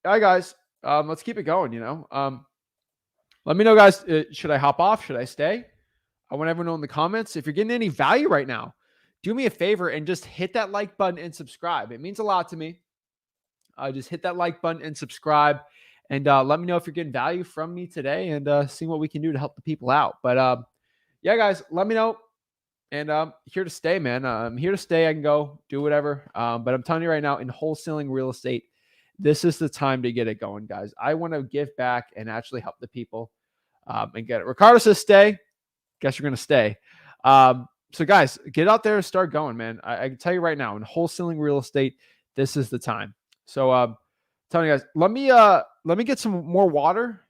right, guys. Let's keep it going, Let me know, guys. Should I hop off? Should I stay? I want everyone to know in the comments. If you're getting any value right now, do me a favor and just hit that like button and subscribe. It means a lot to me. Just hit that like button and subscribe. And let me know if you're getting value from me today and see what we can do to help the people out. But yeah, guys, let me know. And I'm here to stay, man. I'm here to stay. I can go do whatever. But I'm telling you right now, in wholesaling real estate, this is the time to get it going, guys. I want to give back and actually help the people and get it. Ricardo says stay. Guess you're going to stay. So, guys, get out there and start going, man. I can tell you right now, in wholesaling real estate, this is the time. So, telling you guys, let me get some more water.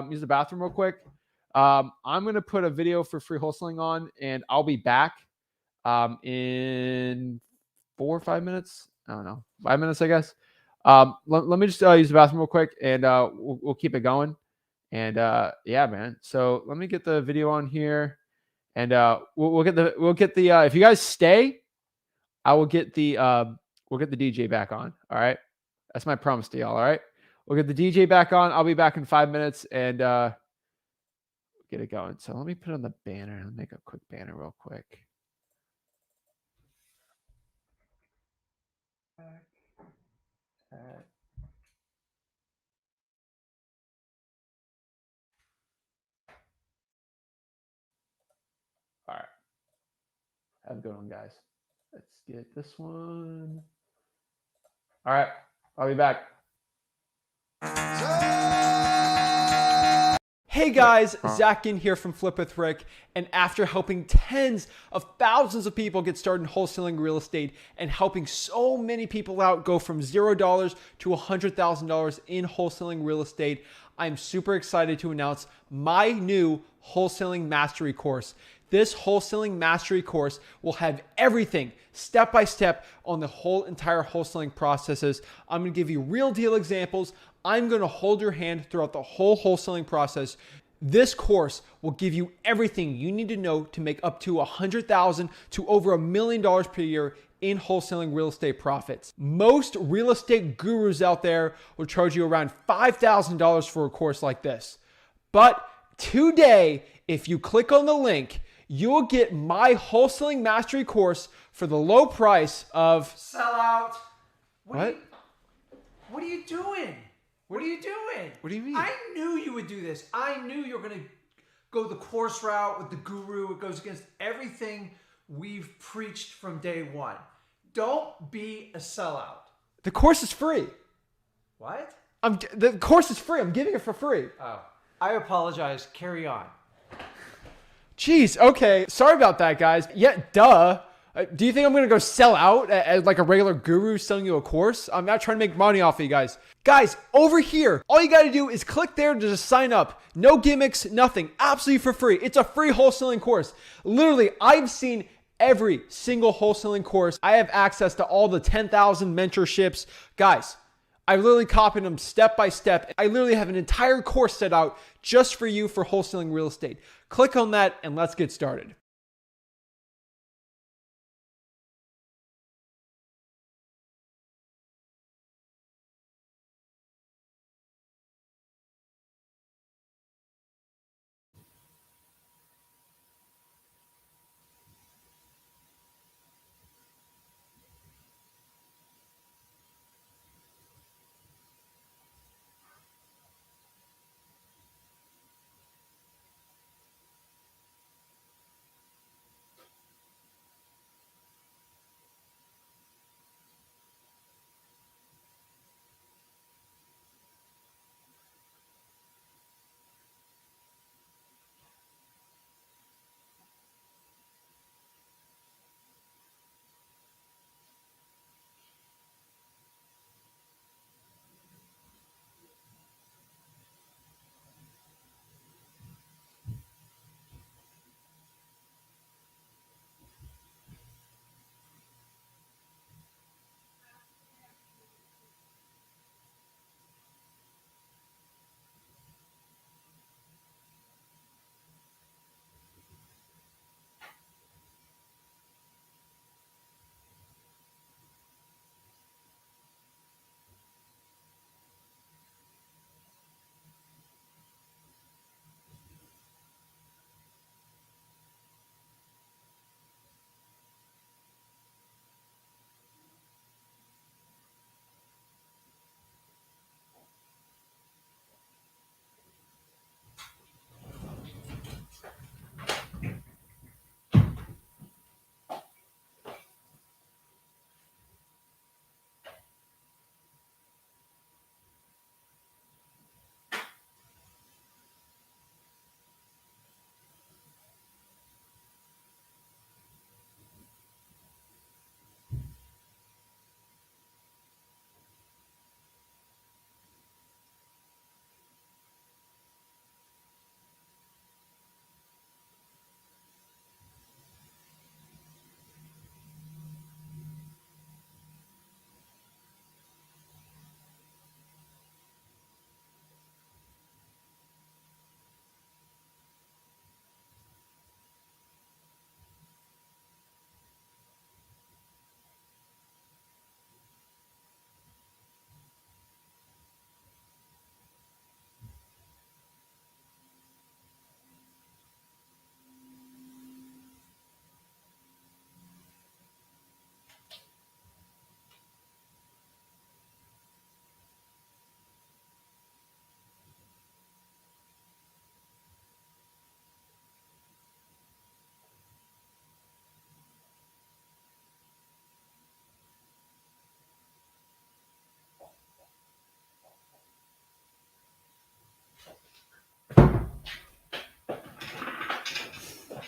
Use the bathroom real quick. I'm going to put a video for free wholesaling on, and I'll be back in 4 or 5 minutes. I don't know, 5 minutes, I guess. Let me just use the bathroom real quick, and we'll keep it going. And yeah, man. So let me get the video on here, and we'll get the if you guys stay, I will get the we'll get the DJ back on. All right, that's my promise to y'all. All right, we'll get the DJ back on. I'll be back in 5 minutes, and get it going. So let me put on the banner. I'll make a quick banner real quick. All right. Have a good one, guys. Let's get this one. All right. I'll be back. Hey guys, Zach Ginn here from Flip with Rick. And after helping tens of thousands of people get started in wholesaling real estate and helping so many people out go from $0 to $100,000 in wholesaling real estate, I'm super excited to announce my new wholesaling mastery course. This wholesaling mastery course will have everything step by step on the whole entire wholesaling processes. I'm going to give you real deal examples. I'm going to hold your hand throughout the whole wholesaling process. This course will give you everything you need to know to make up to $100,000 to over $1 million per year in wholesaling real estate profits. Most real estate gurus out there will charge you around $5,000 for a course like this. But today, if you click on the link, you'll get my wholesaling mastery course for the low price of Sellout. What? What are you doing? What are you doing? What do you mean? I knew you would do this. I knew you were going to go the course route with the guru. It goes against everything we've preached from day one. Don't be a sellout. The course is free. What? The course is free. I'm giving it for free. Oh, I apologize. Carry on. Jeez. Okay. Sorry about that, guys. Yeah, duh. Do you think I'm going to go sell out as like a regular guru selling you a course? I'm not trying to make money off of you guys. Guys, over here, all you got to do is click there to just sign up. No gimmicks, nothing. Absolutely for free. It's a free wholesaling course. Literally, I've seen every single wholesaling course. I have access to all the 10,000 mentorships. Guys, I literally copied them step by step. I literally have an entire course set out just for you for wholesaling real estate. Click on that and let's get started.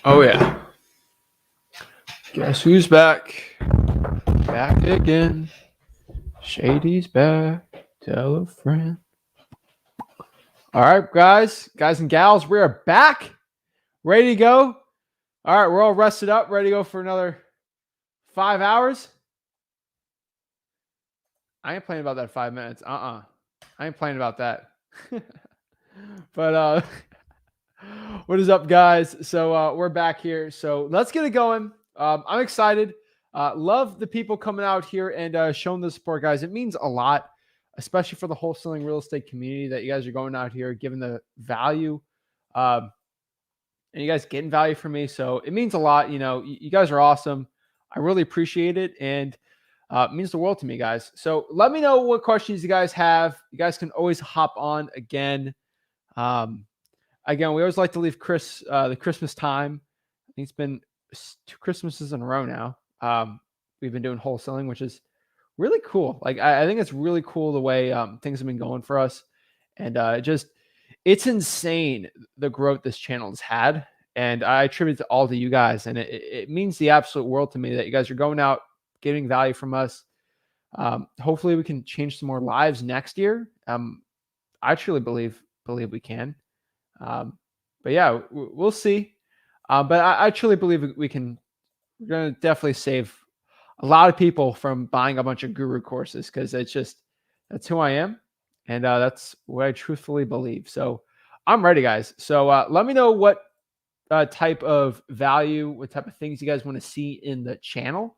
Oh yeah. Guess who's back? Back again. Shady's back. Tell a friend. All right, guys and gals, we are back. Ready to go. All right, we're all rested up, ready to go for another 5 hours. I ain't playing about that 5 minutes. I ain't playing about that. But what is up, guys? So we're back here. So let's get it going. I'm excited. Love the people coming out here and showing the support, guys. It means a lot, especially for the wholesaling real estate community, that you guys are going out here, giving the value, and you guys getting value from me. So it means a lot. You know, you guys are awesome. I really appreciate it, and it means the world to me, guys. So let me know what questions you guys have. You guys can always hop on again. Again, we always like to leave the Christmas time. I think it's been 2 Christmases in a row now. We've been doing wholesaling, which is really cool. Like, I think it's really cool the way things have been going for us. And it's insane the growth this channel has had. And I attribute it all to you guys. And it means the absolute world to me that you guys are going out, getting value from us. Hopefully we can change some more lives next year. I truly believe we can. But yeah, we'll see. But I truly believe we can. We're going to definitely save a lot of people from buying a bunch of guru courses, because that's who I am. And that's what I truthfully believe. So I'm ready, guys. So let me know what type of value, what type of things you guys want to see in the channel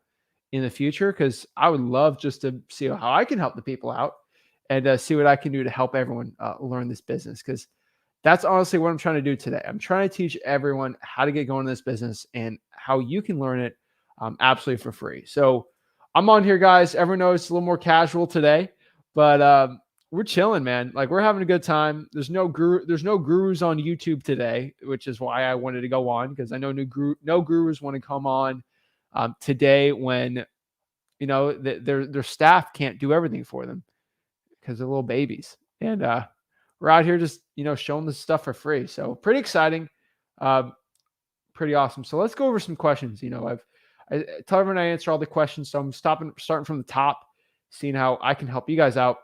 in the future, because I would love just to see how I can help the people out and see what I can do to help everyone learn this business, because that's honestly what I'm trying to do today. I'm trying to teach everyone how to get going in this business and how you can learn it absolutely for free. So I'm on here, guys. Everyone knows it's a little more casual today, but we're chilling, man. Like, we're having a good time. There's no gurus on YouTube today, which is why I wanted to go on, because I know no gurus want to come on today when, you know, their staff can't do everything for them because they're little babies. And we're out here just, you know, showing this stuff for free. So pretty exciting, pretty awesome. So let's go over some questions. You know, I tell everyone I answer all the questions. So I'm starting from the top, seeing how I can help you guys out.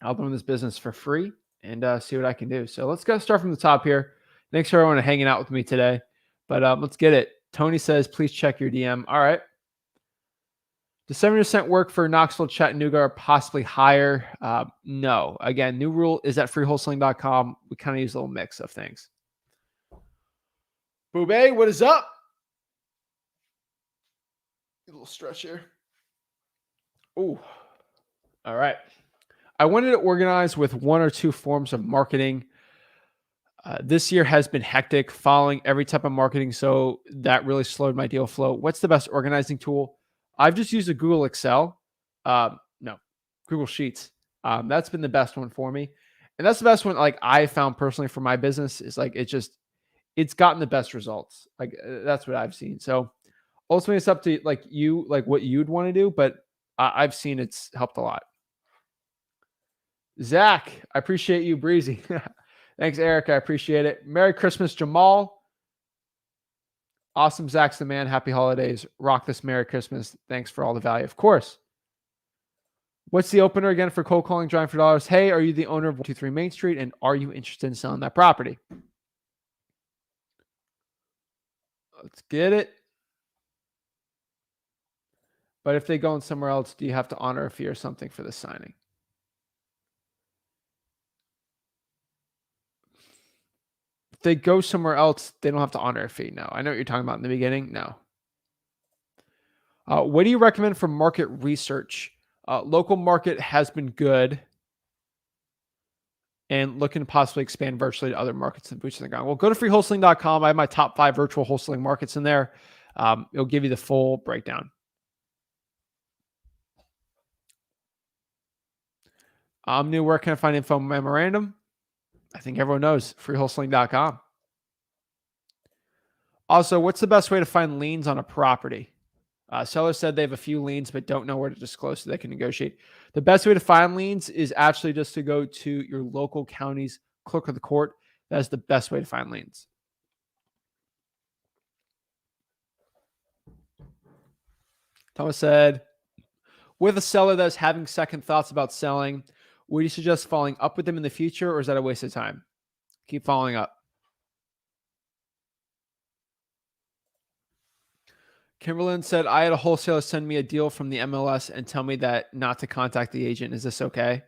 I'll run this business for free and see what I can do. So let's start from the top here. Thanks for everyone hanging out with me today. But let's get it. Tony says, please check your DM. All right. Does 70% work for Knoxville, Chattanooga, or possibly higher? No. Again, new rule is at freewholesaling.com. We kind of use a little mix of things. Boobay, what is up? A little stretch here. Ooh. All right. I wanted to organize with 1 or 2 forms of marketing. This year has been hectic, following every type of marketing, so that really slowed my deal flow. What's the best organizing tool? I've just used a Google Excel. Google Sheets. That's been the best one for me. And that's the best one, like, I found personally for my business, is like, it's gotten the best results. Like, that's what I've seen. So ultimately it's up to like you, like what you'd want to do, but I've seen it's helped a lot. Zach, I appreciate you, Breezy. Thanks, Eric. I appreciate it. Merry Christmas, Jamal. Awesome. Zach's the man. Happy holidays. Rock this Merry Christmas. Thanks for all the value. Of course. What's the opener again for cold calling, drawing for dollars? Hey, are you the owner of 123 Main Street, and are you interested in selling that property? Let's get it. But if they go in somewhere else, do you have to honor a fee or something for the signing? If they go somewhere else, they don't have to honor a fee. No, I know what you're talking about in the beginning. No. What do you recommend for market research? Local market has been good, and looking to possibly expand virtually to other markets and boots on the ground. Well, go to freewholesaling.com. I have my top 5 virtual wholesaling markets in there. It'll give you the full breakdown. I'm new. Where can I find info memorandum? I think everyone knows, freewholesaling.com. Also, what's the best way to find liens on a property? Seller said they have a few liens but don't know where to disclose so they can negotiate. The best way to find liens is actually just to go to your local county's clerk of the court. That's the best way to find liens. Thomas said, with a seller that's having second thoughts about selling, would you suggest following up with them in the future, or is that a waste of time? Keep following up. Kimberlyn said, I had a wholesaler send me a deal from the MLS and tell me that not to contact the agent. Is this okay?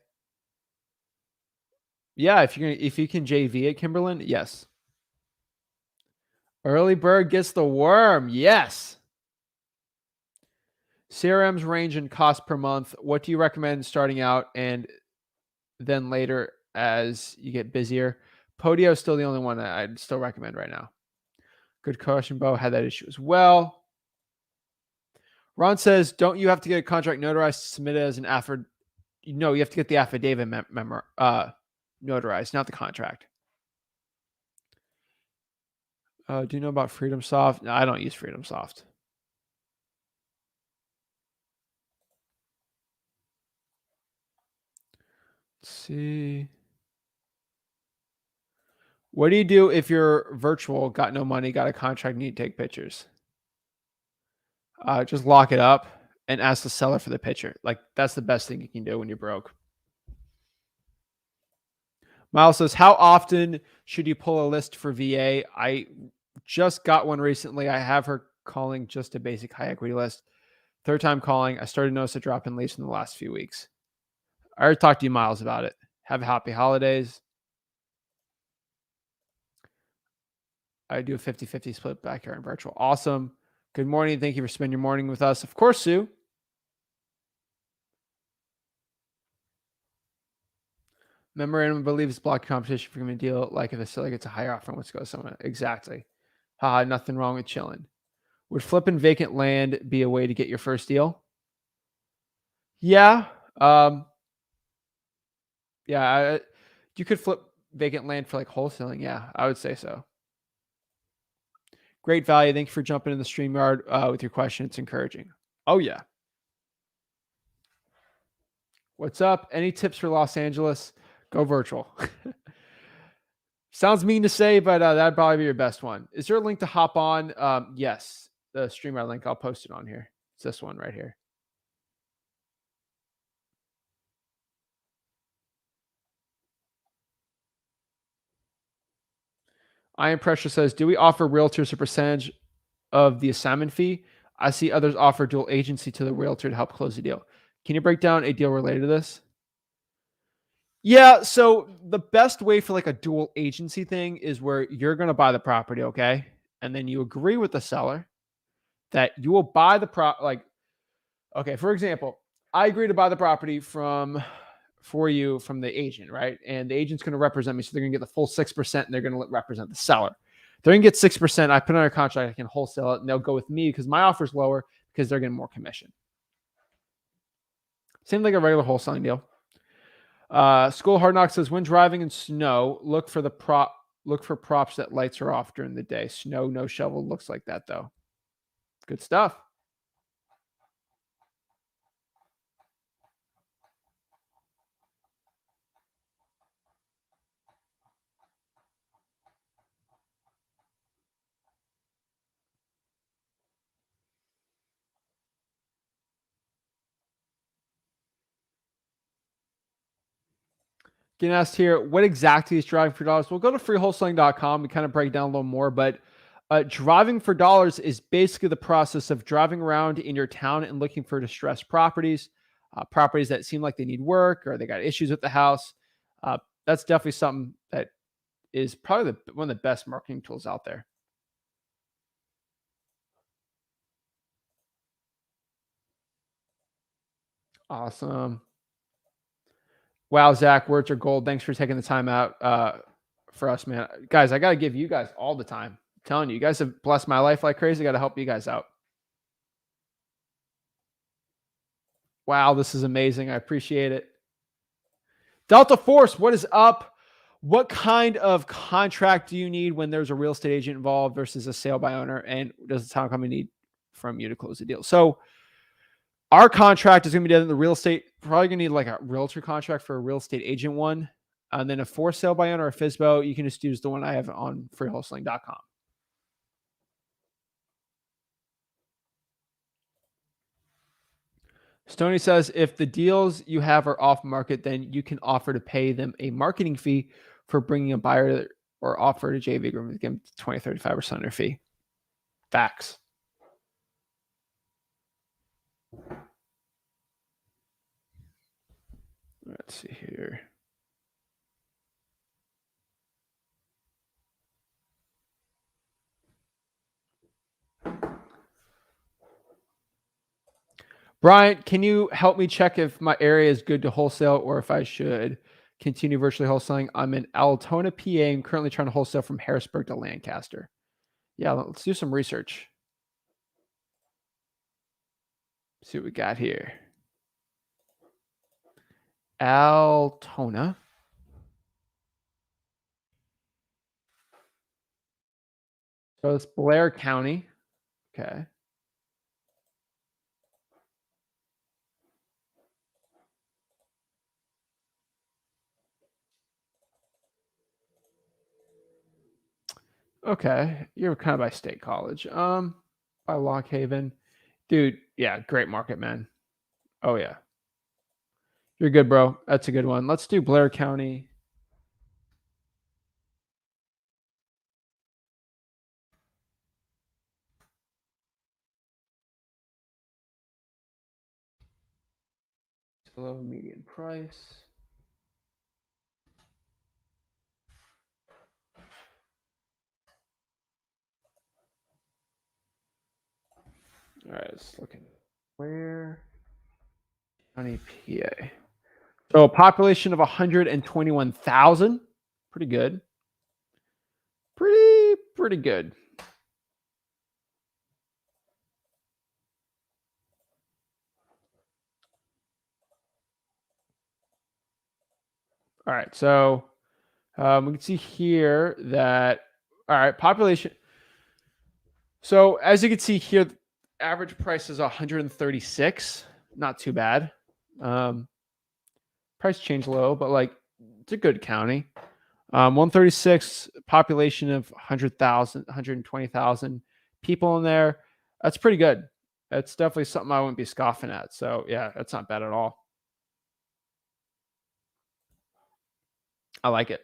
Yeah, if you can JV it, Kimberlyn, yes. Early bird gets the worm. Yes. CRM's range in cost per month. What do you recommend starting out and then later as you get busier? Podio is still the only one that I'd still recommend right now. Good question, Bo. Had that issue as well. Ron says, don't you have to get a contract notarized to submit it as an affidavit? No, you have to get the affidavit notarized, not the contract. Do you know about FreedomSoft? No, I don't use FreedomSoft. Let's see. What do you do if you're virtual, got no money, got a contract, need to take pictures? Just lock it up and ask the seller for the picture. Like, that's the best thing you can do when you're broke. Miles says, how often should you pull a list for VA? I just got one recently. I have her calling just a basic high equity list. Third time calling. I started to notice a drop in leads in the last few weeks. I already talked to you, Miles, about it. Have happy holidays. I do a 50-50 split back here in virtual. Awesome. Good morning. Thank you for spending your morning with us. Of course, Sue. Memorandum believes block competition for a deal. Like if the seller gets a higher offer, let's go somewhere. Exactly. Nothing wrong with chilling. Would flipping vacant land be a way to get your first deal? Yeah. You could flip vacant land for like wholesaling. Yeah, I would say so. Great value. Thank you for jumping in the StreamYard with your question. It's encouraging. Oh, yeah. What's up? Any tips for Los Angeles? Go virtual. Sounds mean to say, but that'd probably be your best one. Is there a link to hop on? Yes. The StreamYard link. I'll post it on here. It's this one right here. Iron Pressure says, do we offer realtors a percentage of the assignment fee? I see others offer dual agency to the realtor to help close the deal. Can you break down a deal related to this? Yeah, so the best way for like a dual agency thing is where you're going to buy the property, okay? And then you agree with the seller that you will buy the okay, for example, I agree to buy the property for you from the agent, right? And the agent's going to represent me, so they're going to get the full 6% and they're going to represent the seller. They're going to get 6%. I put on a contract, I can wholesale it, and they'll go with me because my offer's lower because they're getting more commission. Same like a regular wholesaling deal. School Hard Knocks says, when driving in snow, look for props that lights are off during the day. Snow, no shovel looks like that though. Good stuff. Getting asked here, what exactly is driving for dollars? We'll go to freewholesaling.com. We kind of break down a little more, but driving for dollars is basically the process of driving around in your town and looking for distressed properties, properties that seem like they need work or they got issues with the house. That's definitely something that is probably one of the best marketing tools out there. Awesome. Wow, Zach, words are gold. Thanks for taking the time out for us, man. Guys, I got to give you guys all the time. I'm telling you, you guys have blessed my life like crazy. I got to help you guys out. Wow, this is amazing. I appreciate it. Delta Force, what is up? What kind of contract do you need when there's a real estate agent involved versus a sale by owner? And does the title company need from you to close the deal? So our contract is going to be done in the real estate. Probably going to need like a realtor contract for a real estate agent one. And then a for sale by owner or FSBO, you can just use the one I have on freewholesaling.com. Stoney says, if the deals you have are off market, then you can offer to pay them a marketing fee for bringing a buyer or offer to JV agreement to give them 20, 35% of their fee. Facts. Let's see here. Brian, can you help me check if my area is good to wholesale or if I should continue virtually wholesaling? I'm in Altona, PA. I'm currently trying to wholesale from Harrisburg to Lancaster. Yeah, let's do some research. See what we got here. Altona. So it's Blair County. Okay. Okay. You're kind of by State College. By Lock Haven. Dude, yeah, great market, man. Oh yeah. You're good, bro. That's a good one. Let's do Blair County. Low median price. All right, let's look at where County, PA. So a population of 121,000. Pretty good. Pretty good. All right, so we can see here that, all right, population. So as you can see here, average price is 136. Not too bad. Price change low, but like it's a good county. 136, population of 100,000, 120,000 people in there. That's pretty good. That's definitely something I wouldn't be scoffing at. So yeah, that's not bad at all. I like it.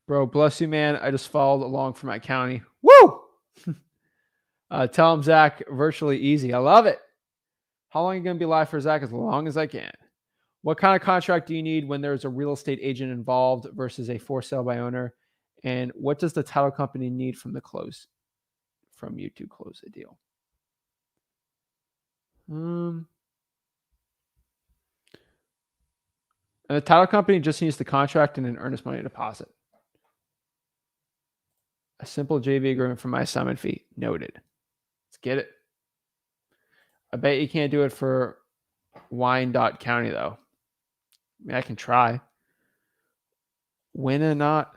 Bro, bless you, man. I just followed along for my county. Woo! Tell him, Zach, virtually easy. I love it. How long are you going to be live for, Zach? As long as I can. What kind of contract do you need when there's a real estate agent involved versus a for sale by owner? And what does the title company need from you to close a deal? And the title company just needs the contract and an earnest money deposit. A simple JV agreement for my assignment fee. Noted. Let's get it. I bet you can't do it for Wine.County, though. I mean, I can try. Win or not.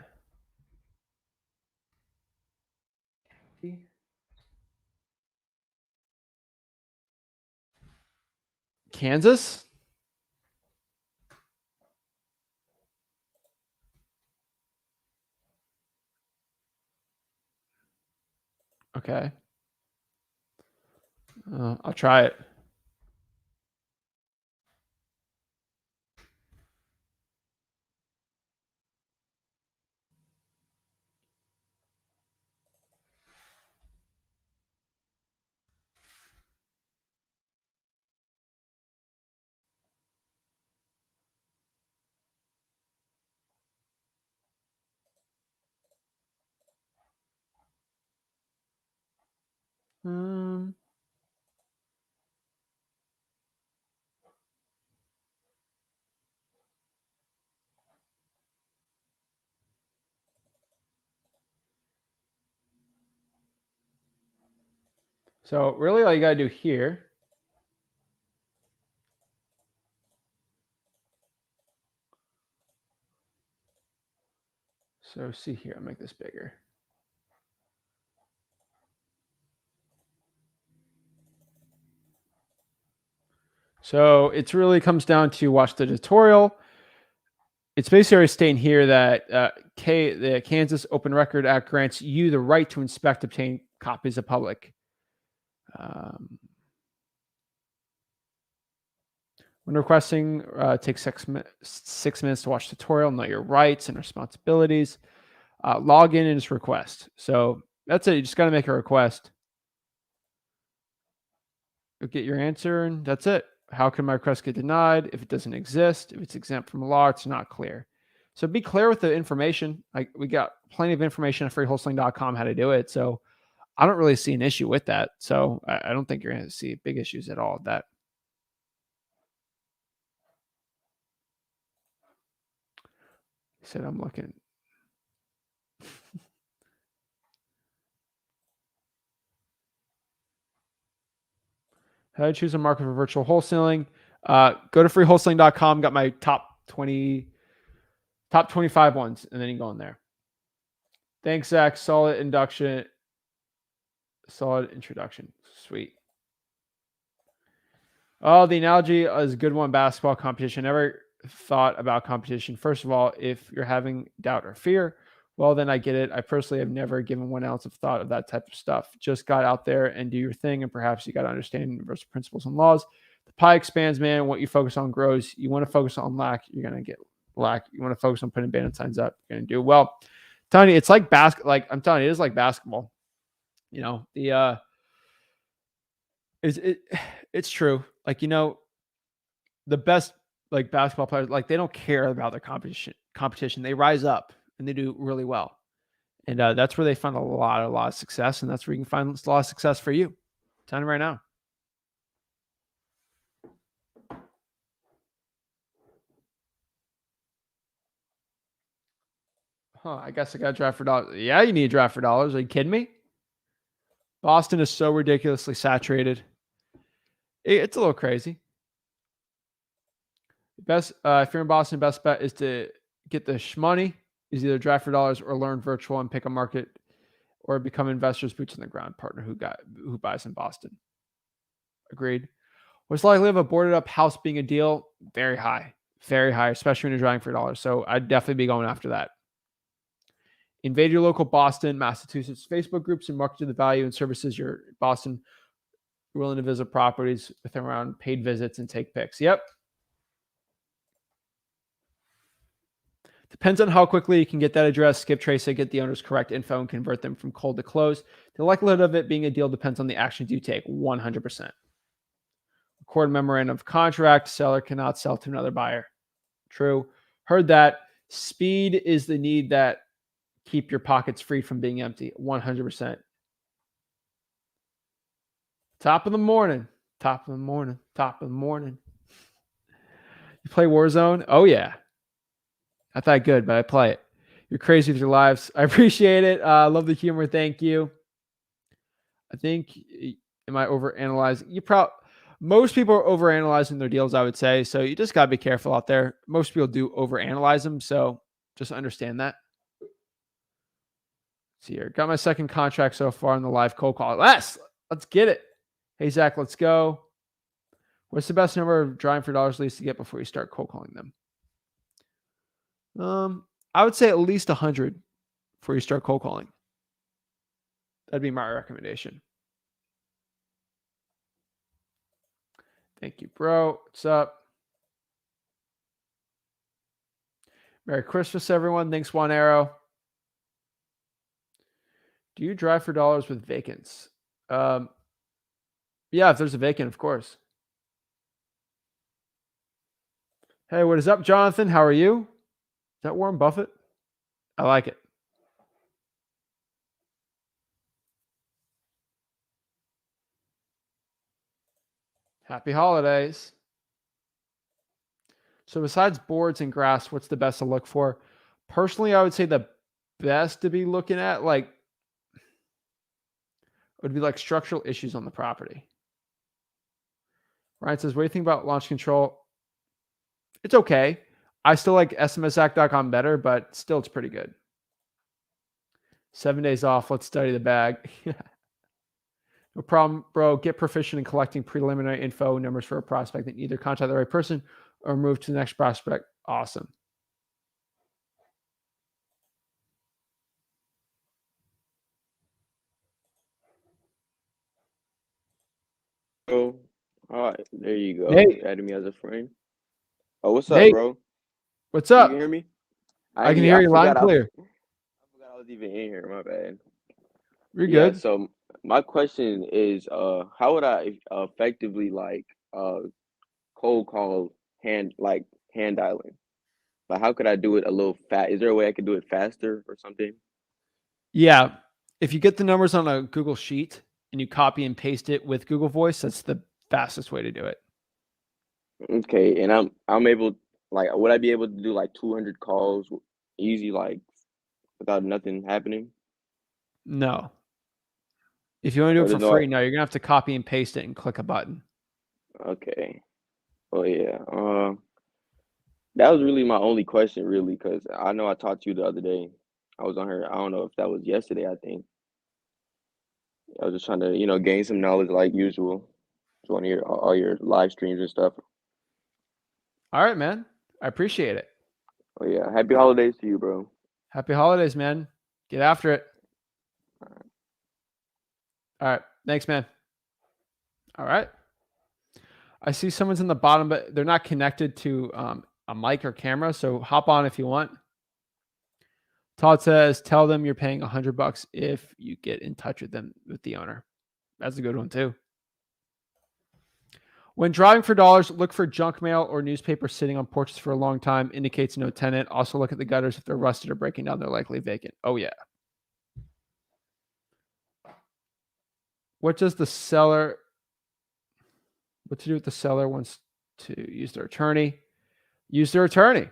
Kansas? Okay. I'll try it. So really all you got to do here. So see here, I'll make this bigger. So it really comes down to watch the tutorial. It's basically already stating here that the Kansas Open Record Act grants you the right to inspect, obtain copies of public. When requesting, take 6 minutes to watch tutorial, know your rights and responsibilities. Log in and just request. So that's it. You just got to make a request. You'll get your answer, and that's it. How can my request get denied? If it doesn't exist, if it's exempt from law, it's not clear. So be clear with the information. Like, we got plenty of information at freewholesaling.com how to do it. So I don't really see an issue with that. So I don't think you're going to see big issues at all with that. He said, I'm looking. How to choose a market for virtual wholesaling? Go to freewholesaling.com. Got my top 25 ones, and then you go in there. Thanks, Zach. Solid introduction. Sweet. Oh, the analogy is a good one. Basketball competition. Never thought about competition. First of all, if you're having doubt or fear, well, then I get it. I personally have never given 1 ounce of thought of that type of stuff. Just got out there and do your thing, and perhaps you got to understand universal principles and laws. The pie expands, man. What you focus on grows. You want to focus on lack, you're going to get lack. You want to focus on putting bandit signs up, you're going to do well. Tony, it's like I'm telling you, it is like basketball. You know, it's true. Like, you know, the best like basketball players, like, they don't care about their competition. They rise up and they do really well. And that's where they find a lot of success. And that's where you can find a lot of success for you. I'm telling you right now. I guess I got to draft for dollars. Yeah, you need to draft for dollars. Are you kidding me? Boston is so ridiculously saturated. It's a little crazy. If you're in Boston, best bet is to get the shmoney. Is either draft for dollars or learn virtual and pick a market, or become investors, boots on the ground partner who buys in Boston. Agreed. What's likely of a boarded up house being a deal? Very high, especially when you're driving for dollars. So I'd definitely be going after that. Invade your local Boston, Massachusetts Facebook groups and market to the value and services your Boston willing to visit properties with around paid visits and take pics. Yep. Depends on how quickly you can get that address, skip trace it, get the owner's correct info, and convert them from cold to close. The likelihood of it being a deal depends on the actions you take, 100%. Record memorandum of contract. Seller cannot sell to another buyer. True. Heard that. Speed is the need that keep your pockets free from being empty, 100%. Top of the morning. You play Warzone? Oh, yeah. Not that good, but I play it. You're crazy with your lives. I appreciate it. I love the humor. Thank you. I think, am I overanalyzing? Most people are overanalyzing their deals, I would say. So you just got to be careful out there. Most people do overanalyze them. So just understand that. Let's see here. Got my second contract so far in the live cold call. Let's get it. Hey, Zach, let's go. What's the best number of drawing for dollars leads to get before you start cold calling them? I would say at least 100 before you start cold calling. That'd be my recommendation. Thank you, bro. What's up? Merry Christmas, everyone. Thanks, One Arrow. Do you drive for dollars with vacants? Yeah, if there's a vacant, of course. Hey, what is up, Jonathan? How are you? Is that Warren Buffett? I like it. Happy holidays. So besides boards and grass, what's the best to look for? Personally, I would say the best to be looking at would be like structural issues on the property. Ryan says, what do you think about launch control? It's okay. I still like smsac.com better, but still it's pretty good. 7 days off. Let's study the bag. No problem, bro. Get proficient in collecting preliminary info numbers for a prospect and either contact the right person or move to the next prospect. Awesome. Bro. All right, there you go. Nate, You added me as a friend. Oh, what's up, Nate, bro? what's You can up? hear me? I can hear I you loud and forgot clear. I forgot I was even in here. My bad. You're Yeah, good. so my question is, how would I effectively like cold call hand dialing? Like, how could I do it a little fast? Is there a way I could do it faster or something? Yeah. If you get the numbers on a Google Sheet and you copy and paste it with Google Voice, that's the fastest way to do it. Okay, and I'm able, like, would I be able to do like 200 calls easy, like without nothing happening? No. If you want to do Or it for there's no free, no, you're going to have to copy and paste it and click a button. okay. Oh yeah. That was really my only question, really, because I know I talked to you the other day. I was on her. I don't know if that was yesterday. I think I was just trying to, gain some knowledge like usual. Just want to hear all your live streams and stuff. All right, man. I appreciate it. Oh yeah. Happy holidays to you, bro. Happy holidays, man. Get after it. All right. Thanks, man. All right. I see someone's in the bottom, but they're not connected to a mic or camera. So hop on if you want. Todd says, tell them you're paying $100 if you get in touch with them, with the owner. That's a good one too. When driving for dollars, look for junk mail or newspaper sitting on porches for a long time. Indicates no tenant. Also look at the gutters. If they're rusted or breaking down, they're likely vacant. Oh yeah. What to do with the seller wants to use their attorney? Use their attorney.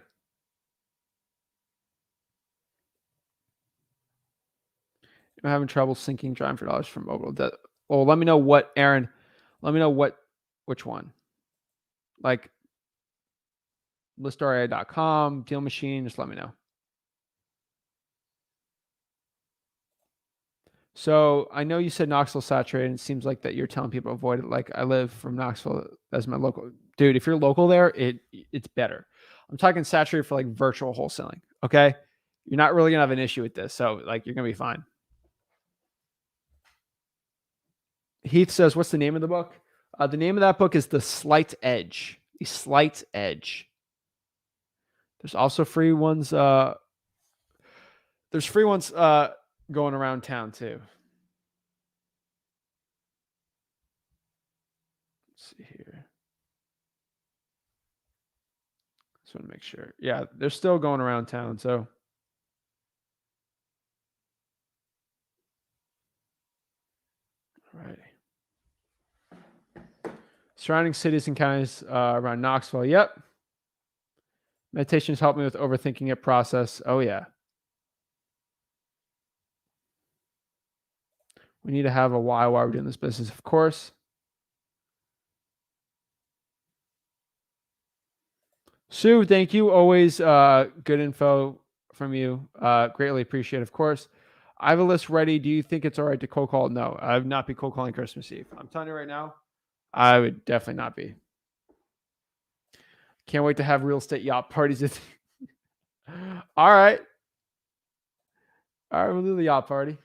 I'm having trouble syncing driving for dollars from mobile. Well, let me know what, Aaron. Let me know which one. Like listria.com, Deal Machine. Just let me know. So I know you said Knoxville saturated, and it seems like that you're telling people to avoid it. Like I live from Knoxville as my local dude. If you're local there, it's better. I'm talking saturated for like virtual wholesaling. Okay, you're not really gonna have an issue with this, so like you're gonna be fine. Heath says, "What's the name of the book?" The name of that book is The Slight Edge. The Slight Edge. There's also free ones. There's free ones going around town too. Let's see here. Just want to make sure. Yeah, they're still going around town. So, all right. Surrounding cities and counties around Knoxville. Yep. Meditations help me with overthinking it process. Oh, yeah. We need to have a why we're doing this business, of course. Sue, thank you. Always good info from you. Greatly appreciate, of course. I have a list ready. Do you think it's all right to cold call? No, I would not be cold calling Christmas Eve. I'm telling you right now, I would definitely not be. Can't wait to have real estate yacht parties. All right. All right, we'll do the yacht party.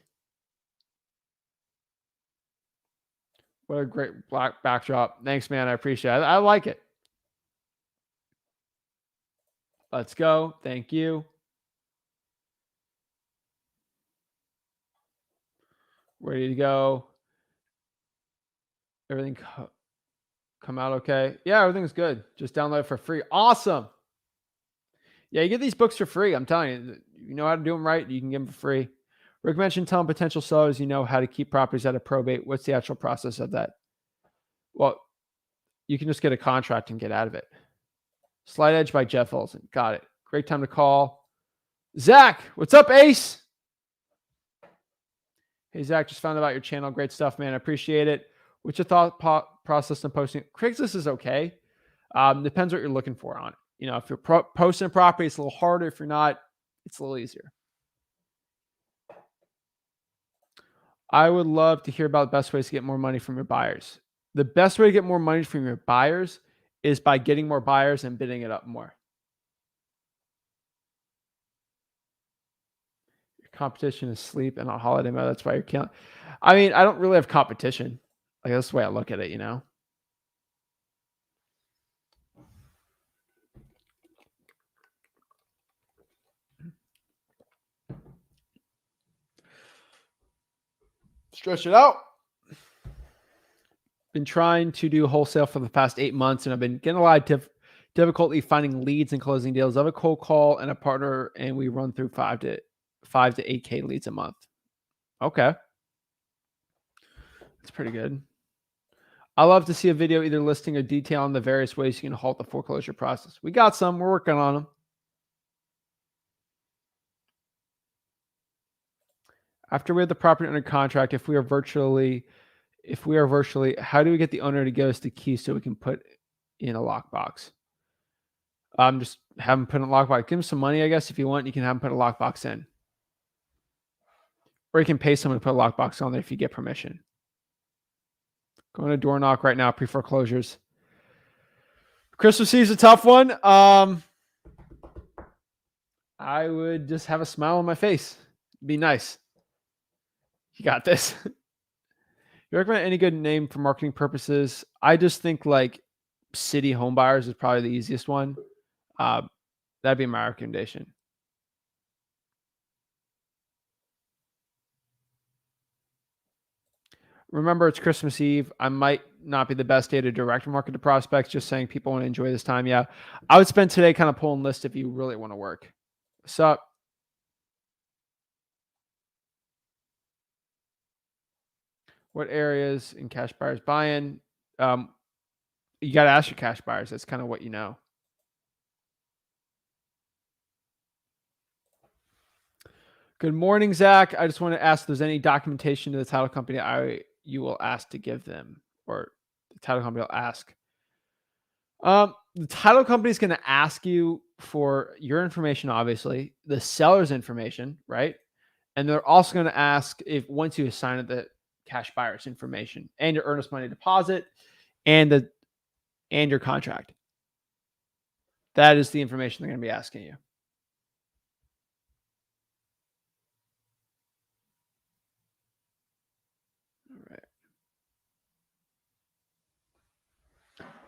What a great black backdrop. Thanks, man. I appreciate it. I like it. Let's go. Thank you. Ready to go. Everything come out okay? Yeah, everything's good. Just download it for free. Awesome. Yeah, you get these books for free. I'm telling you, you know how to do them right. You can get them for free. Rick mentioned telling potential sellers you know how to keep properties out of probate. What's the actual process of that? Well, you can just get a contract and get out of it. Slight Edge by Jeff Olson. Got it. Great time to call. Zach, what's up, Ace? Hey, Zach, just found out about your channel. Great stuff, man. I appreciate it. What's your thought process on posting? Craigslist is okay. Depends what you're looking for on it. You know, if you're posting a property, it's a little harder. If you're not, it's a little easier. I would love to hear about the best ways to get more money from your buyers. The best way to get more money from your buyers is by getting more buyers and bidding it up more. Your competition is sleep and a holiday mode. That's why you're killing. I mean, I don't really have competition. Like that's the way I look at it, you know. Stretch it out. Been trying to do wholesale for the past 8 months, and I've been getting a lot of difficulty finding leads and closing deals. I have a cold call and a partner, and we run through 5 to 8K leads a month. Okay. That's pretty good. I love to see a video either listing or detailing the various ways you can halt the foreclosure process. We got some. We're working on them. After we have the property under contract, if we are virtually, how do we get the owner to give us the keys so we can put in a lockbox? Just have them put in a lockbox. Give them some money, I guess. If you want, you can have them put a lockbox in. Or you can pay someone to put a lockbox on there if you get permission. Going to door knock right now, pre-foreclosures. Christmas Eve's a tough one. I would just have a smile on my face. Be nice. You got this. You recommend any good name for marketing purposes? I just think like City Home Buyers is probably the easiest one. That'd be my recommendation. Remember, it's Christmas Eve. I might not be the best day to direct market to prospects, just saying people want to enjoy this time. Yeah. I would spend today kind of pulling lists if you really want to work. What's up? What areas in cash buyers buy-in? You got to ask your cash buyers. That's kind of what you know. Good morning, Zach. I just want to ask if there's any documentation to the title company you will ask to give them, or the title company will ask. The title company is going to ask you for your information, obviously, the seller's information, right? And they're also going to ask if once you assign it the cash buyer's information and your earnest money deposit and your contract. That is the information they're going to be asking you.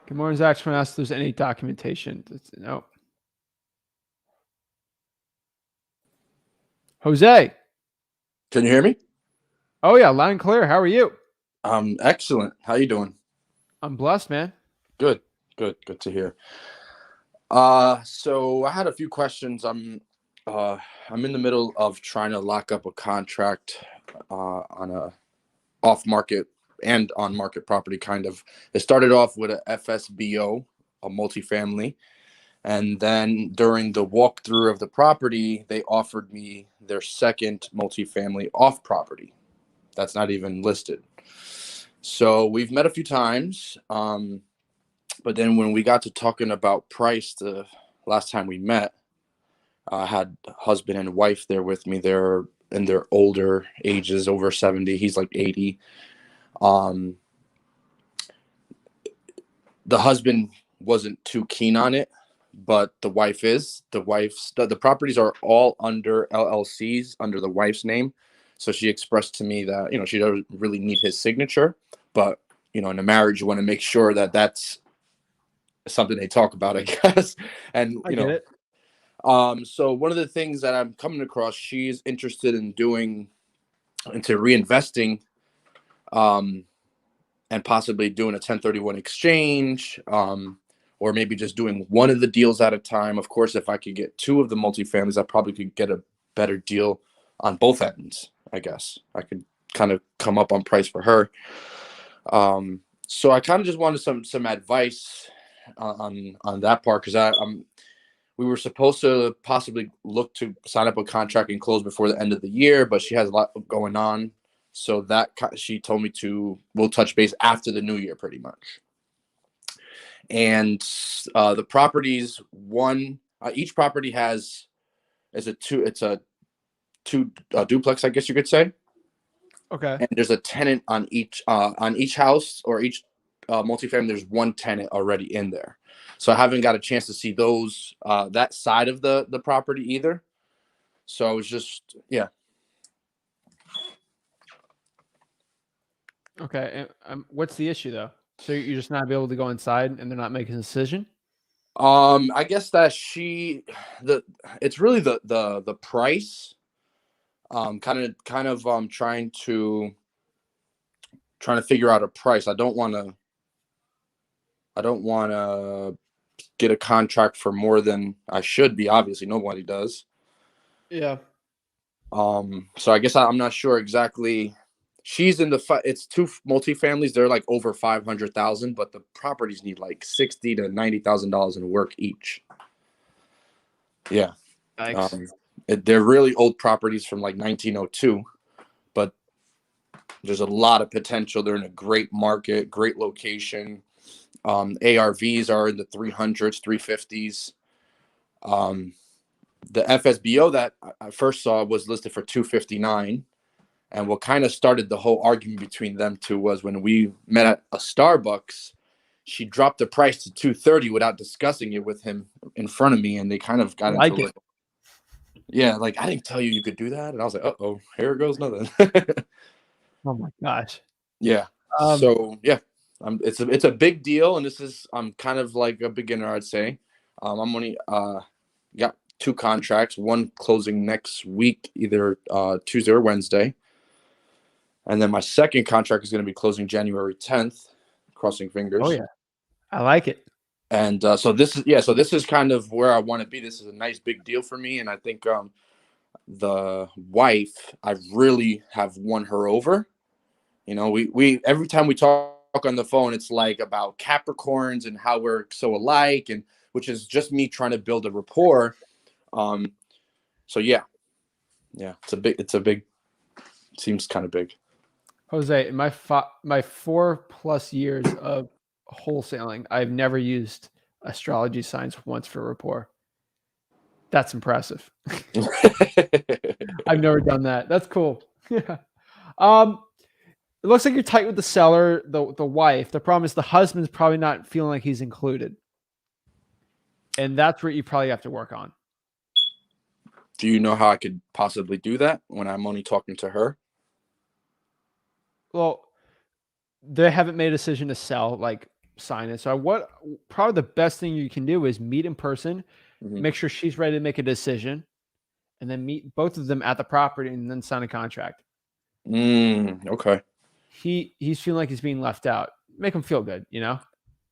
Good morning, Zach. I want to ask if there's any documentation. No. Jose. Can you hear me? Oh, yeah. Loud and clear. How are you? Excellent. How you doing? I'm blessed, man. Good to hear. So I had a few questions. I'm in the middle of trying to lock up a contract on a off-market and on-market property, kind of. It started off with a FSBO, a multifamily, and then during the walkthrough of the property, they offered me their second multifamily off-property. That's not even listed. So we've met a few times, but then when we got to talking about price the last time we met, I had husband and wife there with me. They're in their older ages, over 70. He's like 80. The husband wasn't too keen on it, but the wife is. The properties are all under LLCs, under the wife's name. So she expressed to me that, she doesn't really need his signature, but, in a marriage, you want to make sure that that's something they talk about, I guess. And, I get it. So one of the things that I'm coming across, she's interested in doing into reinvesting, and possibly doing a 1031 exchange, or maybe just doing one of the deals at a time. Of course, if I could get two of the multifamilies, I probably could get a better deal on both ends. I guess I could kind of come up on price for her. So I kind of just wanted some advice on that part, because we were supposed to possibly look to sign up a contract and close before the end of the year, but she has a lot going on. So that she told me we'll touch base after the new year, pretty much. And the properties, each property it's a two duplex, I guess you could say. Okay. And there's a tenant on each house, or each multifamily. There's one tenant already in there. So I haven't got a chance to see those that side of the property either. So I was just, yeah. Okay. And, what's the issue though? So you're just not able to go inside and they're not making a decision? I guess that it's really the price. Kind of trying to trying to figure out a price. I don't want to get a contract for more than I should be. Obviously, nobody does. Yeah. So I guess I'm not sure exactly. She's in it's 2 multifamilies. They're like over 500,000, but the properties need like $60,000 to $90,000 in work each. Yeah. Thanks. They're really old properties from like 1902, but there's a lot of potential. They're in a great market, great location. ARVs are in the 300s, 350s. The FSBO that I first saw was listed for 259. And what kind of started the whole argument between them two was when we met at a Starbucks, she dropped the price to 230 without discussing it with him in front of me. And they kind of got into it. Yeah, like, I didn't tell you could do that. And I was like, uh-oh, here goes nothing. Oh my gosh. Yeah. So yeah, it's a big deal. And I'm kind of like a beginner, I'd say. I'm only got 2 contracts, one closing next week, either Tuesday or Wednesday. And then my second contract is going to be closing January 10th, crossing fingers. Oh, yeah. I like it. And so this is kind of where I want to be. This is a nice big deal for me. And I think the wife, I really have won her over. You know, we every time we talk on the phone, it's like about Capricorns and how we're so alike, and which is just me trying to build a rapport. So yeah, it's a big, seems kind of big. Jose, in my 4+ years of wholesaling, I've never used astrology signs once for rapport. That's impressive. I've never done that. That's cool. Yeah. It looks like you're tight with the seller, the wife. The problem is the husband's probably not feeling like he's included. And that's where you probably have to work on. Do you know how I could possibly do that when I'm only talking to her? Well, they haven't made a decision to sell, like sign it. So probably the best thing you can do is meet in person, make sure she's ready to make a decision, and then meet both of them at the property and then sign a contract. Okay. He's feeling like he's being left out. Make him feel good, you know?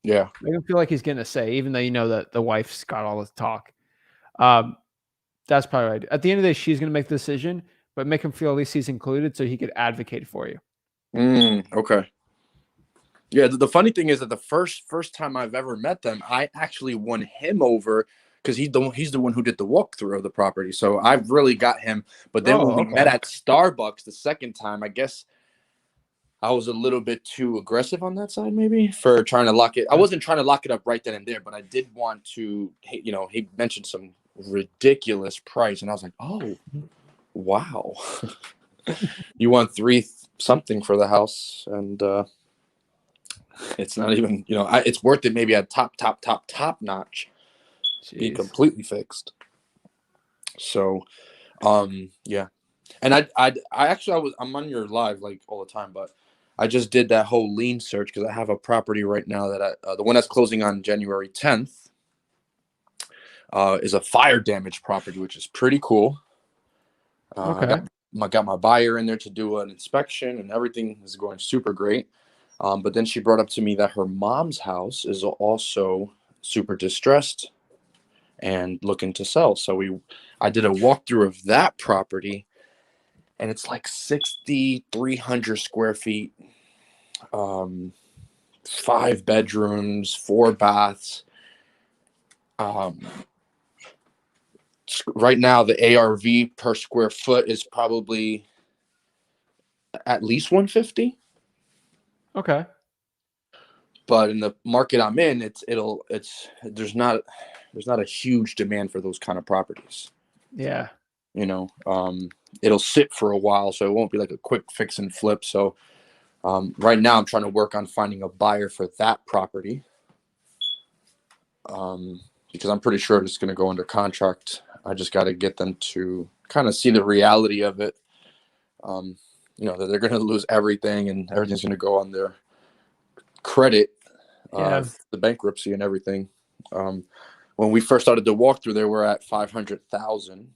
Yeah. Make him feel like he's getting a say, even though you know that the wife's got all this talk. That's probably right. At the end of the day, she's going to make the decision, but make him feel at least he's included so he could advocate for you. Okay. Yeah, the funny thing is that the first time I've ever met them, I actually won him over because he's the one who did the walkthrough of the property. So I've really got him. But then when we met at Starbucks the second time, I guess I was a little bit too aggressive on that side, maybe, for trying to lock it. I wasn't trying to lock it up right then and there, but I did want to, you know, he mentioned some ridiculous price. And I was like, oh, wow. You want 3 something for the house. And it's not even, you know, it's worth it maybe at top notch. Jeez. Be completely fixed. So, yeah. And I'm on your live like all the time, but I just did that whole lien search because I have a property right now that the one that's closing on January 10th is a fire damage property, which is pretty cool. Okay. I got my buyer in there to do an inspection, and everything is going super great. But then she brought up to me that her mom's house is also super distressed and looking to sell. So I did a walkthrough of that property, and it's like 6,300 square feet, 5 bedrooms, 4 baths. Right now, the ARV per square foot is probably at least 150. Okay. But in the market I'm in, there's not a huge demand for those kind of properties. Yeah. You know, it'll sit for a while, so it won't be like a quick fix and flip. So right now I'm trying to work on finding a buyer for that property. Because I'm pretty sure it's going to go under contract. I just got to get them to kind of see the reality of it. You know, that they're going to lose everything and everything's going to go on their credit, the bankruptcy and everything. When we first started the walkthrough, they were at 500,000.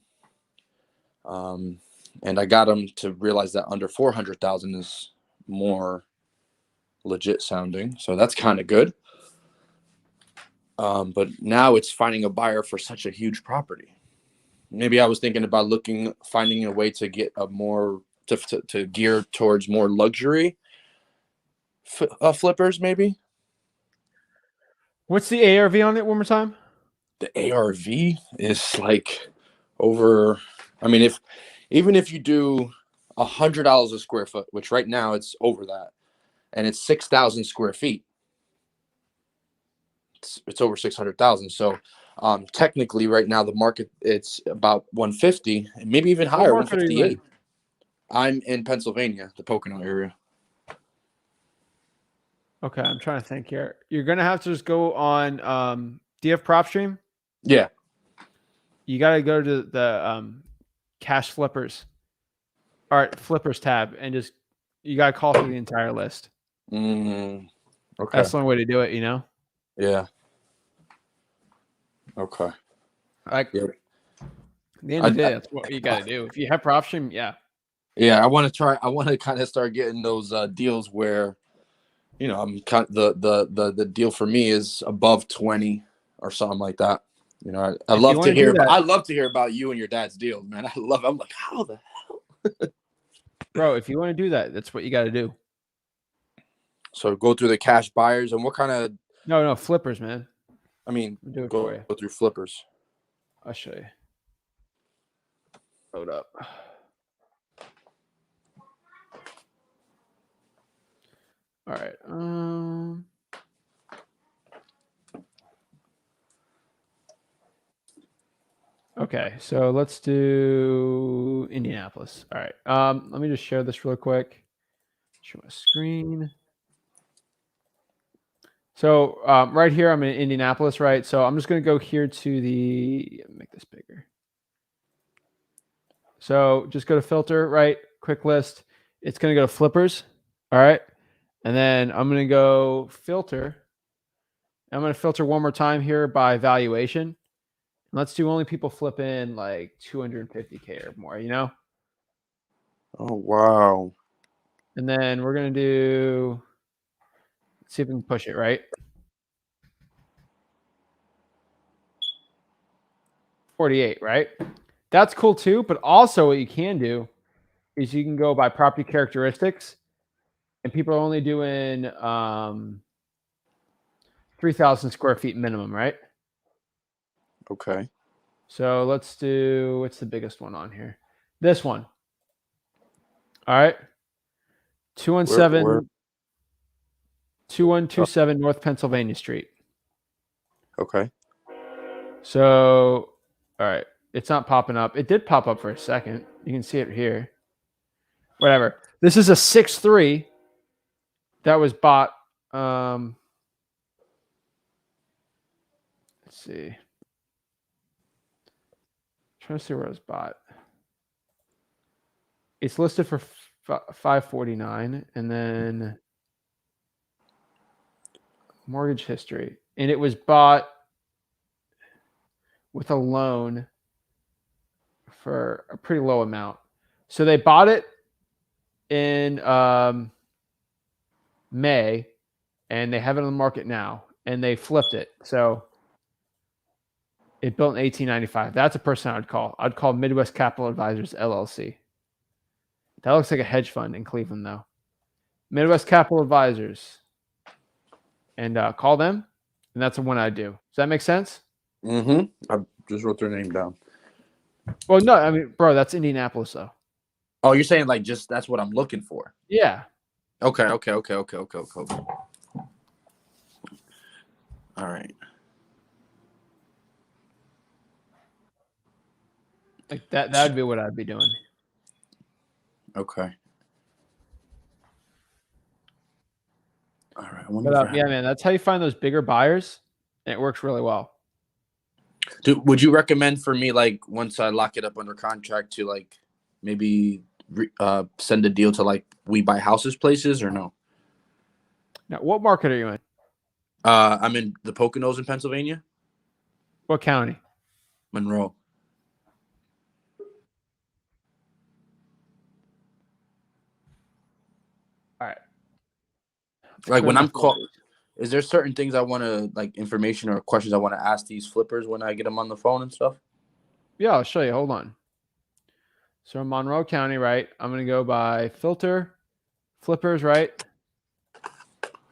And I got them to realize that under 400,000 is more legit sounding. So that's kind of good. But now it's finding a buyer for such a huge property. Maybe I was thinking about finding a way to get a more to gear towards more luxury flippers, maybe. What's the ARV on it one more time? The ARV is like over. I mean, even if you do $100 a square foot, which right now it's over that, and it's 6,000 square feet, it's over 600,000. So technically, right now the market it's about 150, and maybe even higher, What market are you in? 158. I'm in Pennsylvania, the Pocono area. Okay, I'm trying to think here. You're gonna have to just go on. Do you have PropStream? Yeah. You got to go to the cash flippers. All right, flippers tab, and just you got to call through the entire list. Okay. That's the only way to do it, you know. Yeah. Okay. Like Yeah. at the end of the day, that's what you got to do. If you have PropStream, yeah. Yeah, I want to kind of start getting those deals where, you know, I'm kind the deal for me is above 20 or something like that. You know, I love to hear. I love to hear about you and your dad's deals, man. I'm like, how the hell, bro? If you want to do that, that's what you got to do. So go through the cash buyers and what kind of? No, flippers, man. I mean, do it for you. Go through flippers. I'll show you. Load up. All right. Okay, so let's do Indianapolis. All right. Let me just share this real quick. Show my screen. So right here, I'm in Indianapolis, right? So I'm just going to go here to make this bigger. So just go to filter, right? Quick list. It's going to go to flippers. All right. And then I'm going to go filter. I'm going to filter one more time here by valuation. Let's do only people flip in like 250K or more, you know? Oh, wow. And then we're going to do, let's see if we can push it, right? 48, right? That's cool too. But also what you can do is you can go by property characteristics, and people are only doing 3,000 square feet minimum, right? Okay. So let's do, what's the biggest one on here? This one. All right. 2127 North Pennsylvania Street. Okay. So, all right. It's not popping up. It did pop up for a second. You can see it here. Whatever. This is a 6.3 that was bought. Let's see. Trying to see where it was bought. It's listed for 549, and then mortgage history, and it was bought with a loan for a pretty low amount. So they bought it in May, and they have it on the market now, and they flipped it. So it built in 1895. That's a person I'd call. I'd call Midwest Capital Advisors LLC. That looks like a hedge fund in Cleveland, though. Midwest Capital Advisors, and call them, and that's the one I do. Does that make sense? Mm-hmm. I just wrote their name down. Well, no, I mean, bro, that's Indianapolis, though. Oh, you're saying like just that's what I'm looking for? Yeah. Okay. All right. Like that would be what I'd be doing. Okay. All right. But, yeah, man, that's how you find those bigger buyers, and it works really well. Would you recommend for me, like, once I lock it up under contract, to like maybe send a deal to like We Buy Houses places, or no? Now, what market are you in? I'm in the Poconos in Pennsylvania. What county? Monroe. All right. Like when Trim the I'm call, flippers. is there certain things I want to like information or questions I want to ask these flippers when I get them on the phone and stuff? Yeah, I'll show you. Hold on. So Monroe County, right? I'm gonna go by filter, flippers, right?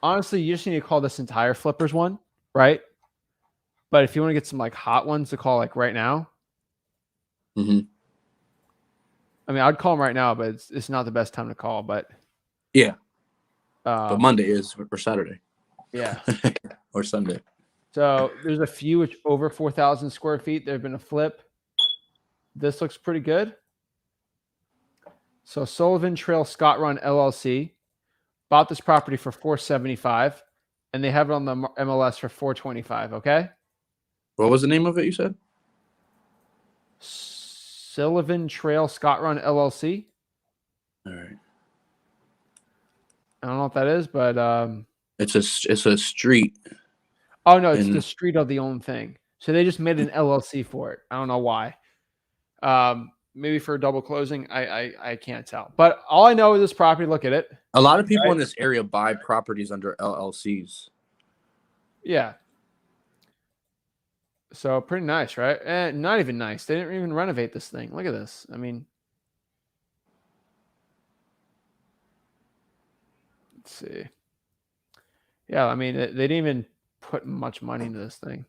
Honestly, you just need to call this entire flippers one, right? But if you want to get some like hot ones to call like right now, Mm-hmm. I mean, I'd call them right now, but it's not the best time to call. But Yeah, but Monday is or Saturday. Yeah. Or Sunday. So there's a few which over 4,000 square feet. There've been a flip. This looks pretty good. So Sullivan Trail Scott Run LLC bought this property for $475, and they have it on the MLS for $425. Okay. What was the name of it? You said Sullivan Trail Scott Run LLC. all right. I don't know what that is, but it's a street. Oh no, it's the street of the own thing. So they just made an LLC for it. I don't know why. Maybe for a double closing. I can't tell. But all I know is this property. Look at it. A lot of people in this area buy properties under LLCs. Yeah. So pretty nice, right? Not even nice. They didn't even renovate this thing. Look at this. I mean, let's see. Yeah, I mean, they didn't even put much money into this thing.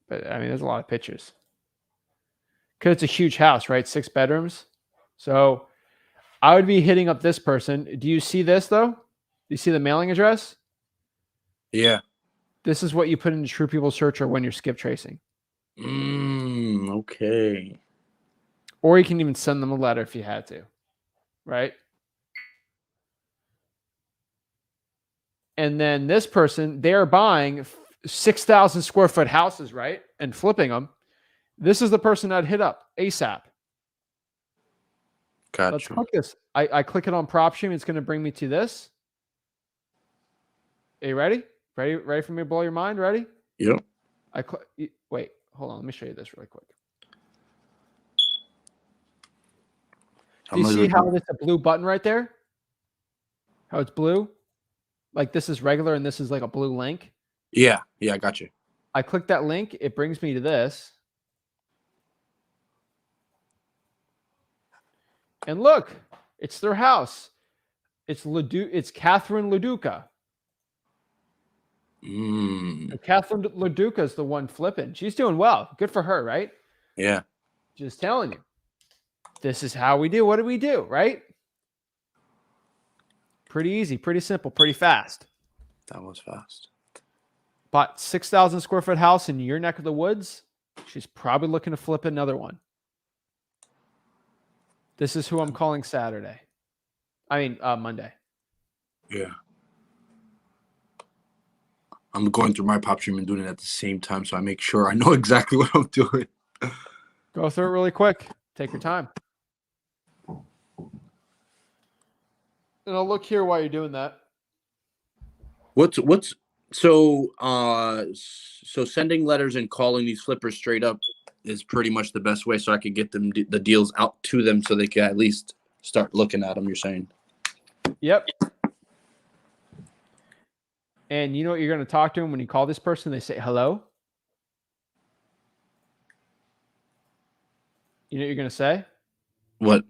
But I mean, there's a lot of pictures. Because it's a huge house, right? 6 bedrooms. So I would be hitting up this person. Do you see this, though? Do you see the mailing address? Yeah. This is what you put into True People Searcher when you're skip tracing. Okay. Or you can even send them a letter if you had to, right? And then this person, they're buying 6,000 square foot houses, right? And flipping them. This is the person I'd hit up ASAP. Gotcha. Let's click this. I click it on PropStream. It's going to bring me to this. Are you ready? Ready for me to blow your mind? Ready? Yep. Wait, hold on. Let me show you this really quick. Do you see how there's a blue button right there? How it's blue? Like this is regular and this is like a blue link. Yeah, I got you. I click that link. It brings me to this. And look, it's their house. It's Catherine Leduca. Catherine Leduca is the one flipping. She's doing well. Good for her, right? Yeah. Just telling you. This is how we do. What do we do, right? Pretty easy, pretty simple, pretty fast. That was fast. Bought 6,000 square foot house in your neck of the woods. She's probably looking to flip another one. This is who I'm calling Saturday. Monday. Yeah. I'm going through my PropStream and doing it at the same time, so I make sure I know exactly what I'm doing. Go through it really quick. Take your time. And I'll look here while you're doing that. So sending letters and calling these flippers straight up is pretty much the best way, so I could get them the deals out to them so they can at least start looking at them. You're saying? Yep. And you know what you're going to talk to them when you call this person? They say hello. You know what you're going to say? What?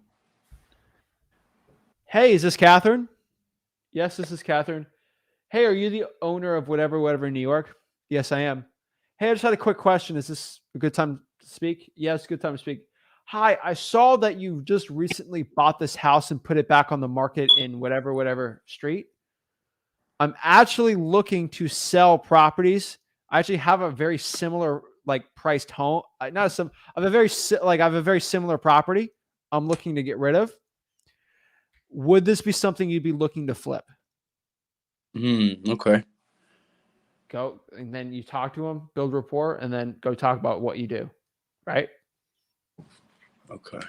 Hey, is this Catherine? Yes, this is Catherine. Hey, are you the owner of whatever in New York? Yes, I am. Hey, I just had a quick question. Is this a good time to speak? Yes, good time to speak. Hi, I saw that you just recently bought this house and put it back on the market in whatever street. I'm actually looking to sell properties. I actually have a very similar priced home. I have a very similar property I'm looking to get rid of. Would this be something you'd be looking to flip? Okay. Go, and then you talk to them, build rapport, and then go talk about what you do. Right? Okay.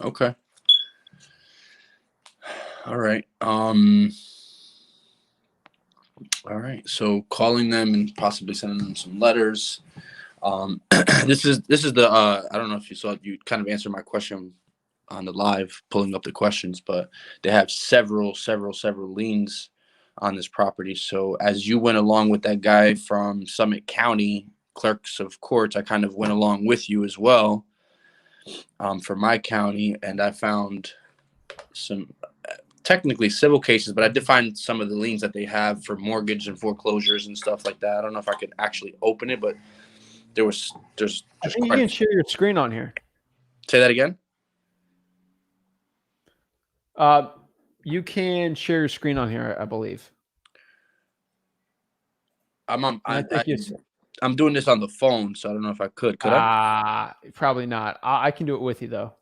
Okay. All right. All right. So calling them and possibly sending them some letters. This is the I don't know if you saw, you kind of answered my question on the live, pulling up the questions, but they have several liens on this property. So as you went along with that guy from Summit County clerks of courts, I kind of went along with you as well, for my county, and I found some technically civil cases, but I did find some of the liens that they have for mortgage and foreclosures and stuff like that. I don't know if I could actually open it, but there's I think you can share your screen on here. Say that again. You can share your screen on here, I believe. I'm doing this on the phone, so I don't know if I could. Could I? Probably not. I can do it with you though.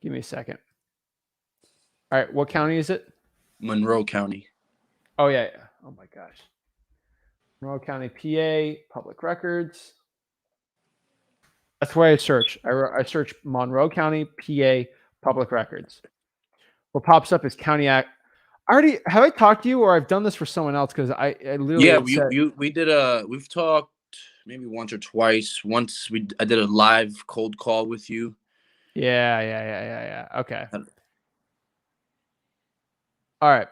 Give me a second. All right, what county is it? Monroe County. Oh yeah. Oh my gosh. Monroe County, PA, public records. That's why I search. I search Monroe County, PA, public records. What pops up is county act. Have I talked to you, or I've done this for someone else? Because I literally we've talked maybe once or twice. Once I did a live cold call with you. Yeah. Okay. All right.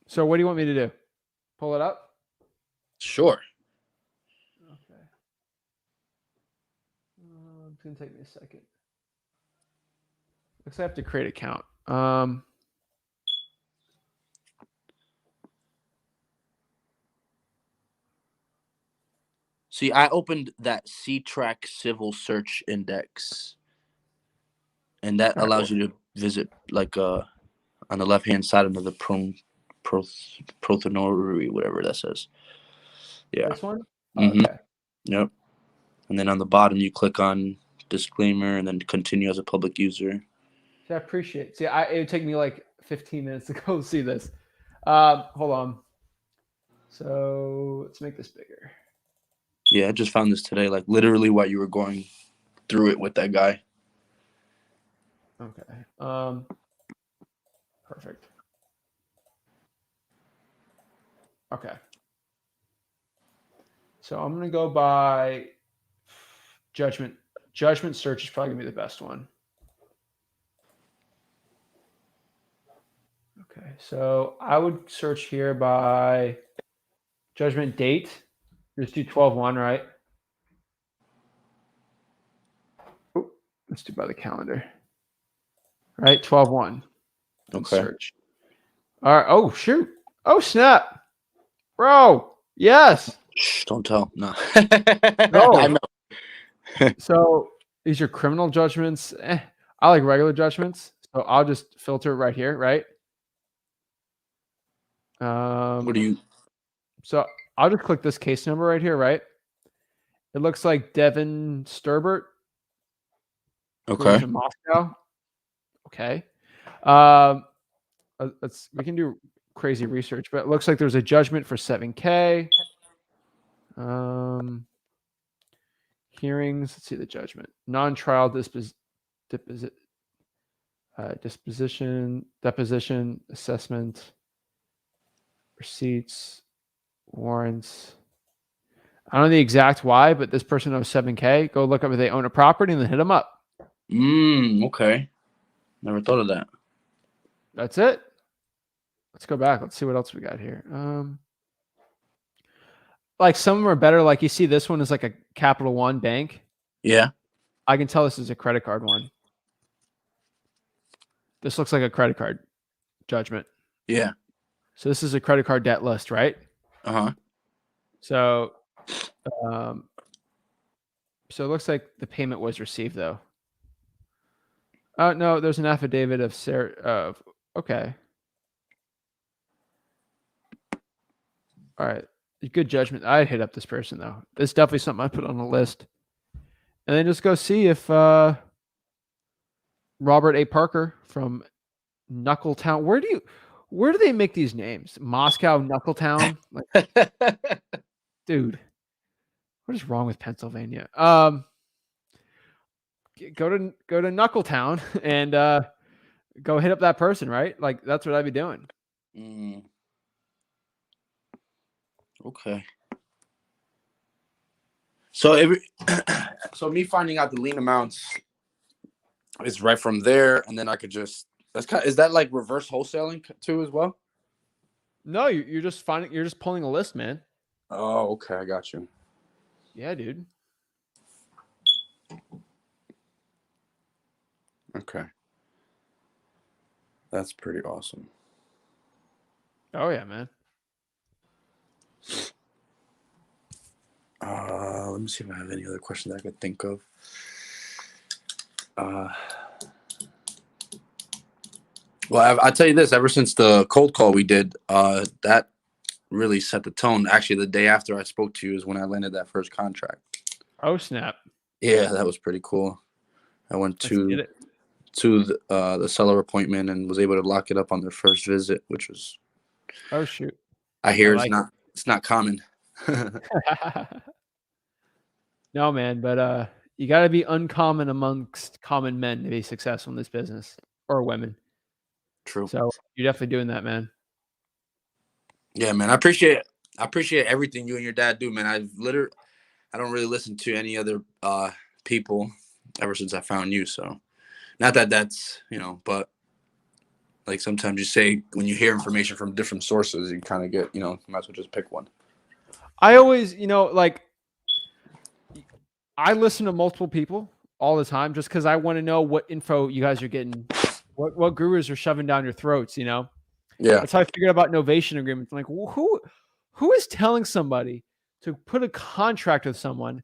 So what do you want me to do? Pull it up? Sure. Okay. It's gonna take me a second. Looks like I have to create an account. See, I opened that C-Track Civil Search Index, and that allows you to visit, like, on the left-hand side under the prothonori, whatever that says. Yeah. This one? Mm-hmm. Okay. Yep. And then on the bottom, you click on disclaimer and then continue as a public user. I appreciate it. See, it would take me like 15 minutes to go see this. Hold on. So let's make this bigger. Yeah, I just found this today, like literally while you were going through it with that guy. Okay. Perfect. Okay. So I'm going to go by judgment. Judgment search is probably going to be the best one. Okay. So I would search here by judgment date. Just do 12/1, right? Ooh, let's do by the calendar. Right, 12/1. Okay. Search. All right. Oh shoot. Oh snap, bro. Yes. Shh, don't tell. No. No. I know. So these are criminal judgments. I like regular judgments, so I'll just filter right here, right? What do you? So I'll just click this case number right here, right? It looks like Devin Sturbert. Okay. In Moscow. Okay. We can do crazy research, but it looks like there's a judgment for $7,000. Hearings. Let's see the judgment. Non-trial deposition, assessment, receipts, warrants. I don't know the exact why, but this person owes $7,000. Go look up if they own a property and then hit them up. Okay. Never thought of that. That's it. Let's go back. Let's see what else we got here. Like some of them are better. Like you see, this one is like a Capital One bank. Yeah. I can tell this is a credit card one. This looks like a credit card judgment. Yeah. So this is a credit card debt list, right? Uh-huh. So, so it looks like the payment was received though. No, there's an affidavit of Sarah. Okay. All right. Good judgment. I'd hit up this person though. This is definitely something I put on the list. And then just go see if Robert A. Parker from Knuckletown. Where do they make these names? Moscow, Knuckletown? Like, dude, what is wrong with Pennsylvania? Go to Knuckletown and go hit up that person, right? Like that's what I'd be doing. Mm, okay. So so me finding out the lien amounts is right from there, and then I could just is that like reverse wholesaling too as well? No, you're just pulling a list, man. Oh, okay, I got you. Yeah, dude. Okay, that's pretty awesome. Oh yeah, man. Let me see if I have any other questions I could think of. Well, I'll tell you this. Ever since the cold call we did, that really set the tone. Actually, the day after I spoke to you is when I landed that first contract. Oh snap! Yeah, that was pretty cool. I went to the seller appointment and was able to lock it up on their first visit, which was. Oh shoot! I hear it's not common. No, man, but you got to be uncommon amongst common men to be successful in this business, or women. True. So you're definitely doing that, man. Yeah, man. I appreciate everything you and your dad do, man. I don't really listen to any other people ever since I found you. So not that that's, but like sometimes you say when you hear information from different sources, you kind of get, you might as well just pick one. I always, like I listen to multiple people all the time just because I want to know what info you guys are getting, what gurus are shoving down your throats, Yeah. That's how I figured out novation agreements. I'm like, who is telling somebody to put a contract with someone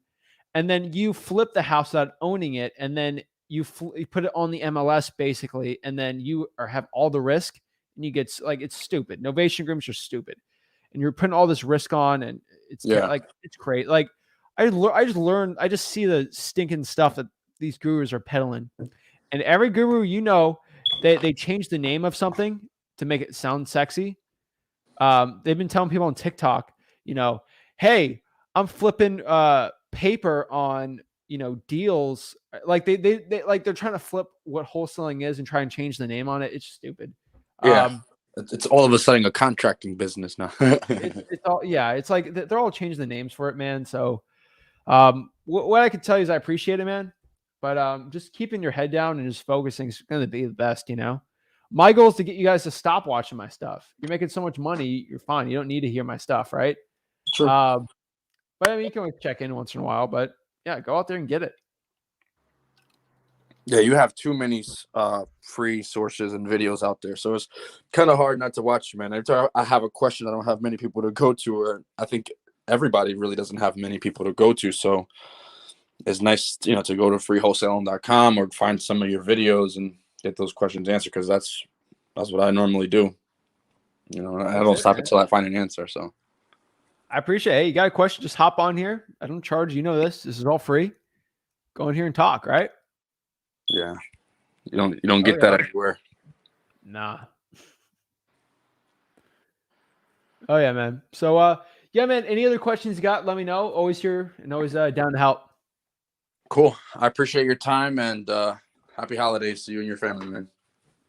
and then you flip the house without owning it and then you put it on the MLS basically and then you have all the risk and you get like, it's stupid. Novation agreements are stupid. And you're putting all this risk on and it's like, it's great. Like I just see the stinking stuff that these gurus are peddling. And every guru, they change the name of something to make it sound sexy. They've been telling people on TikTok, hey, I'm flipping paper on, deals. Like they like they're trying to flip what wholesaling is and try and change the name on it. It's stupid. Yeah. It's all of a sudden a contracting business now. it's all, yeah. It's like they're all changing the names for it, man. So what I can tell you is I appreciate it, man. But just keeping your head down and just focusing is going to be the best, My goal is to get you guys to stop watching my stuff. You're making so much money, you're fine. You don't need to hear my stuff, right? Sure. But I mean, you can always check in once in a while. But yeah, go out there and get it. Yeah, you have too many free sources and videos out there, so it's kind of hard not to watch, man. Every time I have a question, I don't have many people to go to, or I think everybody really doesn't have many people to go to. So it's nice, to go to freewholesaling.com or find some of your videos and get those questions answered, because that's what I normally do. I don't stop until I find an answer. So I appreciate it. Hey, you got a question? Just hop on here. I don't charge. This. This is all free. Go in here and talk, right? Yeah. You don't get that everywhere. Nah. Oh yeah, man. So yeah, man. Any other questions you got? Let me know. Always here and always down to help. Cool. I appreciate your time and happy holidays to you and your family, man.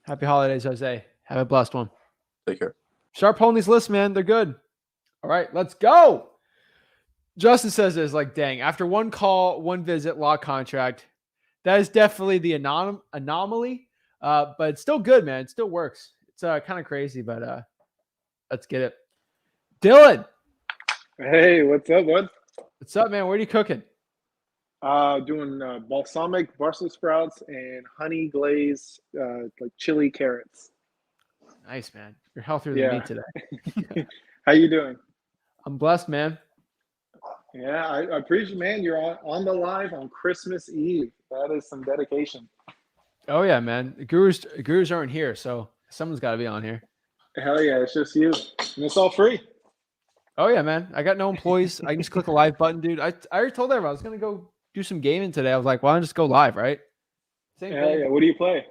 Happy holidays, Jose. Have a blessed one. Take care. Start pulling these lists, man. They're good. All right, let's go. Justin says this, like, dang, after one call, one visit, law contract. That is definitely the anomaly, but it's still good, man. It still works. It's kind of crazy, but let's get it. Dylan. Hey, what's up, bud? What's up, man? What are you cooking? Doing balsamic Brussels sprouts and honey glaze, like chili carrots. Nice, man. You're healthier than me today. How you doing? I'm blessed, man. Yeah, I appreciate, man. You're on the live on Christmas Eve. That is some dedication. Oh yeah, man. The gurus aren't here, so someone's got to be on here. Hell yeah, it's just you, and it's all free. Oh yeah, man. I got no employees. I can just click a live button, dude. I already told everyone I was gonna go do some gaming today. I was like, why don't I just go live, right? Same thing. Yeah. What do you play?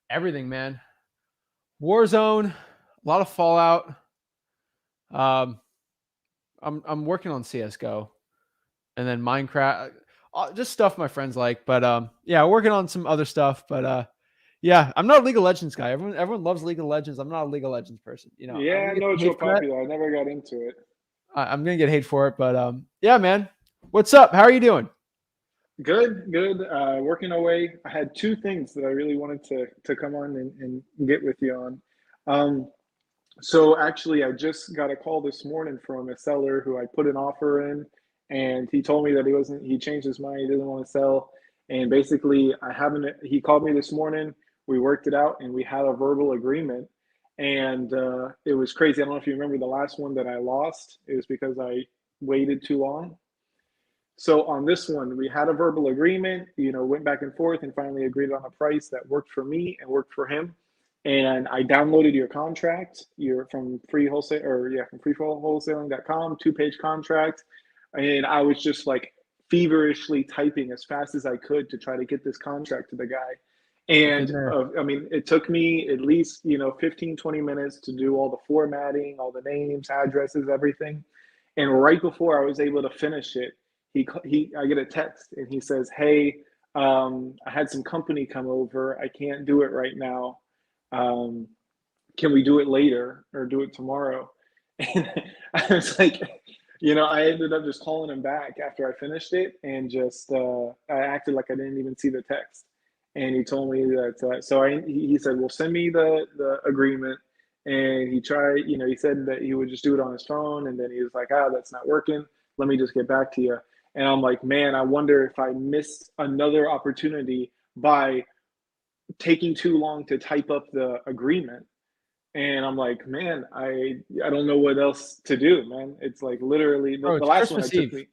Everything, man. Warzone, a lot of Fallout. I'm working on CS:GO, and then Minecraft, just stuff my friends like. But yeah, working on some other stuff. But Yeah, I'm not a League of Legends guy. Everyone loves League of Legends. I'm not a League of Legends person. You know, I'm Yeah, gonna I get know some it's real hate for that. popular. I never got into it. I'm gonna get hate for it, but yeah, man. What's up? How are you doing? Good, good. Working away. I had two things that I really wanted to come on and get with you on. So actually, I just got a call this morning from a seller who I put an offer in, and he told me that he changed his mind, he didn't want to sell. And basically, he called me this morning, we worked it out, and we had a verbal agreement. And it was crazy. I don't know if you remember the last one that I lost. It was because I waited too long. So on this one, we had a verbal agreement, went back and forth and finally agreed on a price that worked for me and worked for him. And I downloaded your contract. You're from from freewholesaling.com, 2-page contract. And I was just like feverishly typing as fast as I could to try to get this contract to the guy. And I mean, it took me at least, 15, 20 minutes to do all the formatting, all the names, addresses, everything. And right before I was able to finish it, I get a text and he says, "Hey, I had some company come over. I can't do it right now. Can we do it later or do it tomorrow?" And I was like, I ended up just calling him back after I finished it and just I acted like I didn't even see the text. And he told me that. He said, "Well, send me the agreement." And he tried, he said that he would just do it on his phone. And then he was like, "That's not working. Let me just get back to you." And I'm like, man, I wonder if I missed another opportunity by taking too long to type up the agreement. And I'm like, man, I don't know what else to do, man. It's like literally Bro, the it's last one Christmas it took Eve. me.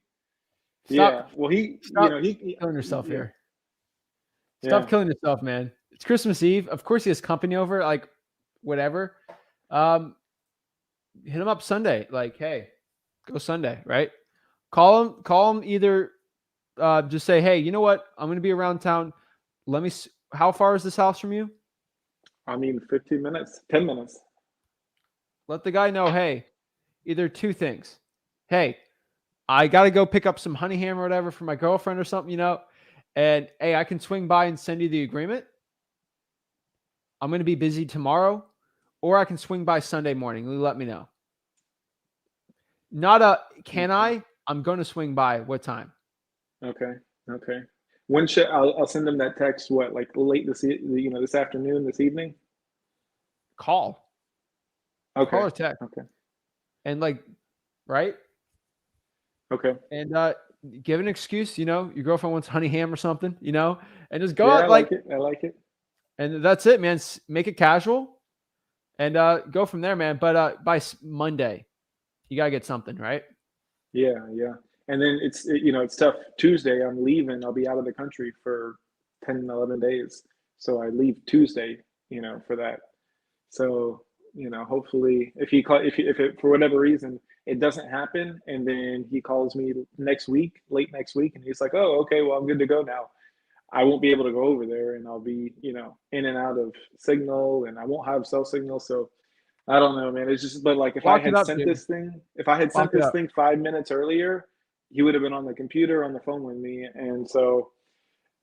Stop. Yeah. Well, Stop he killing yourself yeah. here. Yeah. Stop killing yourself, man. It's Christmas Eve. Of course, he has company over. Like, whatever. Hit him up Sunday. Like, hey, go Sunday, right? Call him either. Just say, hey, you know what? I'm going to be around town. Let me. How far is this house from you? I mean, 15 minutes, 10 minutes. Let the guy know, hey, either two things. Hey, I got to go pick up some honey ham or whatever for my girlfriend or something, and hey, I can swing by and send you the agreement. I'm going to be busy tomorrow, or I can swing by Sunday morning. You let me know. Not a, can I? I'm going to swing by. What time? Okay. Okay. When should I'll send them that text? What, like late this afternoon, this evening? Call. Okay. Call or text. Okay. And right? Okay. And give an excuse, your girlfriend wants honey ham or something, and just go Yeah, out I like it. I like it. And that's it, man. Make it casual and go from there, man. But by Monday, you got to get something, right? Yeah, yeah. And then it's tough. Tuesday, I'm leaving. I'll be out of the country for 10, 11 days. So I leave Tuesday, for that. So, hopefully if it, for whatever reason, it doesn't happen. And then he calls me late next week, and he's like, "Oh, okay, well, I'm good to go now." I won't be able to go over there, and I'll be, in and out of signal, and I won't have cell signal. So I don't know, man. It's just, but like if I Lock it had up, sent dude. this thing, if I had Lock sent it this up. thing 5 minutes earlier, he would have been on the computer, on the phone with me. And so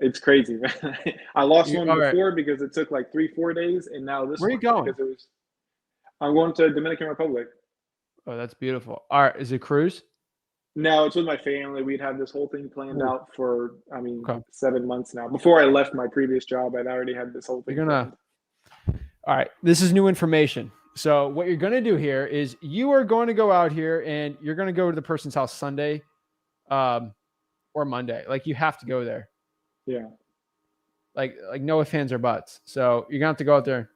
it's crazy, man. I lost one All right. before because it took like 3-4 days, and now this Where are you one going? because I'm going to Dominican Republic. Oh, that's beautiful. All right. Is it cruise? No, it's with my family. We'd had this whole thing planned Ooh. out for, Okay. 7 months now. Before I left my previous job, I'd already had this whole thing planned. All right. This is new information. So what you're going to do here is you are going to go out here and you're going to go to the person's house Sunday or Monday. Like, you have to go there. Yeah. Like no ifs, ands, or buts. So you're going to have to go out there.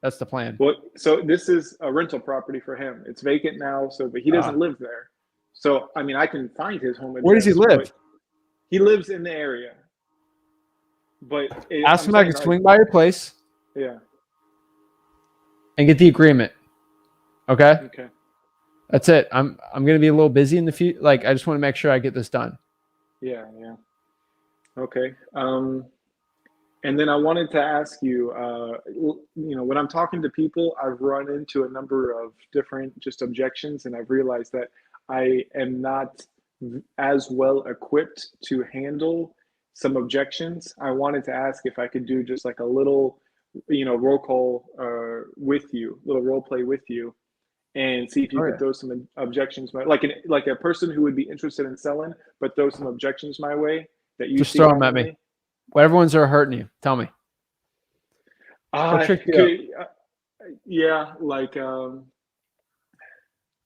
That's the plan. Well, so this is a rental property for him. It's vacant now, but he doesn't live there. So, I can find his home address. Where does he live? He lives in the area. But Ask him I can swing by your place. Yeah. And get the agreement. Okay? Okay. That's it. I'm going to be a little busy in the future. Like, I just want to make sure I get this done. Yeah, yeah. Okay. And then I wanted to ask you, when I'm talking to people, I've run into a number of different just objections, and I've realized that I am not as well equipped to handle some objections. I wanted to ask if I could do just like a little roll call with you, little role play with you, and see if you Oh, could yeah. throw some objections like a person who would be interested in selling, but throw some objections my way that you Just see throw them at me. randomly. Whatever ones are hurting you, tell me. What trick you up? Yeah, like oh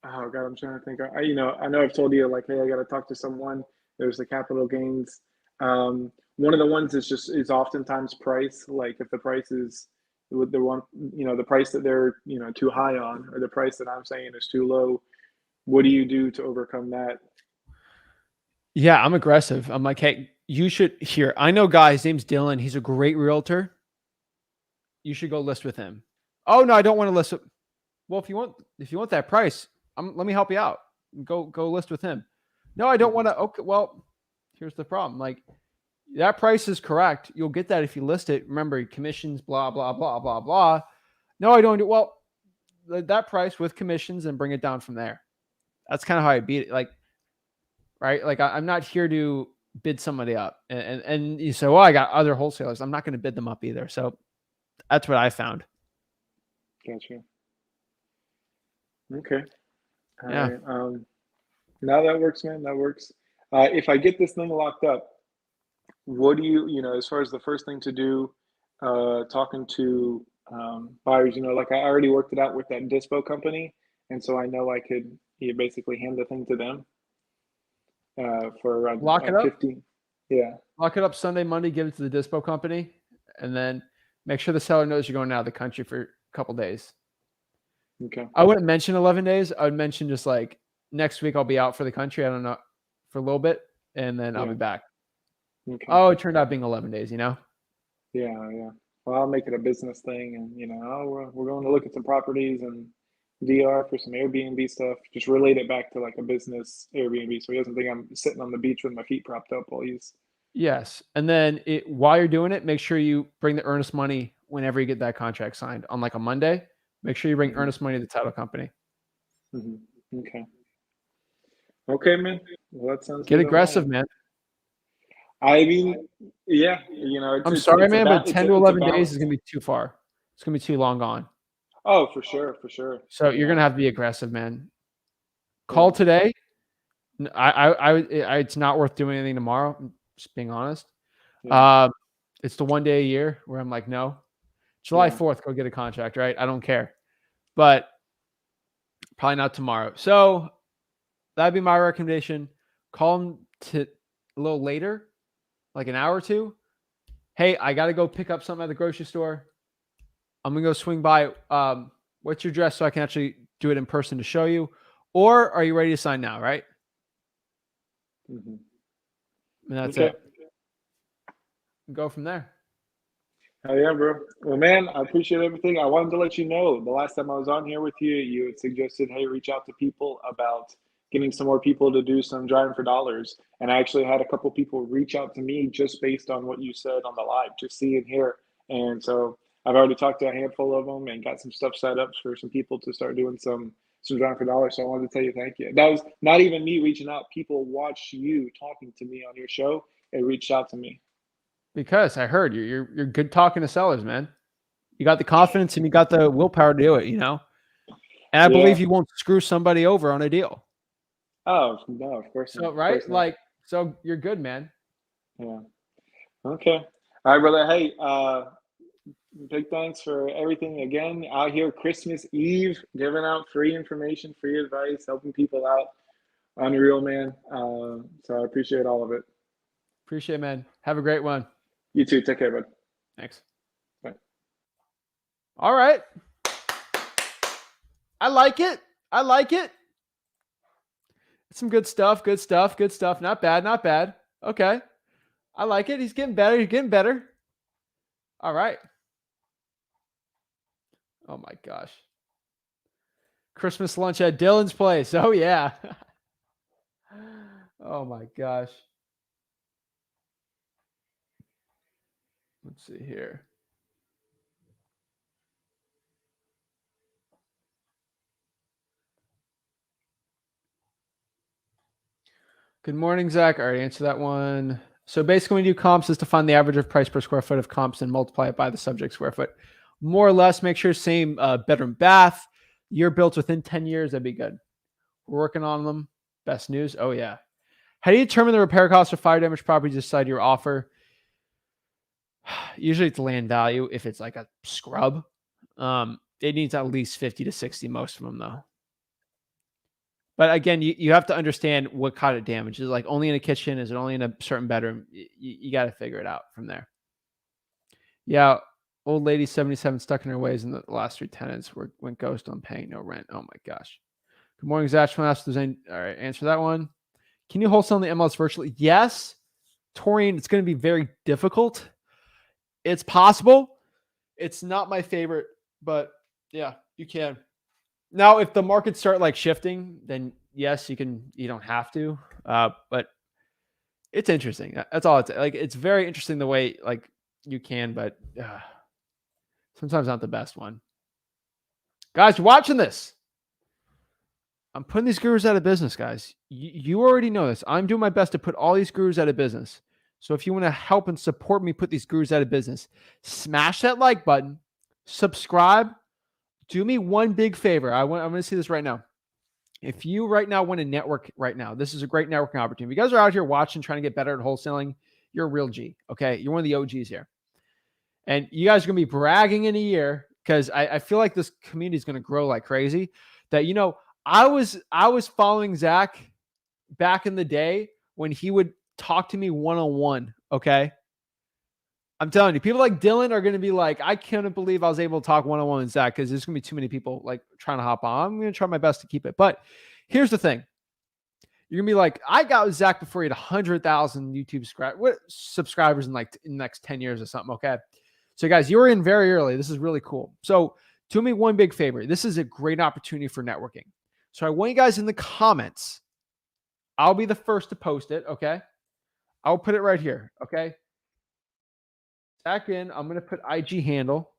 God, I'm trying to think. I know I've told you like, hey, I got to talk to someone. There's the capital gains. One of the ones is oftentimes price. Like if the price is with the one, the price that they're too high on, or the price that I'm saying is too low. What do you do to overcome that? Yeah, I'm aggressive. I'm like, hey, you should here. I know guy, his name's Dylan. He's a great realtor. You should go list with him. Oh no, I don't want to list. Well, if you want that price, let me help you out. Go list with him. No, I don't want to. Okay, well, here's the problem. Like that price is correct. You'll get that if you list it. Remember, commissions, blah blah blah blah blah. No, I don't do well. That price with commissions and bring it down from there. That's kind of how I beat it. Like, right? Like I'm not here to bid somebody up. And you say, well, I got other wholesalers. I'm not going to bid them up either. So that's what I found. Gotcha. Okay. All Yeah. right. Now that works, man. That works. If I get this thing locked up, what do as far as the first thing to do, talking to buyers, like I already worked it out with that dispo company. And so I know I could basically hand the thing to them for around Lock it up. 15. Yeah. Lock it up Sunday, Monday, give it to the dispo company, and then make sure the seller knows you're going out of the country for a couple days. Okay. I wouldn't mention 11 days. I would mention just like next week I'll be out for the country. I don't know, for a little bit, and then I'll be back. Okay. Oh, it turned out being 11 days, Yeah, yeah. Well, I'll make it a business thing, and we're going to look at some properties and DR for some Airbnb stuff. Just relate it back to like a business Airbnb, so he doesn't think I'm sitting on the beach with my feet propped up while he's. Yes. And then while you're doing it, make sure you bring the earnest money whenever you get that contract signed on like a Monday. Make sure you bring earnest money to the title company. Okay. Okay, man. Well, that sounds Get good. aggressive, man. I mean, yeah, I'm sorry, man, but 10 to 11 days balance. is going to be too far. It's going to be too long gone. Oh, for sure, for sure. So you're going to have to be aggressive, man. Call today. It's not worth doing anything tomorrow. I'm just being honest. It's the one day a year where I'm like, no, July 4th, go get a contract, right? I don't care, but probably not tomorrow. So that'd be my recommendation. Call them a little later, like an hour or two. Hey, I got to go pick up something at the grocery store. I'm going to go swing by. What's your address so I can actually do it in person to show you? Or are you ready to sign now, right? And that's it. Go from there. Oh yeah, bro. Well, man, I appreciate everything. I wanted to let you know the last time I was on here with you, you had suggested, hey, reach out to people about getting some more people to do some driving for dollars. And I actually had a couple people reach out to me just based on what you said on the live, just see and hear. And so I've already talked to a handful of them and got some stuff set up for some people to start doing some driving for dollars. So I wanted to tell you thank you. That was not even me reaching out. People watch you talking to me on your show and reached out to me. Because I heard you're good talking to sellers, man. You got the confidence and you got the willpower to do it, And I believe you won't screw somebody over on a deal. Oh no, of course not. So right, so you're good, man. Yeah. Okay. All right, brother. Hey, big thanks for everything again. Out here Christmas Eve, giving out free information, free advice, helping people out. Unreal, man. So I appreciate all of it. Appreciate it, man. Have a great one. You too. Take care, bud. Thanks. Bye. All right. I like it. It's some good stuff. Not bad. Okay. I like it. He's getting better. All right. Oh my gosh. Christmas lunch at Dylan's place. Oh yeah. Oh my gosh. Let's see here. Good morning, Zach. I already answered that one. So basically, when you do comps, is to find the average of price per square foot of comps and multiply it by the subject square foot. More or less, make sure same bedroom, bath, year built within 10 years. That'd be good. We're working on them. Best news. Oh, yeah. How do you determine the repair costs for fire damage properties decide your offer? Usually it's land value. If it's like a scrub, it needs at least 50 to 60, most of them though. But again, you have to understand what kind of damage. Is it like only in a kitchen? Is it only in a certain bedroom? You got to figure it out from there. Yeah. Old lady 77 stuck in her ways, and the last 3 tenants went ghost on paying no rent. Oh my gosh. Good morning, Zach. All right, answer that one. Can you wholesale the MLS virtually? Yes. Torian, it's going to be very difficult. It's possible. It's not my favorite, but yeah, you can. Now, if the markets start like shifting, then yes, you can. You don't have to, but it's interesting. That's all. It's like it's very interesting the way like you can, but sometimes not the best one. Guys, you're watching this. I'm putting these gurus out of business, guys. You already know this. I'm doing my best to put all these gurus out of business. So if you want to help and support me put these gurus out of business, smash that like button, subscribe. Do me one big favor. I'm going to see this right now. If you right now want to network right now, this is a great networking opportunity. If you guys are out here watching, trying to get better at wholesaling, you're a real G. Okay. You're one of the OGs here. And you guys are going to be bragging in a year because I feel like this community is going to grow like crazy. That, you know, I was following Zach back in the day when he would talk to me one-on-one. Okay. I'm telling you, people like Dylan are going to be like, I can't believe I was able to talk one-on-one with Zach because there's going to be too many people like trying to hop on. I'm going to try my best to keep it. But here's the thing. You're going to be like, I got with Zach before he had 100,000 YouTube subscribers in like in the next 10 years or something. Okay. So guys, you're in very early. This is really cool. So do me one big favor. This is a great opportunity for networking. So I want you guys in the comments. I'll be the first to post it. Okay. I'll put it right here. Okay. Zach Ginn, I'm going to put IG handle.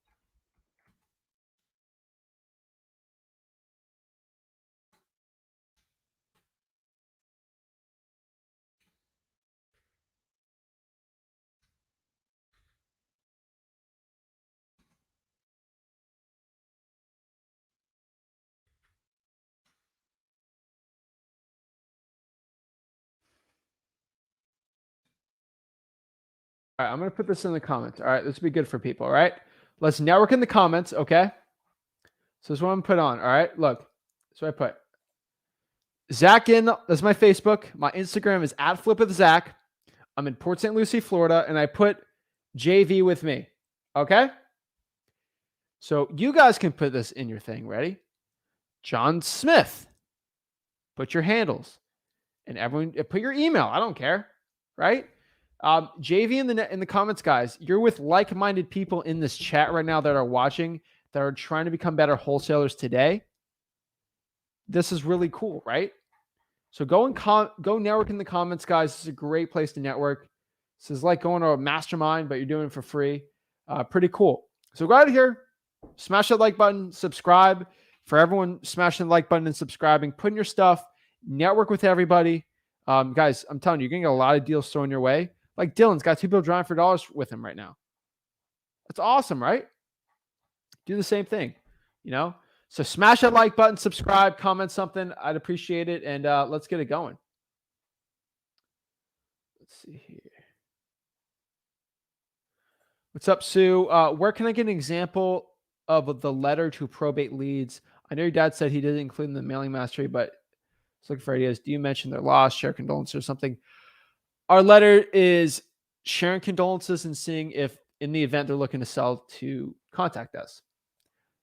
All right, I'm going to put this in the comments. All right, this will be good for people. All right, let's network in the comments. Okay. So this is what I'm put on. All right, look. So I put Zach Ginn. That's my Facebook. My Instagram is @FlipWithZach. I'm in Port Saint Lucie, Florida, and I put JV with me. Okay. So you guys can put this in your thing. Ready? John Smith. Put your handles, and everyone put your email. I don't care. Right? JV in the comments, guys. You're with like-minded people in this chat right now that are watching, that are trying to become better wholesalers today. This is really cool, right? So go network in the comments, guys. This is a great place to network. This is like going to a mastermind, but you're doing it for free. Pretty cool. So go out of here, smash that like button, subscribe. For everyone smashing the like button and subscribing, put in your stuff, network with everybody. Guys, I'm telling you, you're going to get a lot of deals thrown your way. Like Dylan's got 2 people driving for dollars with him right now. That's awesome, right? Do the same thing, you know? So smash that like button, subscribe, comment something. I'd appreciate it. And let's get it going. Let's see here. What's up, Sue? Where can I get an example of the letter to probate leads? I know your dad said he didn't include in the mailing mastery, but it's looking for ideas. Do you mention their loss, share condolences or something? Our letter is sharing condolences and seeing if in the event they're looking to sell to contact us.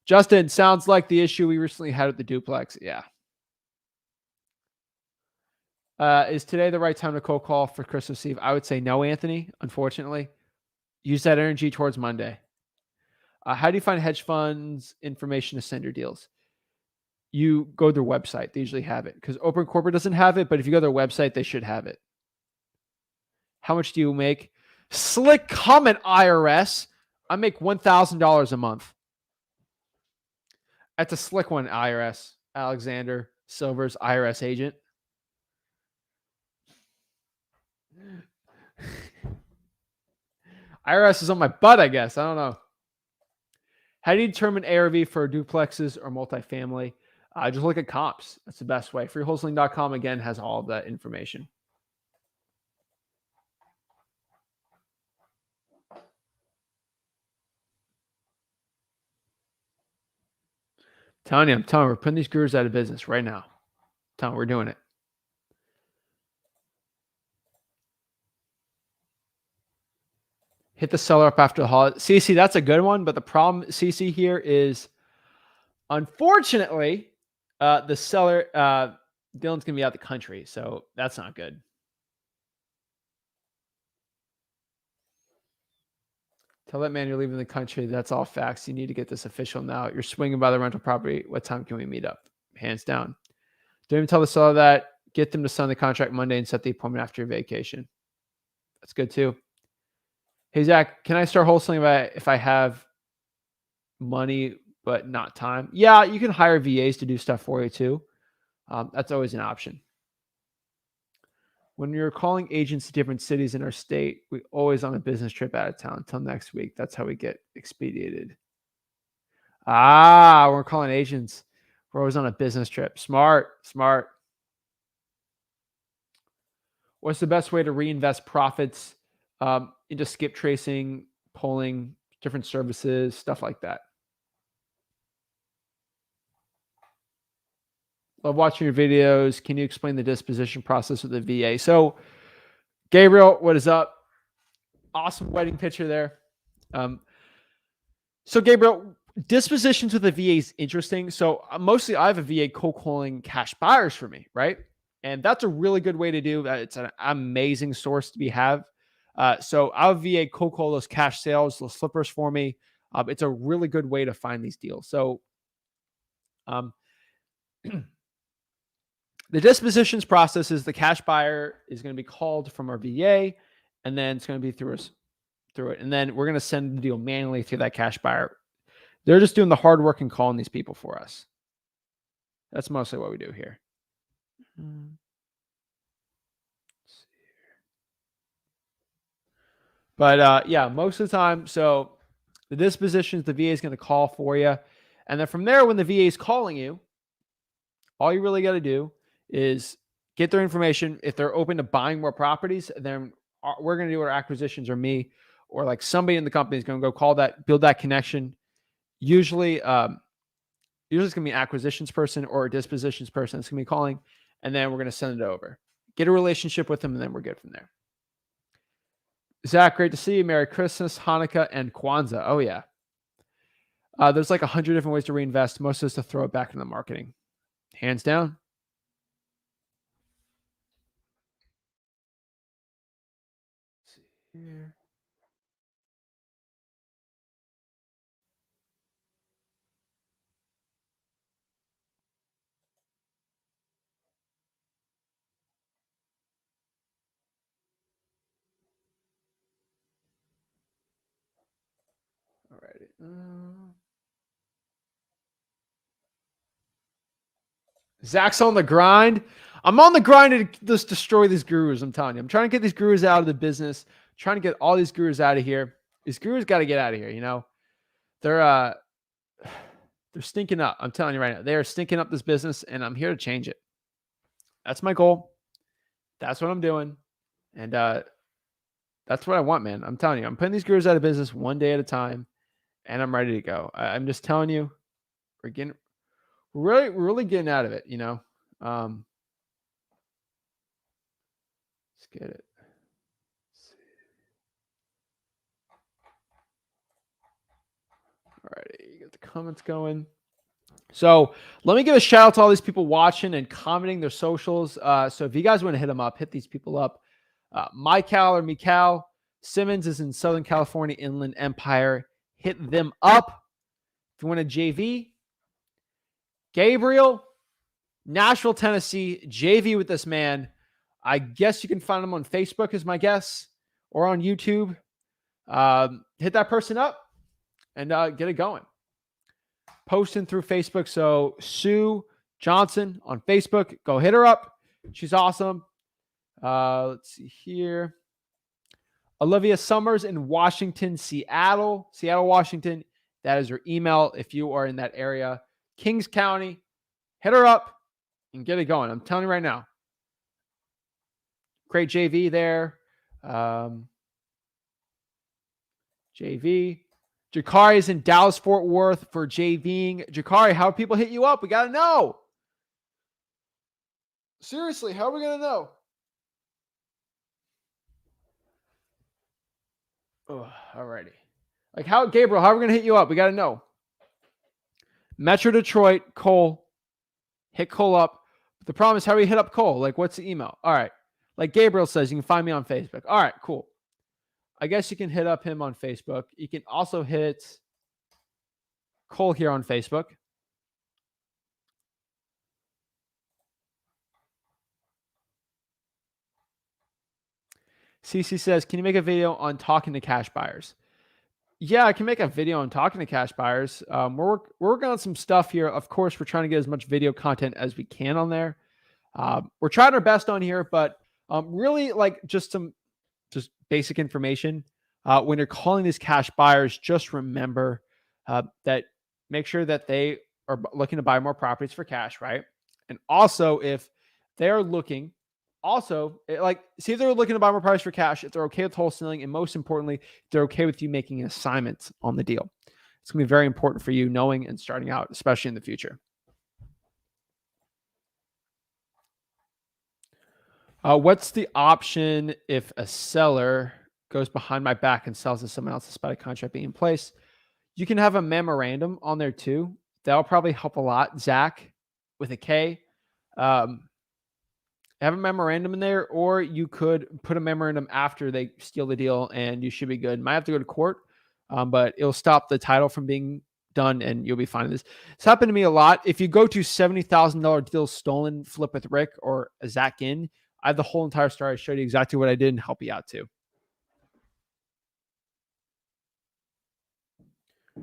Justin, sounds like the issue we recently had at the duplex. Yeah. Is today the right time to cold call for Christmas Eve? I would say no, Anthony, unfortunately. Use that energy towards Monday. How do you find hedge funds information to send your deals? You go to their website. They usually have it because Open Corporate doesn't have it, but if you go to their website, they should have it. How much do you make? Slick comment, IRS. I make $1,000 a month. That's a slick one, IRS. Alexander Silver's IRS agent. IRS is on my butt, I guess. I don't know. How do you determine ARV for duplexes or multifamily? Just look at comps. That's the best way. Freewholesaling.com, again, has all of that information. I'm telling you, we're putting these gurus out of business right now. We're doing it. Hit the seller up after the holiday. CC, that's a good one. But the problem, CC, here is, unfortunately, the seller, Dylan's going to be out of the country. So that's not good. Tell that man you're leaving the country. That's all facts. You need to get this official now. You're swinging by the rental property. What time can we meet up? Hands down. Don't even tell the seller that. Get them to sign the contract Monday and set the appointment after your vacation. That's good too. Hey, Zach, can I start wholesaling if I have money but not time? Yeah, you can hire VAs to do stuff for you too. That's always an option. When you're calling agents to different cities in our state, we always on a business trip out of town until next week. That's how we get expedited. We're calling agents. We're always on a business trip. Smart. What's the best way to reinvest profits into skip tracing, polling, different services, stuff like that? Love watching your videos. Can you explain the disposition process with the VA? So, Gabriel, what is up? Awesome wedding picture there. So, Gabriel, dispositions with the VA is interesting. So, mostly I have a VA cold calling cash buyers for me, right? And that's a really good way to do that. It's an amazing source to have. So, I'll VA cold call those cash sales, those slippers for me. It's a really good way to find these deals. So, the dispositions process is the cash buyer is going to be called from our VA, and then it's going to be through it. And then we're going to send the deal manually through that cash buyer. They're just doing the hard work and calling these people for us. That's mostly what we do here. But yeah, most of the time, so the dispositions, the VA is going to call for you. And then from there, when the VA is calling you, all you really got to do is get their information. If they're open to buying more properties, then we're going to do our acquisitions, or me, or like somebody in the company is going to go call that, build that connection. Usually it's going to be an acquisitions person or a dispositions person that's going to be calling, and then we're going to send it over. Get a relationship with them, and then we're good from there. Zach, great to see you. Merry Christmas, Hanukkah, and Kwanzaa. Oh, yeah. There's like 100 different ways to reinvest. Most of us to throw it back into the marketing. Hands down. Let's see here. Alrighty. Zach's on the grind. I'm on the grind to just destroy these gurus. I'm telling you, I'm trying to get these gurus out of the business. Trying to get all these gurus out of here. These gurus got to get out of here. You know, they're stinking up. I'm telling you right now, they are stinking up this business, and I'm here to change it. That's my goal. That's what I'm doing, and that's what I want, man. I'm telling you, I'm putting these gurus out of business one day at a time, and I'm ready to go. I'm just telling you, we're really getting out of it. You know, let's get it. All right, get the comments going. So let me give a shout out to all these people watching and commenting their socials. So if you guys want to hit them up, hit these people up. Mical or Mikal Simmons is in Southern California, Inland Empire. Hit them up. If you want a JV, Gabriel, Nashville, Tennessee, JV with this man. I guess you can find him on Facebook is my guess, or on YouTube. Hit that person up and get it going. Posting through Facebook. So Sue Johnson on Facebook, go hit her up. She's awesome. Let's see here. Olivia Summers in Washington, Seattle, Washington. That is her email if you are in that area. Kings County, hit her up and get it going. I'm telling you right now. Great JV there. JV. Jakari is in Dallas, Fort Worth for JVing. Jakari, how people hit you up? We got to know. Seriously, how are we going to know? Oh, alrighty. Like Gabriel, how are we going to hit you up? We got to know. Metro Detroit, Cole. Hit Cole up. The problem is how do we hit up Cole? Like, what's the email? All right. Like Gabriel says, you can find me on Facebook. All right, cool. I guess you can hit up him on Facebook. You can also hit Cole here on Facebook. CC says, can you make a video on talking to cash buyers? Yeah, I can make a video on talking to cash buyers. We're working on some stuff here. Of course, we're trying to get as much video content as we can on there. We're trying our best on here, but really like just basic information. When you're calling these cash buyers, just remember that make sure that they are looking to buy more properties for cash, right? And also if they're looking, see if they're looking to buy more properties for cash, if they're okay with wholesaling, and most importantly, they're okay with you making an assignment on the deal. It's going to be very important for you knowing and starting out, especially in the future. What's the option if a seller goes behind my back and sells to someone else despite a contract being in place? You can have a memorandum on there too. That'll probably help a lot. Zach with a K. Have a memorandum in there, or you could put a memorandum after they steal the deal and you should be good. Might have to go to court, but it'll stop the title from being done and you'll be fine. This happened to me a lot. If you go to $70,000 deal stolen, flip with Rick or Zach Ginn, I have the whole entire story. I showed you exactly what I did and help you out too.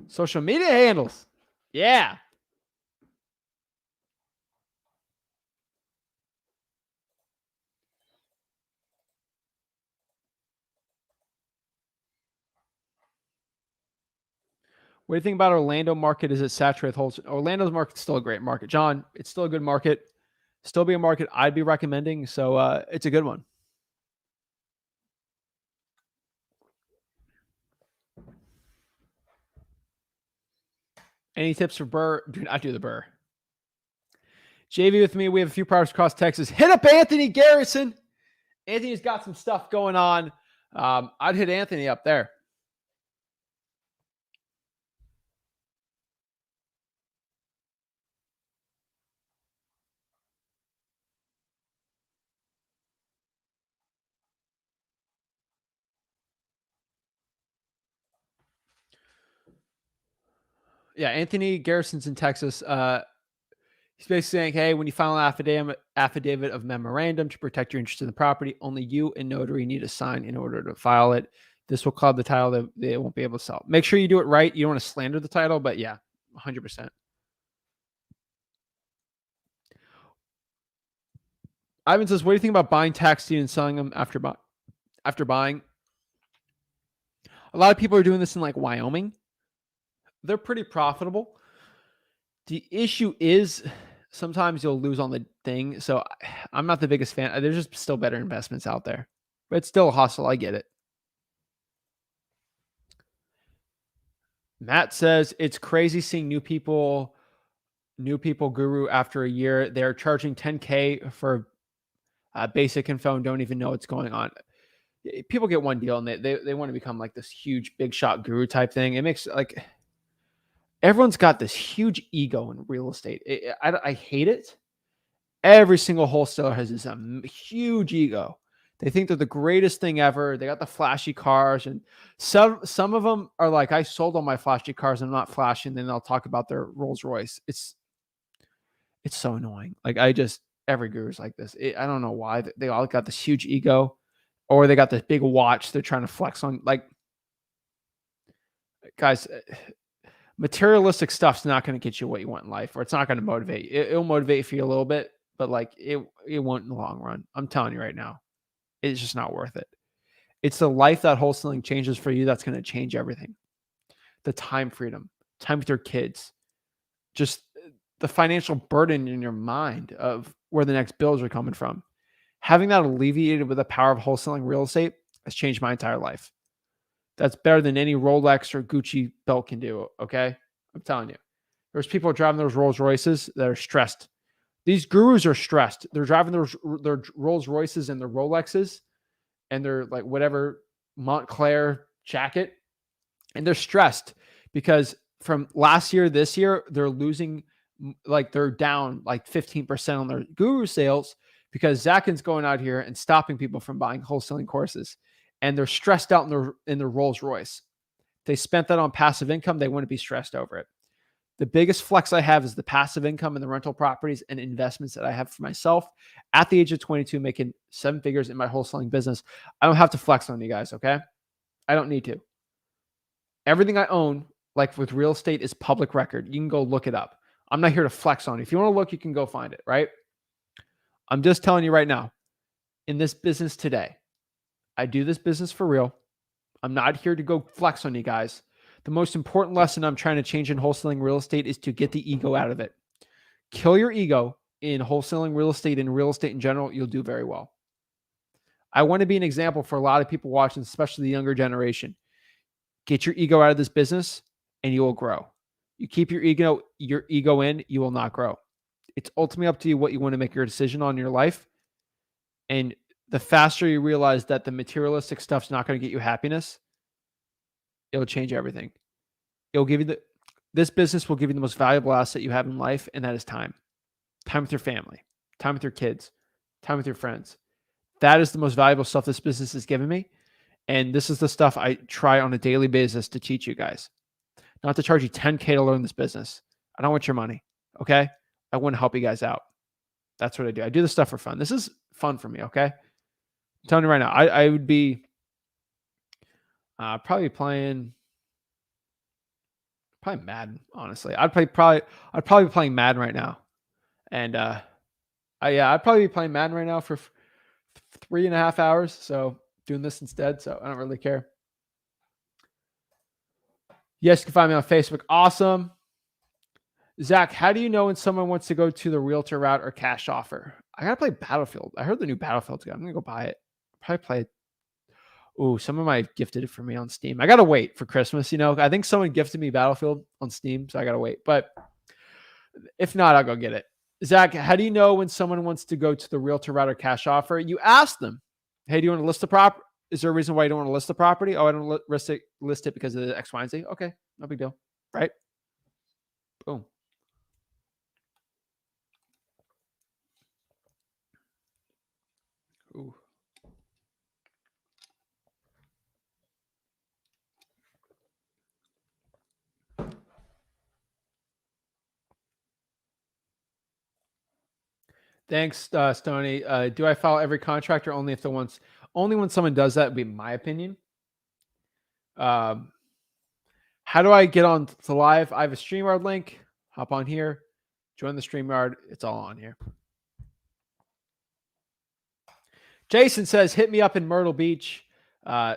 Social media handles. Yeah. What do you think about Orlando market? Is it saturated with wholesale? Orlando's market's still a great market. John, it's still a good market. Still be a market I'd be recommending. So it's a good one. Any tips for Burr? Do not do the Burr. JV with me. We have a few properties across Texas. Hit up Anthony Garrison. Anthony's got some stuff going on. I'd hit Anthony up there. Yeah, Anthony Garrison's in Texas. He's basically saying, hey, when you file an affidavit of memorandum to protect your interest in the property, only you and notary need to sign in order to file it. This will cloud the title that they won't be able to sell. Make sure you do it right. You don't want to slander the title, but yeah, 100%. Ivan says, what do you think about buying tax deed and selling them after buying? A lot of people are doing this in like Wyoming. They're pretty profitable. The issue is sometimes you'll lose on the thing. So I'm not the biggest fan. There's just still better investments out there, but it's still a hustle. I get it. Matt says it's crazy seeing new people guru after a year. They're charging $10K for basic info and don't even know what's going on. People get one deal and they want to become like this huge big shot guru type thing. It makes like everyone's got this huge ego in real estate. I hate it. Every single wholesaler has this huge ego. They think they're the greatest thing ever. They got the flashy cars, and some of them are like, I sold all my flashy cars. I'm not flashing. Then they'll talk about their Rolls Royce. It's so annoying. Like every guru's like this. I don't know why they all got this huge ego, or they got this big watch they're trying to flex on. Like, guys, materialistic stuff's not going to get you what you want in life, or it's not going to motivate you. It'll motivate you for you a little bit, but like it won't in the long run. I'm telling you right now, it's just not worth it. It's the life that wholesaling changes for you that's going to change everything. The time freedom, time with your kids, just the financial burden in your mind of where the next bills are coming from. Having that alleviated with the power of wholesaling real estate has changed my entire life. That's better than any Rolex or Gucci belt can do. Okay. I'm telling you, there's people driving those Rolls Royces that are stressed. These gurus are stressed. They're driving their Rolls Royces and their Rolexes and their like whatever Montclair jacket. And they're stressed because from last year, this year, they're losing, like they're down like 15% on their guru sales because Zach Ginn's going out here and stopping people from buying wholesaling courses. And they're stressed out in their Rolls Royce. If they spent that on passive income, they wouldn't be stressed over it. The biggest flex I have is the passive income and the rental properties and investments that I have for myself at the age of 22, making 7 figures in my wholesaling business. I don't have to flex on you guys, okay? I don't need to. Everything I own, like with real estate, is public record. You can go look it up. I'm not here to flex on you. If you want to look, you can go find it, right? I'm just telling you right now, in this business today, I do this business for real. I'm not here to go flex on you guys. The most important lesson I'm trying to change in wholesaling real estate is to get the ego out of it. Kill your ego in wholesaling real estate and real estate in general. You'll do very well. I want to be an example for a lot of people watching, especially the younger generation. Get your ego out of this business and you will grow. You keep your ego in, you will not grow. It's ultimately up to you what you want to make your decision on in your life. And the faster you realize that the materialistic stuff's not going to get you happiness, it'll change everything. It'll give you this business will give you the most valuable asset you have in life, and that is time. Time with your family, time with your kids, time with your friends. That is the most valuable stuff this business has given me. And this is the stuff I try on a daily basis to teach you guys. Not to charge you $10K to learn this business. I don't want your money. Okay. I want to help you guys out. That's what I do. I do this stuff for fun. This is fun for me. Okay. I'm telling you right now, I would be probably playing Madden. Honestly, I'd probably be playing Madden right now. And I'd probably be playing Madden right now for 3.5 hours. So doing this instead. So I don't really care. Yes, you can find me on Facebook. Awesome. Zach, how do you know when someone wants to go to the realtor route or cash offer? I got to play Battlefield. I heard the new Battlefield's good. I'm going to go buy it. Probably play it. Ooh, someone might have gifted it for me on Steam. I got to wait for Christmas. I think someone gifted me Battlefield on Steam, so I got to wait. But if not, I'll go get it. Zach, how do you know when someone wants to go to the realtor route or cash offer? You ask them, hey, do you want to list the property? Is there a reason why you don't want to list the property? Oh, I don't list it because of the X, Y, and Z. Okay, no big deal, right? Boom. Ooh. Thanks, Stoney. Do I follow every contract or only if only when someone does that would be my opinion. How do I get on to live? I have a StreamYard link. Hop on here, join the StreamYard. It's all on here. Jason says, hit me up in Myrtle Beach,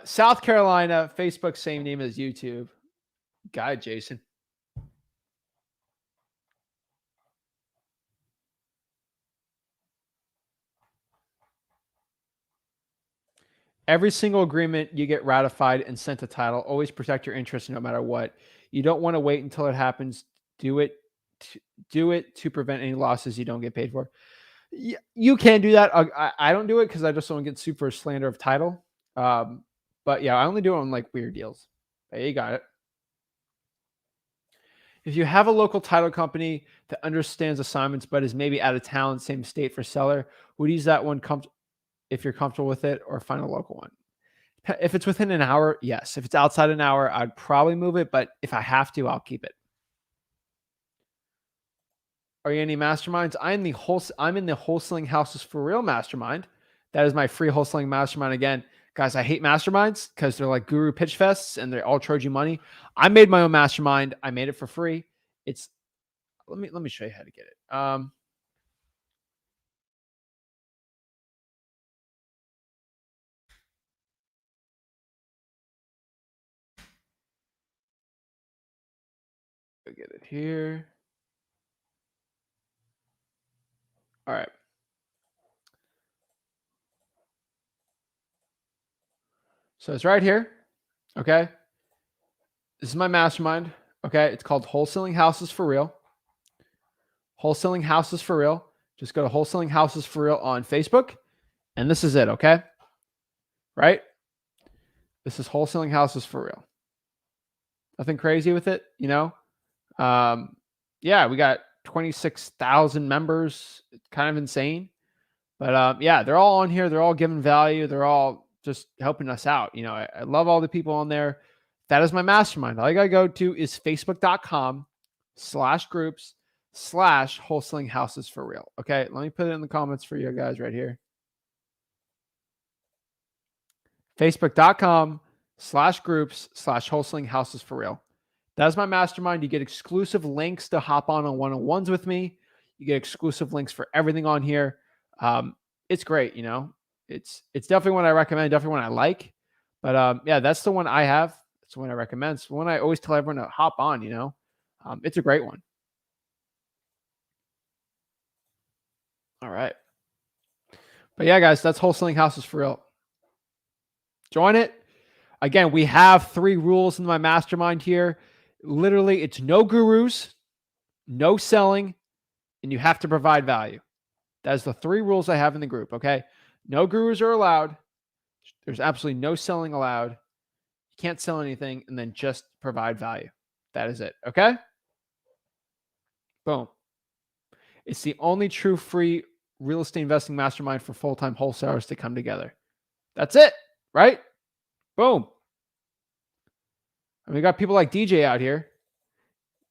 South Carolina. Facebook, same name as YouTube. Got it, Jason. Every single agreement you get ratified and sent to title. Always protect your interests no matter what. You don't want to wait until it happens. Do it to prevent any losses you don't get paid for. You can do that. I don't do it because I just don't get sued for slander of title. But yeah, I only do it on like weird deals. Hey, you got it. If you have a local title company that understands assignments but is maybe out of town, same state for seller, would use that one if you're comfortable with it, or find a local one. If it's within an hour, yes. If it's outside an hour, I'd probably move it, but if I have to, I'll keep it. Are you any masterminds? I'm in the Wholesaling Houses for Real mastermind. That is my free wholesaling mastermind. Again, guys, I hate masterminds because they're like guru pitch fests and they all charge you money. I made my own mastermind. I made it for free. Let me show you how to get it. Go get it here. All right. So it's right here. Okay. This is my mastermind. Okay. It's called Wholesaling Houses for Real. Wholesaling Houses for Real. Just go to Wholesaling Houses for Real on Facebook. And this is it. Okay. Right. This is Wholesaling Houses for Real. Nothing crazy with it, you know? Yeah, we got 26,000 members. It's kind of insane. But yeah, they're all on here. They're all giving value. They're all just helping us out. You know, I love all the people on there. That is my mastermind. All you got to go to is facebook.com/groups/wholesaling houses for real. Okay. Let me put it in the comments for you guys right here. Facebook.com/groups/wholesaling houses for real. That's my mastermind. You get exclusive links to hop on one-on-ones with me. You get exclusive links for everything on here. It's great, you know. It's definitely one I recommend, definitely one I like. But yeah, that's the one I have. It's the one I recommend. It's the one I always tell everyone to hop on, you know. It's a great one. All right. But yeah, guys, that's Wholesaling Houses for Real. Join it. Again, we have 3 rules in my mastermind here. Literally, it's no gurus, no selling, and you have to provide value. That's the 3 rules I have in the group, okay? No gurus are allowed. There's absolutely no selling allowed. You can't sell anything, and then just provide value. That is it, okay? Boom. It's the only true free real estate investing mastermind for full-time wholesalers to come together. That's it, right? Boom. And we got people like DJ out here.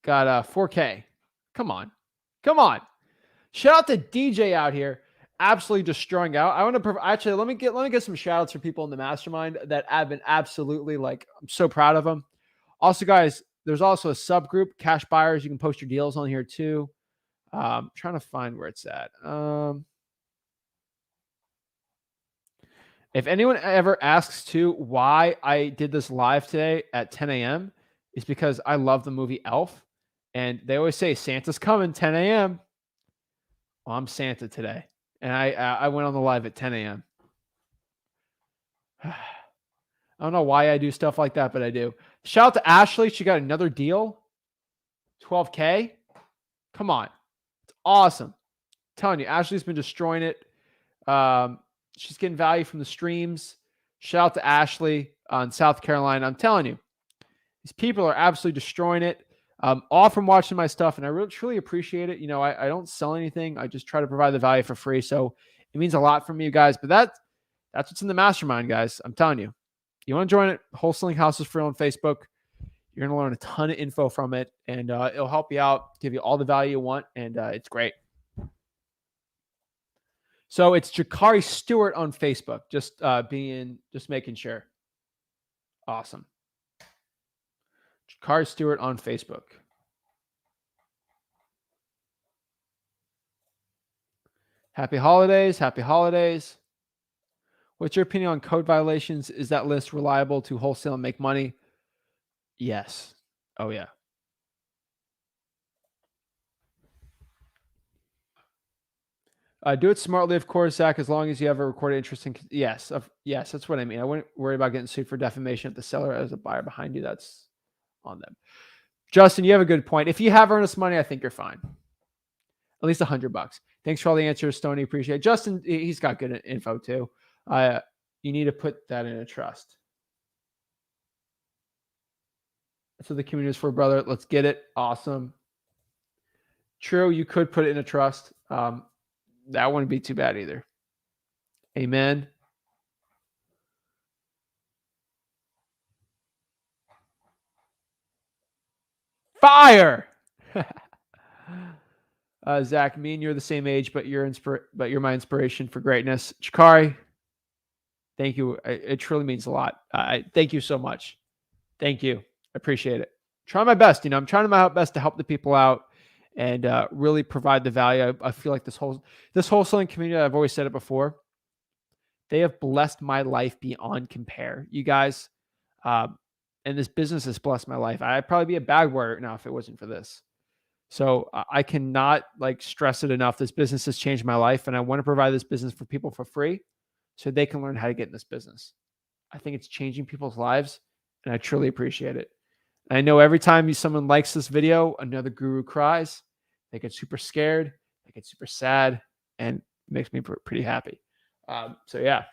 Got 4K. Come on. Come on. Shout out to DJ out here. Absolutely destroying out. I want to actually let me get some shout outs for people in the mastermind that have been absolutely like, I'm so proud of them. Also, guys, there's also a subgroup, cash buyers. You can post your deals on here too. Trying to find where it's at. If anyone ever asks too why I did this live today at 10 a.m., it's because I love the movie Elf. And they always say Santa's coming 10 a.m. Well, I'm Santa today. And I went on the live at 10 a.m. I don't know why I do stuff like that, but I do. Shout out to Ashley. She got another deal. 12K. Come on. It's awesome. I'm telling you, Ashley's been destroying it. She's getting value from the streams. Shout out to Ashley in South Carolina. I'm telling you, these people are absolutely destroying it. All from watching my stuff, and I really truly appreciate it. You know, I don't sell anything. I just try to provide the value for free. So it means a lot for me, you guys. But that's what's in the mastermind, guys. I'm telling you. You want to join it? Wholesaling Houses for Real on Facebook. You're going to learn a ton of info from it, and it'll help you out, give you all the value you want, and it's great. So it's Jakari Stewart on Facebook. Just making sure. Awesome. Jakari Stewart on Facebook. Happy holidays. Happy holidays. What's your opinion on code violations? Is that list reliable to wholesale and make money? Yes. Oh, yeah. Do it smartly, of course, Zach, as long as you have a recorded interest in. Yes. Yes, that's what I mean. I wouldn't worry about getting sued for defamation if the seller has a buyer behind you. That's on them. Justin, you have a good point. If you have earnest money, I think you're fine. At least $100. Thanks for all the answers, Stoney. Appreciate it. Justin, he's got good info too. You need to put that in a trust. That's what the community is for, brother. Let's get it. Awesome. True, you could put it in a trust. That wouldn't be too bad either. Amen. Fire. Zach, me and you're the same age, but you're my inspiration for greatness. Chikari, thank you. It truly means a lot. Thank you so much. Thank you. I appreciate it. Try my best. You know, I'm trying my best to help the people out and really provide the value. I feel like this wholesaling community, I've always said it before, they have blessed my life beyond compare. You guys, And this business has blessed my life. I'd probably be a bag wearer now if it wasn't for this. So I cannot like stress it enough. This business has changed my life, and I want to provide this business for people for free so they can learn how to get in this business. I think it's changing people's lives, and I truly appreciate it. And I know every time someone likes this video, another guru cries. They get super scared. They get super sad, and it makes me pretty happy. So yeah.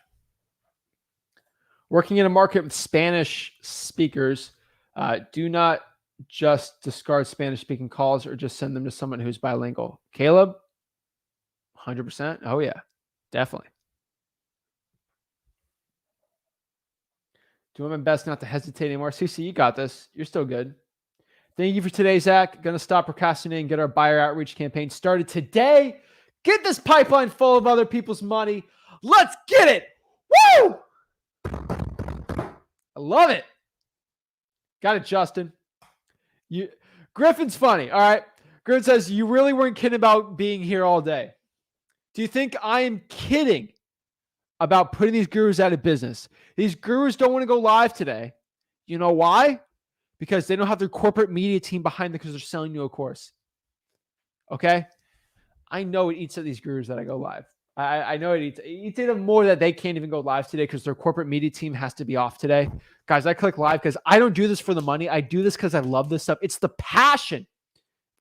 Working in a market with Spanish speakers, do not just discard Spanish speaking calls or just send them to someone who's bilingual. Caleb, 100%. Oh, yeah, definitely. Doing my best not to hesitate anymore. CC, you got this. You're still good. Thank you for today, Zach. Going to stop procrastinating and get our buyer outreach campaign started today. Get this pipeline full of other people's money. Let's get it. Woo! I love it. Got it, Justin. Griffin's funny. All right. Griffin says, you really weren't kidding about being here all day. Do you think I am kidding about putting these gurus out of business? These gurus don't want to go live today. You know why? Because they don't have their corporate media team behind them because they're selling you a course. Okay? I know it eats at these gurus that I go live. I know it eats at them more that they can't even go live today because their corporate media team has to be off today. Guys, I click live because I don't do this for the money. I do this because I love this stuff. It's the passion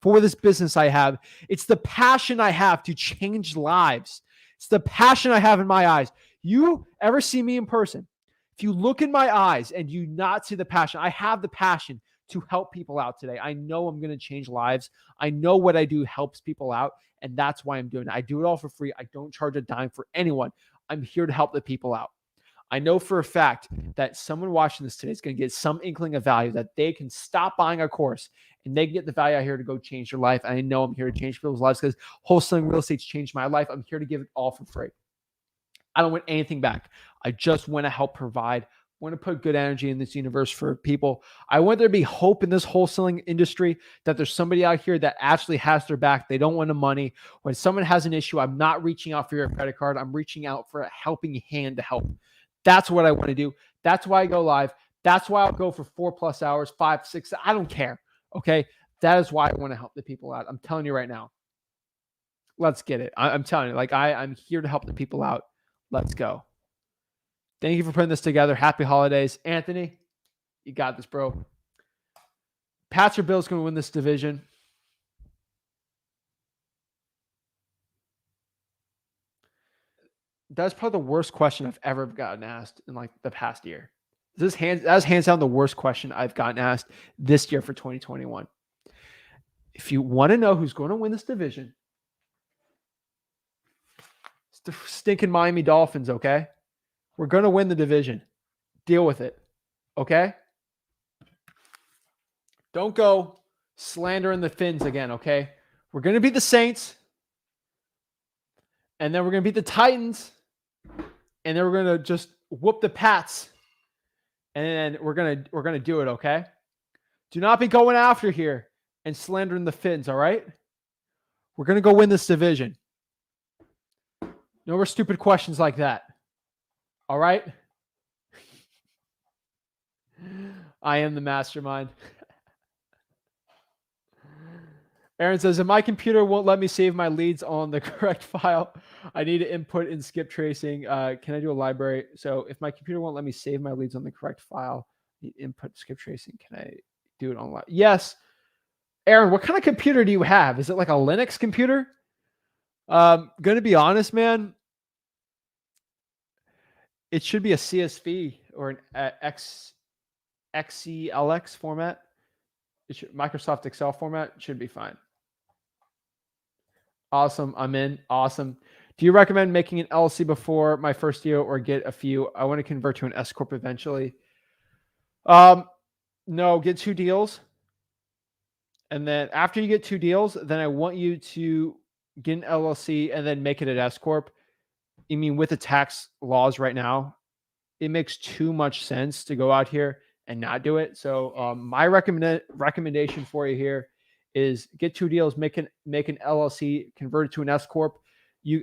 for this business I have. It's the passion I have to change lives. It's the passion I have in my eyes. You ever see me in person? If you look in my eyes and you not see the passion, I have the passion to help people out today. I know I'm going to change lives. I know what I do helps people out, and that's why I'm doing it. I do it all for free. I don't charge a dime for anyone. I'm here to help the people out. I know for a fact that someone watching this today is going to get some inkling of value, that they can stop buying a course and they can get the value out here to go change their life. And I know I'm here to change people's lives because wholesaling real estate's changed my life. I'm here to give it all for free. I don't want anything back. I just want to help provide, want to put good energy in this universe for people. I want there to be hope in this wholesaling industry, that there's somebody out here that actually has their back. They don't want the money. When someone has an issue, I'm not reaching out for your credit card. I'm reaching out for a helping hand to help. That's what I want to do. That's why I go live. That's why I'll go for 4+ hours, 5, 6. I don't care. Okay. That is why I want to help the people out. I'm telling you right now. Let's get it. I'm telling you, like I'm here to help the people out. Let's go. Thank you for putting this together. Happy holidays. Anthony, you got this, bro. Pats or Bills going to win this division? That's probably the worst question I've ever gotten asked in like the past year. That's hands down the worst question I've gotten asked this year for 2021. If you want to know who's going to win this division, it's the stinking Miami Dolphins, okay? We're going to win the division. Deal with it, okay? Don't go slandering the Finns again, okay? We're going to beat the Saints, and then we're going to beat the Titans, and then we're going to just whoop the Pats, and then we're going to do it, okay? Do not be going after here and slandering the Finns, all right? We're going to go win this division. No more stupid questions like that. All right? I am the mastermind. Aaron says, if my computer won't let me save my leads on the correct file, I need to input in skip tracing. Can I do a library? So if my computer won't let me save my leads on the correct file, I need input skip tracing. Can I do it online? Yes. Aaron, what kind of computer do you have? Is it like a Linux computer? Going to be honest, man. It should be a CSV or an XCLX format. Microsoft Excel format should be fine. Awesome. I'm in. Awesome. Do you recommend making an LLC before my first deal or get a few? I want to convert to an S Corp eventually. No, get 2 deals. And then after you get 2 deals, then I want you to get an LLC and then make it an S Corp. I mean, with the tax laws right now, it makes too much sense to go out here and not do it. So my recommendation for you here is get 2 deals, make an LLC, convert it to an S Corp.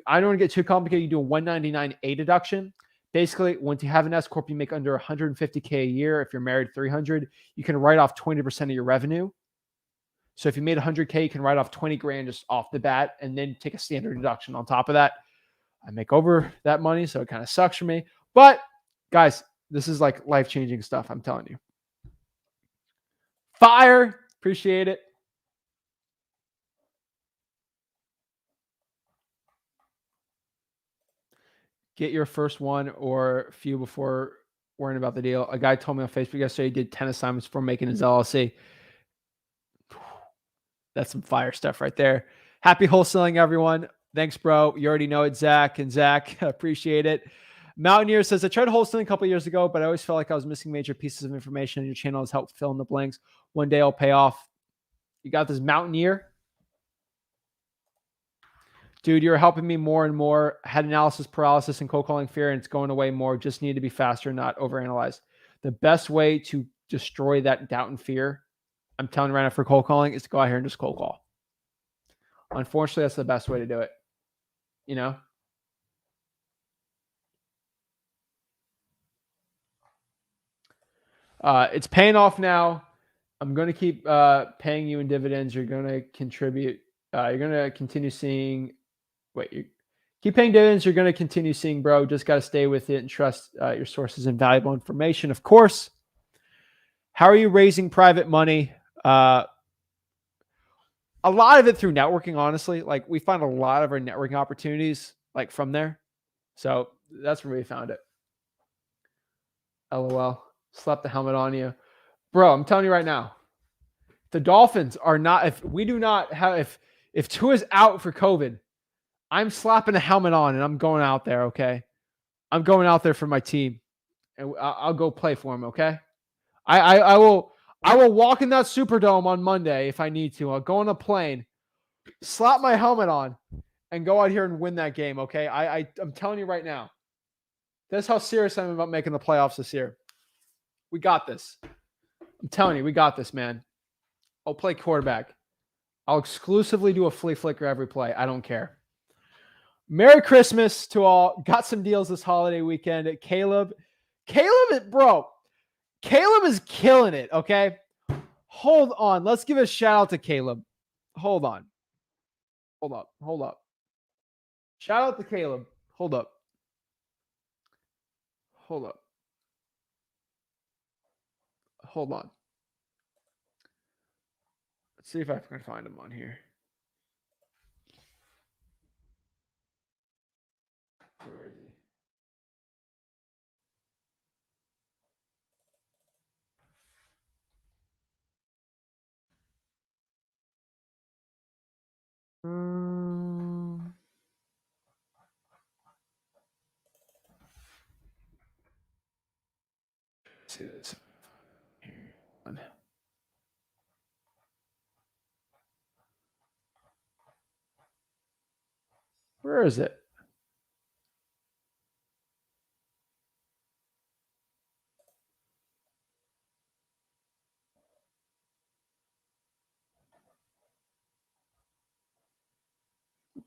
I don't want to get too complicated. You do a 199A deduction. Basically, once you have an S corp, you make under 150K a year. If you're married, 300. You can write off 20% of your revenue. So if you made 100K, you can write off 20 grand just off the bat, and then take a standard deduction on top of that. I make over that money, so it kind of sucks for me. But guys, this is like life-changing stuff. I'm telling you. Fire, appreciate it. Get your first one or few before worrying about the deal. A guy told me on Facebook yesterday he did 10 assignments before making his LLC. That's some fire stuff right there. Happy wholesaling, everyone. Thanks, bro. You already know it, Zach. And Zach, appreciate it. Mountaineer says, I tried wholesaling a couple years ago, but I always felt like I was missing major pieces of information, and your channel has helped fill in the blanks. One day I'll pay off. You got this, Mountaineer? Dude, you're helping me more and more. I had analysis paralysis and cold calling fear, and it's going away more. Just need to be faster, not overanalyze. The best way to destroy that doubt and fear, I'm telling you right now, for cold calling, is to go out here and just cold call. Unfortunately, that's the best way to do it. You know? It's paying off now. I'm going to keep paying you in dividends. You're going to contribute. You're going to continue seeing. Wait, you keep paying dividends. You're going to continue seeing, bro. Just got to stay with it and trust your sources and valuable information. Of course. How are you raising private money? A lot of it through networking, honestly. Like, we find a lot of our networking opportunities like from there. So that's where we found it. LOL. Slap the helmet on you. Bro, I'm telling you right now, the Dolphins are not, if we do not have, if Tua's out for COVID, I'm slapping a helmet on and I'm going out there, okay? I'm going out there for my team, and I'll go play for him, okay? I will walk in that Superdome on Monday if I need to. I'll go on a plane, slap my helmet on, and go out here and win that game, okay? I'm telling you right now. That's how serious I am about making the playoffs this year. We got this. I'm telling you, we got this, man. I'll play quarterback. I'll exclusively do a flea flicker every play. I don't care. Merry Christmas to all. Got some deals this holiday weekend. Caleb is killing it, okay? Hold on. Let's give a shout out to Caleb. Hold on. Hold up. Shout out to Caleb. Hold up. Hold on. Let's see if I can find him on here. Where is he? See this. Where is it?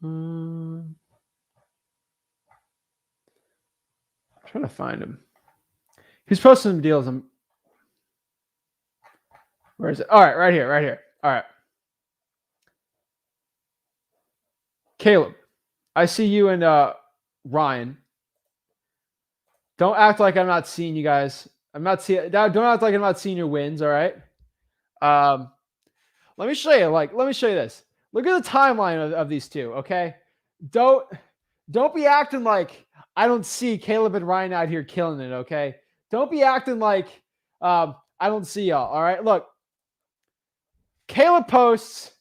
I'm trying to find him. He's posting some deals. Where is it? All right, right here. All right. Caleb, I see you and Ryan. Don't act like I'm not seeing you guys. Don't act like I'm not seeing your wins, all right? Let me show you this. Look at the timeline of these two, okay? Don't be acting like I don't see Caleb and Ryan out here killing it, okay? Don't be acting like I don't see y'all, all right? Look, Caleb posts,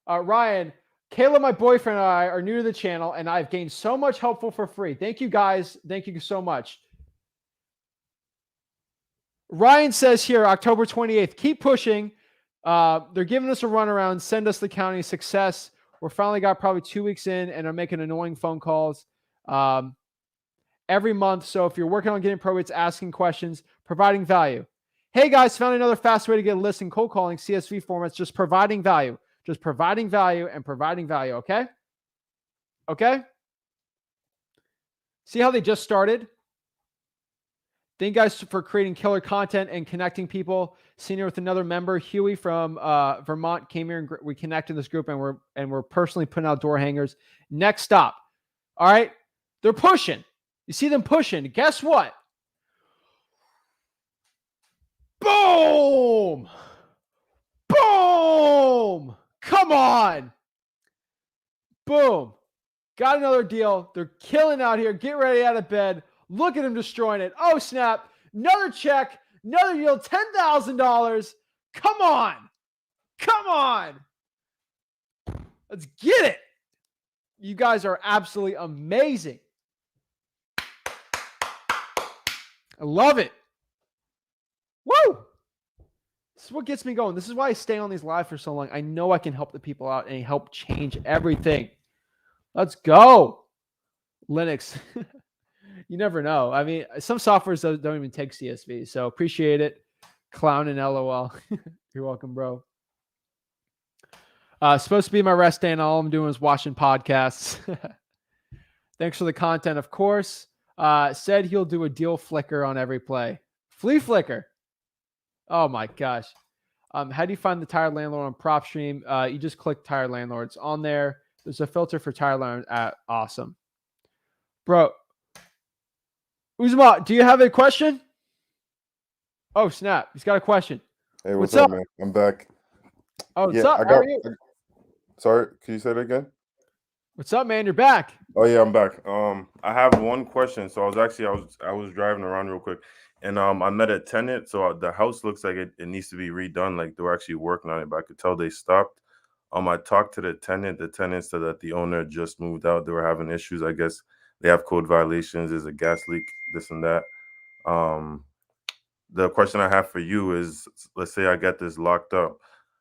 Ryan, Caleb, my boyfriend, and I are new to the channel, and I've gained so much helpful for free. Thank you, guys. Thank you so much. Ryan says here, October 28th, keep pushing. They're giving us a runaround. Send us the county. Success. We're finally got probably 2 weeks in, and are making annoying phone calls every month. So if you're working on getting probates, asking questions, providing value. Hey guys, found another fast way to get a list in cold calling CSV formats. Just providing value. Just providing value and providing value. Okay. Okay. See how they just started? Thank you guys for creating killer content and connecting people. Seen here with another member, Huey from Vermont, came here and we connected in this group, and we're personally putting out door hangers. Next stop. All right. They're pushing. You see them pushing. Guess what? Boom! Boom! Come on. Boom. Got another deal. They're killing out here. Get ready out of bed. Look at them destroying it. Oh, snap. Another check. Another deal. $10,000. Come on. Come on. Let's get it. You guys are absolutely amazing. I love it. Woo! This is what gets me going. This is why I stay on these live for so long. I know I can help the people out and help change everything. Let's go. Linux. You never know. I mean, some softwares don't even take CSV. So appreciate it. Clown and LOL. You're welcome, bro. Supposed to be my rest day, and all I'm doing is watching podcasts. Thanks for the content, of course. Said he'll do a deal flicker on every play. Flea flicker. Oh my gosh. How do you find the tired landlord on PropStream? You just click tired landlords on there. There's a filter for tired landlord. Awesome. Bro. Uzma, do you have a question? Oh, snap. He's got a question. Hey, what's up, man? I'm back. Oh, what's up? How are you? Sorry, can you say that again? What's up, man? You're back. Oh yeah, I'm back. I have one question. So I was driving around real quick, and I met a tenant. So the house looks like it needs to be redone. Like they were actually working on it, but I could tell they stopped. I talked to the tenant. The tenant said that the owner just moved out. They were having issues. I guess they have code violations. There's a gas leak, this and that. The question I have for you is, let's say I get this locked up.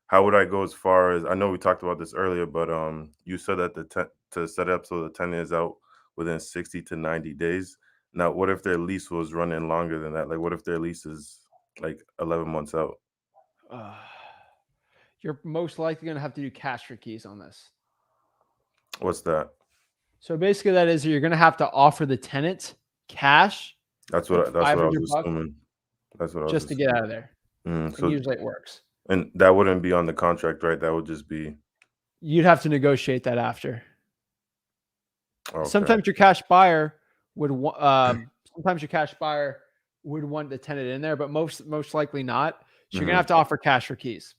How would I go as far as, I know we talked about this earlier, but you said that to set up so the tenant is out within 60 to 90 days. Now, what if their lease was running longer than that? Like, what if their lease is like 11 months out? You're most likely going to have to do cash for keys on this. What's that? So basically, that is you're going to have to offer the tenant cash. That's what I was assuming. Just to get out of there. So usually it works. And that wouldn't be on the contract, right? That would just be. You'd have to negotiate that after. Okay. Sometimes your cash buyer would. Sometimes your cash buyer would want the tenant in there, but most likely not. So you're gonna have to offer cash for keys.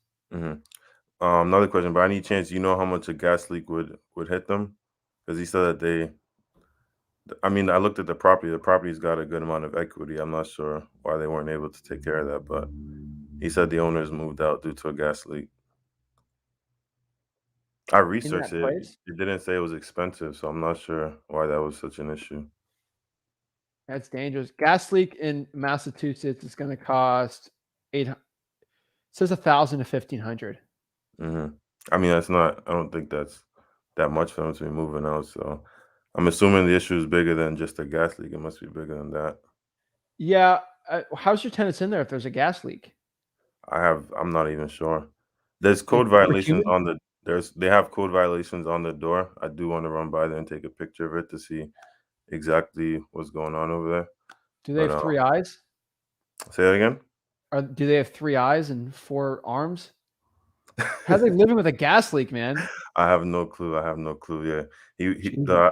Another question, by any chance, you know how much a gas leak would hit them? Because he said that I mean, I looked at the property. The property's got a good amount of equity. I'm not sure why they weren't able to take care of that, but he said the owners moved out due to a gas leak. I researched it. It didn't say it was expensive, so I'm not sure why that was such an issue. That's dangerous. Gas leak in Massachusetts is going to cost $800. It says $1,000 to $1,500. I mean, that's not. I don't think that's that much for them to be moving out. So I'm assuming the issue is bigger than just a gas leak. It must be bigger than that. Yeah. How's your tenants in there if there's a gas leak? I'm not even sure. There's code violations on the. They have code violations on the door. I do want to run by there and take a picture of it to see exactly what's going on over there. Do they have 3 eyes? Say that again. Do they have 3 eyes and 4 arms? How's they living with a gas leak, man? I have no clue. Yeah,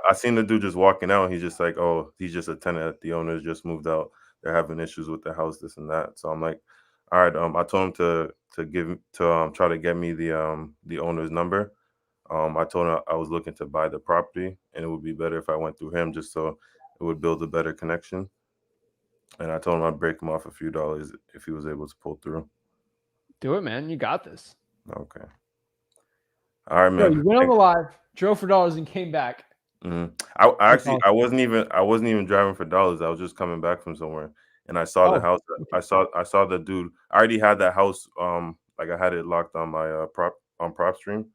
I seen the dude just walking out. And he's just like, oh, he's just a tenant. The owners just moved out. They're having issues with the house, this and that. So I'm like, all right. I told him to try to get me the owner's number. I told him I was looking to buy the property, and it would be better if I went through him, just so it would build a better connection. And I told him I'd break him off a few dollars if he was able to pull through. Do it, man. You got this. Okay. All right, man. You went on the live, drove for dollars, and came back. I wasn't even driving for dollars. I was just coming back from somewhere, and I saw the house. I saw the dude. I already had that house. Like I had it locked on my PropStream.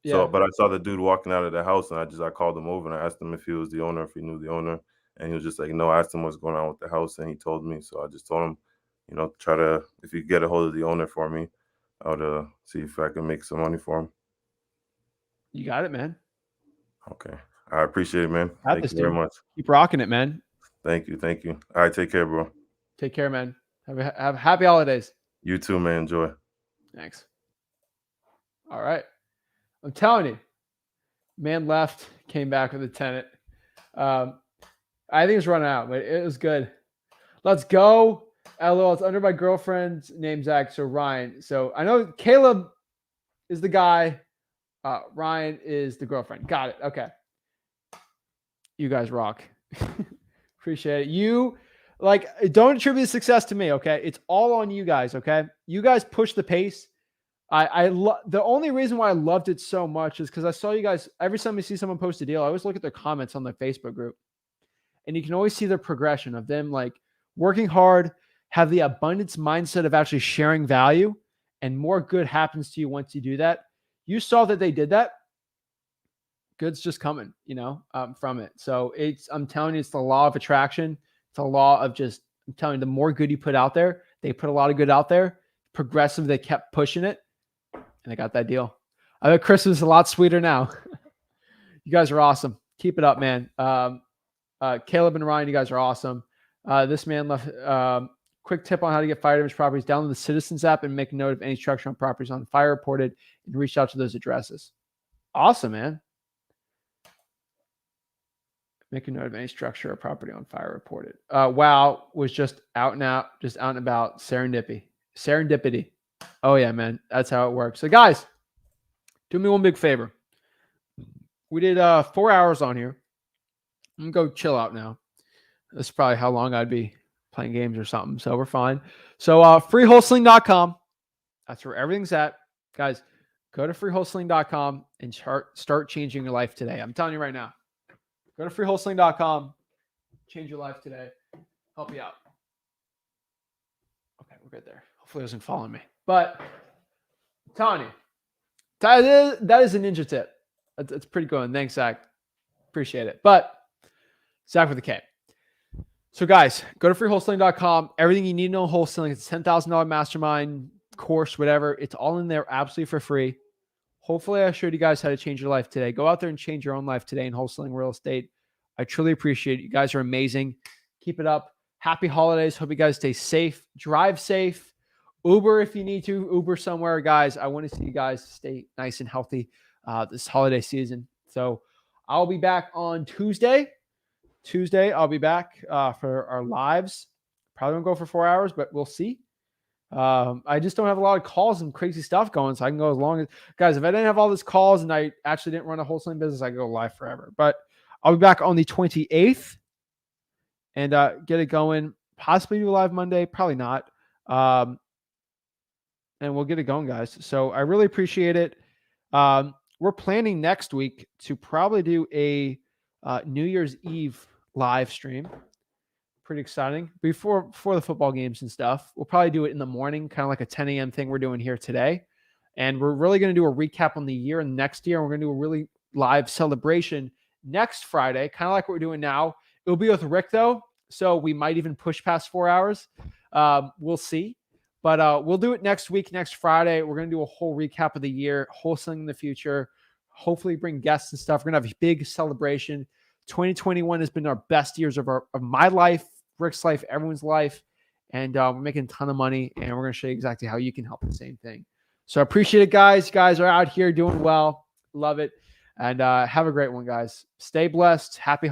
So, but I saw the dude walking out of the house, and I called him over and I asked him if he was the owner, if he knew the owner, and he was just like, no. I asked him what's going on with the house, and he told me. So I just told him, if you get a hold of the owner for me, I would see if I can make some money for him. You got it, man. Okay. I appreciate it, man. Thank you very much. Keep rocking it, man. Thank you. All right, take care, bro. Take care, man. Have happy holidays. You too, man. Enjoy. Thanks. All right. I'm telling you, man left, came back with a tenant. I think it's running out, but it was good. Let's go. LOL, it's under my girlfriend's name, Zach. So Ryan. So I know Caleb is the guy. Ryan is the girlfriend. Got it. Okay. You guys rock. Appreciate it. You don't attribute the success to me. Okay. It's all on you guys. Okay. You guys push the pace. The only reason why I loved it so much is because I saw you guys every time I see someone post a deal, I always look at their comments on the Facebook group, and you can always see the progression of them like working hard, have the abundance mindset of actually sharing value, and more good happens to you once you do that. You saw that they did that. Good's just coming, from it. So I'm telling you, it's the law of attraction. It's a law of I'm telling you, the more good you put out there, they put a lot of good out there. Progressive, they kept pushing it. And I got that deal. I bet Christmas is a lot sweeter now. You guys are awesome. Keep it up, man. Caleb and Ryan, you guys are awesome. This man left quick tip on how to get fire damage properties. Download the Citizens app and make a note of any structure on properties on fire reported and reach out to those addresses. Awesome, man. Make a note of any structure or property on fire reported. Wow was just out and about. Serendipity. Oh yeah, man. That's how it works. So guys, do me one big favor. We did 4 hours on here. I'm gonna go chill out now. This is probably how long I'd be playing games or something. So we're fine. So freewholesaling.com. That's where everything's at. Guys, go to freewholesaling.com and start changing your life today. I'm telling you right now. Go to freewholesaling.com. Change your life today. Help you out. Okay, we're good there. Hopefully it doesn't follow me. But I'm telling you, that is a ninja tip. It's pretty good. And thanks, Zach. Appreciate it. But Zach with a K. So guys, go to freewholesaling.com. Everything you need to know wholesaling. It's a $10,000 mastermind course, whatever. It's all in there absolutely for free. Hopefully I showed you guys how to change your life today. Go out there and change your own life today in wholesaling real estate. I truly appreciate it. You guys are amazing. Keep it up. Happy holidays. Hope you guys stay safe. Drive safe. Uber if you need to. Uber somewhere, guys. I want to see you guys stay nice and healthy this holiday season. So I'll be back on Tuesday. I'll be back for our lives. Probably won't go for 4 hours, but we'll see. I just don't have a lot of calls and crazy stuff going, so I can go as long as guys. If I didn't have all these calls and I actually didn't run a wholesaling business, I could go live forever. But I'll be back on the 28th and get it going. Possibly do live Monday, probably not. And we'll get it going, guys. So I really appreciate it. We're planning next week to probably do a New Year's Eve live stream. Pretty exciting. Before the football games and stuff. We'll probably do it in the morning, kind of like a 10 a.m. thing we're doing here today. And we're really going to do a recap on the year and next year. We're going to do a really live celebration next Friday, kind of like what we're doing now. It'll be with Rick, though. So we might even push past 4 hours. We'll see. But we'll do it next week, next Friday. We're going to do a whole recap of the year, wholesaling in the future. Hopefully bring guests and stuff. We're going to have a big celebration. 2021 has been our best years of my life, Rick's life, everyone's life. And we're making a ton of money. And we're going to show you exactly how you can help the same thing. So I appreciate it, guys. You guys are out here doing well. Love it. And have a great one, guys. Stay blessed. Happy holidays.